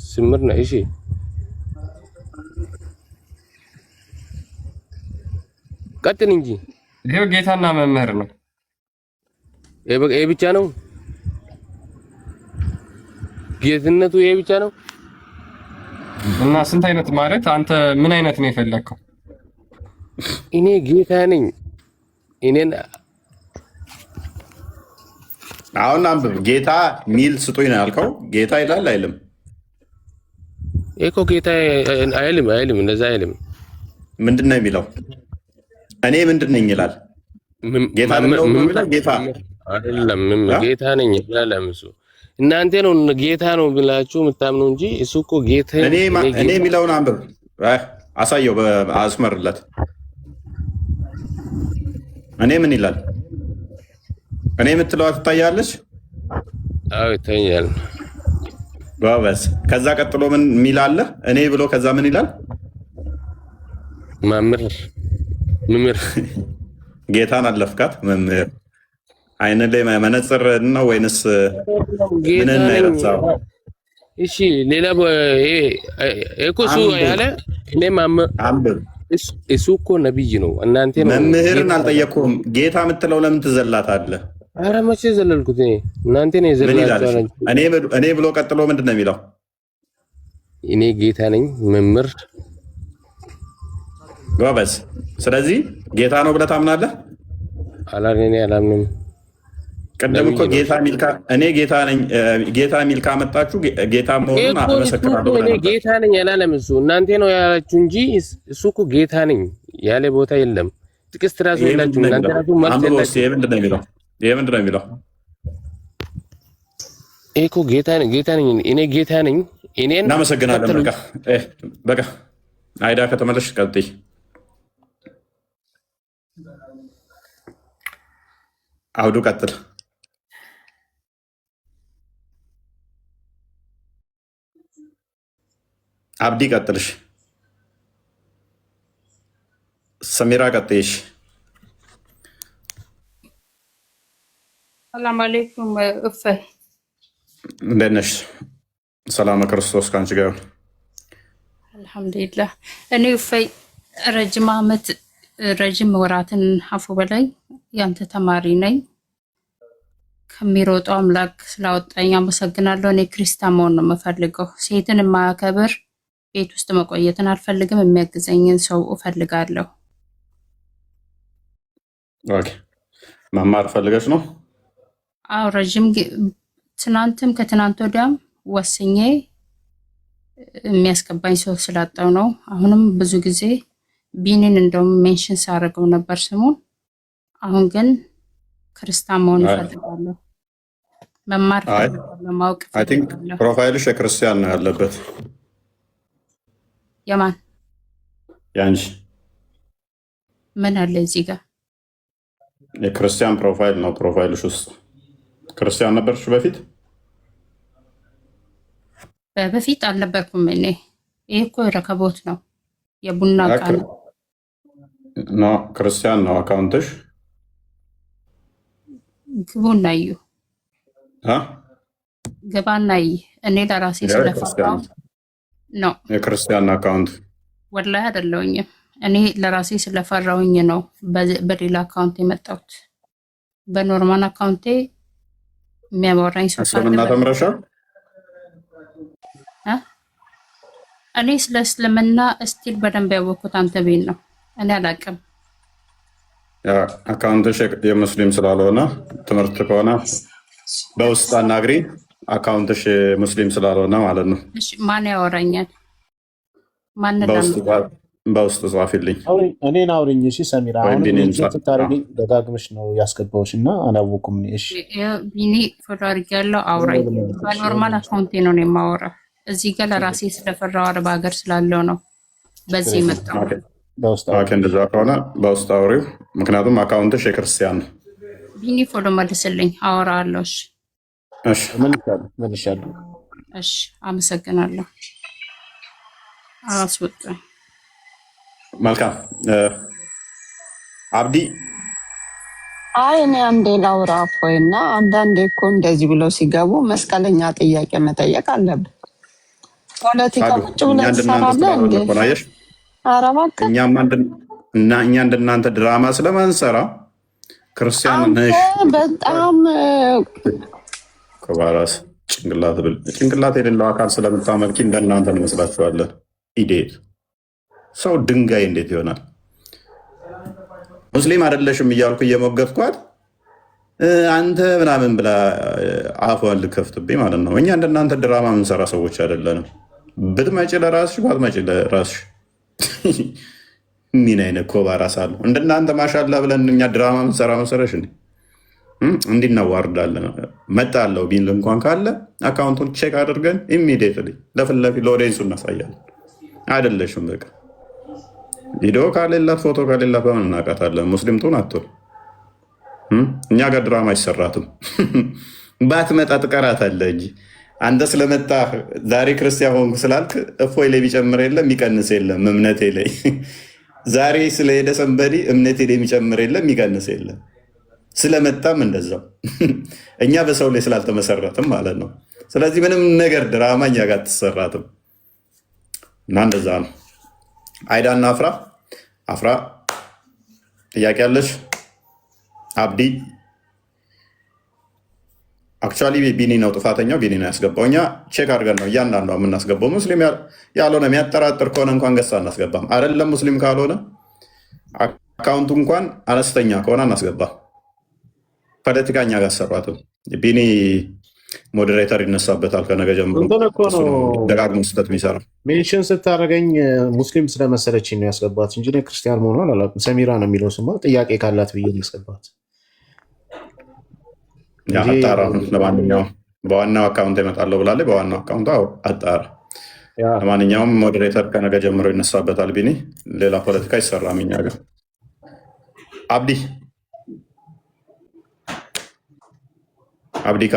ስምር ነው። እሺ ቀጥል እንጂ ይሄው ጌታና መምህር ነው። ይሄ ብቻ ነው ጌትነቱ? ይሄ ብቻ ነው? እና ስንት አይነት ማለት አንተ ምን አይነት ነው የፈለከው? እኔ ጌታ ነኝ እኔን አሁን አንብብ። ጌታ ሚል ስጡኝ ነው ያልከው። ጌታ ይላል አይልም? እኮ ጌታ አይልም እንደዛ አይልም። ምንድን ነው የሚለው? እኔ ምንድን ነኝ ይላል። ጌታ ጌታ አይደለም ጌታ ነኝ ይላል። እሱ እናንተ ነው ጌታ ነው ብላችሁ የምታምኑ እንጂ እሱ እኮ ጌታ እኔ የሚለውን አንብብ፣ አሳየው፣ አስመርለት። እኔ ምን ይላል? እኔ የምትለዋ ትታያለች? አዎ ይታያል። ጎበዝ። ከዛ ቀጥሎ ምን የሚል አለ? እኔ ብሎ ከዛ ምን ይላል? መምህር ጌታን አለፍካት። መምህር አይን ላይ መነጽር ነው ወይንስ ምንን አይረሳው? እሺ ሌላ እኮ እሱ ያለ እኔ አንብብ። እሱ እኮ ነብይ ነው። እናንተ ነው መምህርን አልጠየቅኩም። ጌታ የምትለው ለምን ትዘላታለህ? አረ መቼ ዘለልኩት? እናንተ ነው የዘላችሁ። እኔ ብሎ ቀጥሎ ምንድን ነው የሚለው? እኔ ጌታ ነኝ መምህር። ጎበዝ። ስለዚህ ጌታ ነው ብለህ ታምናለህ? እኔ አላምንም። ቅድም እኮ ጌታ ሚልካ እኔ ጌታ ነኝ ጌታ ሚልካ መጣችሁ ጌታ መሆኑን አመሰክራለሁ። እኔ ጌታ ነኝ ያላለም እሱ እናንተ ነው ያላችሁ እንጂ እሱ እኮ ጌታ ነኝ ያለ ቦታ የለም። ጥቅስ ራሱ የላችሁ እናንተ ራሱ ማለት የላችሁ። ይሄ ምንድን ነው የሚለው? ይሄ እኮ ጌታ ነኝ እኔ ጌታ ነኝ እኔን። እናመሰግናለን። በቃ አይዳ ከተመለሽ ቀጥይ። አውዱ ቀጥል። አብዲ ቀጥልሽ። ሰሚራ ቀጥይሽ። ሰላም አለይኩም እፈይ፣ እንደት ነሽ? ሰላም ክርስቶስ ከአንቺ ጋር ይሁን። አልሐምዱሊላህ። እኔ እፈይ ረጅም ወራትን አፉ በላይ ያንተ ተማሪ ነኝ። ከሚሮጠው አምላክ ስላወጣኝ አመሰግናለሁ። እኔ ክርስቲያን መሆን ነው የምፈልገው። ሴትን የማያከብር ቤት ውስጥ መቆየትን አልፈልግም። የሚያግዘኝን ሰው እፈልጋለሁ። ኦኬ፣ መማር ፈልገሽ ነው? አዎ፣ ትናንትም ከትናንት ወዲያም ወስኜ የሚያስገባኝ ሰው ስላጣው ነው። አሁንም ብዙ ጊዜ ቢኒን እንደውም ሜንሽን ሳደርገው ነበር ስሙን። አሁን ግን ክርስቲያን መሆን እፈልጋለሁ፣ መማር እፈልጋለሁ፣ ማወቅ አይ ቲንክ እፈልጋለሁ። ፕሮፋይልሽ የክርስቲያን ነው ያለበት። የማን ያንቺ ምን አለ እዚህ ጋር? የክርስቲያን ፕሮፋይል ነው። ፕሮፋይልሽ ውስጥ ክርስቲያን ነበርሽ በፊት? በፊት አልነበርኩም እኔ። ይሄ እኮ የረከቦት ነው፣ የቡና እቃ ነው። ኖ ክርስቲያን ነው አካውንትሽ። ግቡና እዩ፣ ግባና እይ። እኔ ለራሴ ስለፈራው ነው የክርስቲያን አካውንት ወላሂ አይደለሁኝም። እኔ ለራሴ ስለፈራውኝ ነው በሌላ አካውንት የመጣሁት። በኖርማል አካውንቴ የሚያወራኝ ሰው እስልምና ተምረሻል? እኔ ስለ እስልምና እስቲል በደንብ ያወቅኩት አንተ ቤት ነው። እኔ አላቅም። አካውንትሽ የሙስሊም ስላልሆነ ትምህርት ከሆነ በውስጥ አናግሪ። አካውንትሽ ሙስሊም ስላልሆነ ማለት ነው። ማን ያወራኛል? ማን በውስጥ ጻፊልኝ። እኔን አውሪኝ። እሺ ሰሚራ፣ አሁን ስታደርጊ ደጋግመሽ ነው ያስገባዎች እና አላወኩም። እሺ ቢኒ ፎቶ አድርጌያለሁ፣ አውራኝ። በኖርማል አካውንቴ ነው የማወራ። እዚህ ጋር ለራሴ ስለፈራው አረብ ሀገር ስላለው ነው በዚህ መጣው። እንደዛ ከሆነ በውስጥ አውሪው፣ ምክንያቱም አካውንትሽ የክርስቲያን ነው። ቢኒ ፎቶ መልስልኝ፣ አወራለሁ። እሺ መልሻለሁ። እሺ አመሰግናለሁ። አስወጣኝ። መልካም አብዲ። አይ እኔ አንዴ ላውራ እፎይ። እና አንዳንዴ እኮ እንደዚህ ብለው ሲገቡ መስቀለኛ ጥያቄ መጠየቅ አለብን። ፖለቲካ ቁጭ ብለህ ትሰራለህ እንዴ? ኧረ እባክህ እኛ እንደናንተ ድራማ ስለማንሰራ ክርስቲያን ነሽ በጣም ከባራስ ጭንቅላት የሌለው አካል ስለምታመልኪ እንደናንተ እንመስላችኋለን። ኢዴት ሰው ድንጋይ እንዴት ይሆናል? ሙስሊም አይደለሽም እያልኩ እየሞገትኳት አንተ ምናምን ብላ አፏን ልከፍትብኝ ማለት ነው። እኛ እንደናንተ ድራማ የምንሰራ ሰዎች አይደለንም። ብትመጪ ለራስሽ ባትመጪ ለራስሽ። ምን አይነት ኮባ ራስ አሉ እንደናንተ ማሻላ ብለን እኛ ድራማ የምንሰራ መሰረሽ እንዲህ እናዋርዳለን። መጣለው ቢል እንኳን ካለ አካውንቱን ቼክ አድርገን ኢሚዲየትሊ ለፊት ለፊት ለኦዲየንሱ እናሳያለን። አይደለሽም በቃ ቪዲዮ ካሌላት ፎቶ ካሌላት በምን እናውቃታለን? ሙስሊም ትሁን አትሁን እኛ ጋር ድራማ አይሰራትም። ባትመጣ ትቀራታለህ እንጂ አንተ ስለመጣ ዛሬ ክርስቲያን ሆንኩ ስላልክ እፎይ ላይ የሚጨምር የለም የሚቀንስ የለም። እምነቴ ላይ ዛሬ ስለሄደ ሰንበዲ እምነቴ ላይ የሚጨምር የለም የሚቀንስ የለም። ስለመጣም እንደዛው እኛ በሰው ላይ ስላልተመሰረትም ማለት ነው። ስለዚህ ምንም ነገር ድራማ እኛ ጋር አትሰራትም እና እንደዛ ነው። አይዳና አፍራ ጥያቄ አለሽ? አብዲ አክቹዋሊ ቢኒ ነው ጥፋተኛው፣ ቢኒ ነው ያስገባው። እኛ ቼክ አድርገን ነው እያንዳንዷ የምናስገባው። ሙስሊም ያልሆነ የሚያጠራጥር ከሆነ እንኳን ገዝታ አናስገባም። አይደለም ሙስሊም ካልሆነ አካውንቱ እንኳን አነስተኛ ከሆነ አናስገባም። ፖለቲካ እኛ ጋር አሰራትም። ቢኒ ሞዴሬተር ይነሳበታል ከነገ ጀምሮ። ደጋግሞ ስህተት የሚሰራ ሜንሽን ስታደርገኝ ሙስሊም ስለመሰለችኝ ነው ያስገባት እንጂ ክርስቲያን መሆኗን አላውቅም። ሰሚራ ነው የሚለው ስማ። ጥያቄ ካላት ብዬ ያስገባት አጣራ። ለማንኛውም በዋናው አካውንት ይመጣለሁ ብላለች። በዋናው አካውንቱ አጣራ። ለማንኛውም ሞዴሬተር ከነገ ጀምሮ ይነሳበታል ቢኒ። ሌላ ፖለቲካ አይሰራም እኛ ጋር። አብዲካ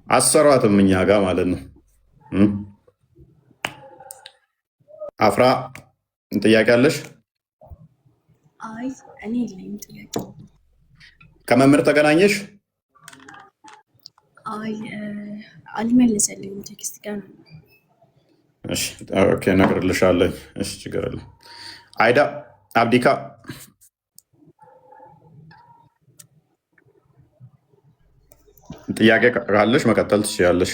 አሰሯትም እኛ ጋር ማለት ነው። አፍራ ጥያቄ አለሽ? አይ እኔ የለኝም ጥያቄ። ከመምህር ተገናኘሽ? አይ አልመለሰልኝም፣ ቴክስት ጋር ነው። እሺ ኦኬ፣ እነግርልሻለሁ። እሺ ችግር የለም። አይዳ አብዲካ ጥያቄ ካለሽ መቀጠል ትችያለሽ።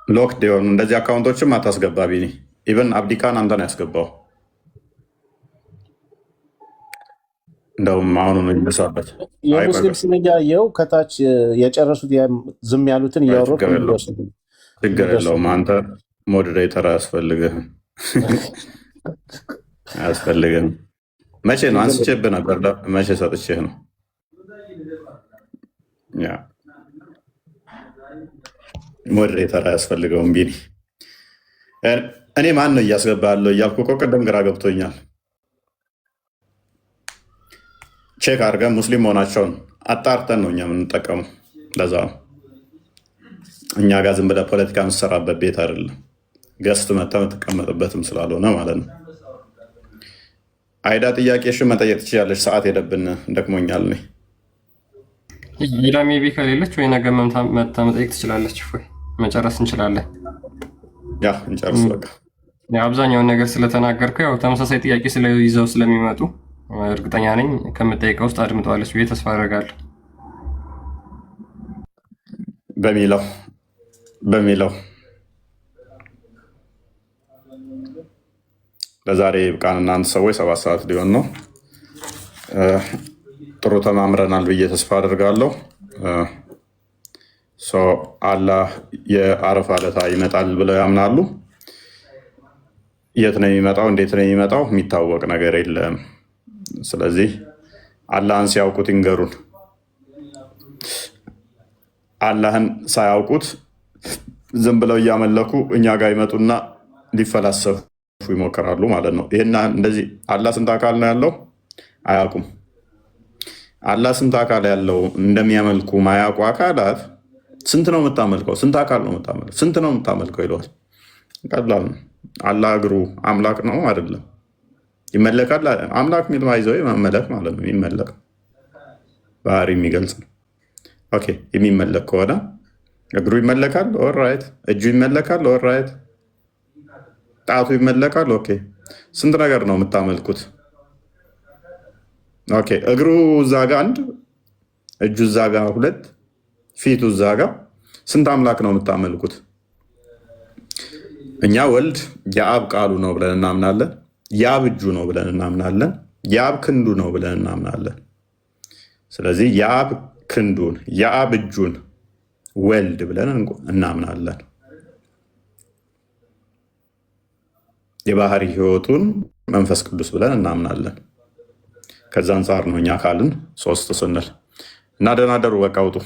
ሎክድ የሆኑ እንደዚህ አካውንቶችም አታስገባ ቢኒ። ኢቨን አብዲካን አንተን ያስገባው እንደውም አሁኑ ነው የሚነሳበት። የሙስሊም ስም እያየው ከታች የጨረሱት ዝም ያሉትን እያወረድኩ ችግር የለውም። አንተ ሞዴሬተር አያስፈልግህም አያስፈልግህም። መቼ ነው አንስቼብህ ነበር? መቼ ሰጥቼህ ነው? ሞዴሬተር አያስፈልገውም። ቢኒ እኔ ማን ነው እያስገባ ያለው እያልኩ እኮ ቅድም ግራ ገብቶኛል። ቼክ አድርገን ሙስሊም መሆናቸውን አጣርተን ነው እኛ የምንጠቀመው። ለዛ ነው እኛ ጋር ዝም ብለህ ፖለቲካ የምትሰራበት ቤት አይደለም። ገስት መተህ የምትቀመጥበትም ስላልሆነ ማለት ነው። አይዳ ጥያቄሽን መጠየቅ ትችላለች። ሰዓት ሄደብን፣ ደክሞኛል። ሌላ ሜቢ ከሌለች ወይ ነገ መታ መጠየቅ ትችላለች። ወይ መጨረስ እንችላለን። ያ እንጨርስ በቃ። አብዛኛውን ነገር ስለተናገርከው ያው ተመሳሳይ ጥያቄ ይዘው ስለሚመጡ እርግጠኛ ነኝ ከምጠይቀው ውስጥ አድምጠዋለች ብዬ ተስፋ አደርጋለሁ። በሚለው ለዛሬ ብቃን። እናንተ ሰዎች 7 ሰዓት ሊሆን ነው። ጥሩ ተማምረናል ብዬ ተስፋ አደርጋለሁ። አላህ የአረፋ ዕለት ይመጣል ብለው ያምናሉ። የት ነው የሚመጣው? እንዴት ነው የሚመጣው? የሚታወቅ ነገር የለም። ስለዚህ አላህን ሲያውቁት ይንገሩን። አላህን ሳያውቁት ዝም ብለው እያመለኩ እኛ ጋር ይመጡና ሊፈላሰፉ ይሞክራሉ ማለት ነው። ይህና እንደዚህ አላህ ስንት አካል ነው ያለው አያውቁም። አላህ ስንት አካል ያለው እንደሚያመልኩ ማያውቁ አካላት ስንት ነው የምታመልከው? ስንት አካል ነው የምታመልከው? ስንት ነው የምታመልከው ይለዋል። ቀላል ነው። አላህ እግሩ አምላክ ነው አይደለም? ይመለካል። አምላክ የሚል ይዘው መመለክ ማለት ነው። የሚመለክ ባህሪ የሚገልጽ ነው። ኦኬ፣ የሚመለክ ከሆነ እግሩ ይመለካል። ኦልራይት። እጁ ይመለካል። ኦልራይት። ጣቱ ይመለካል። ኦኬ። ስንት ነገር ነው የምታመልኩት? ኦኬ፣ እግሩ እዛ ጋ 1፣ እጁ እዛ ጋ 2፣ ፊቱ እዛ ጋ ስንት አምላክ ነው የምታመልኩት? እኛ ወልድ የአብ ቃሉ ነው ብለን እናምናለን። የአብ እጁ ነው ብለን እናምናለን። የአብ ክንዱ ነው ብለን እናምናለን። ስለዚህ የአብ ክንዱን የአብ እጁን ወልድ ብለን እናምናለን። የባህሪ ህይወቱን መንፈስ ቅዱስ ብለን እናምናለን። ከዛ አንጻር ነው እኛ ካልን 3 ስንል እና ደህና ደሩ። በቃ ውጡ።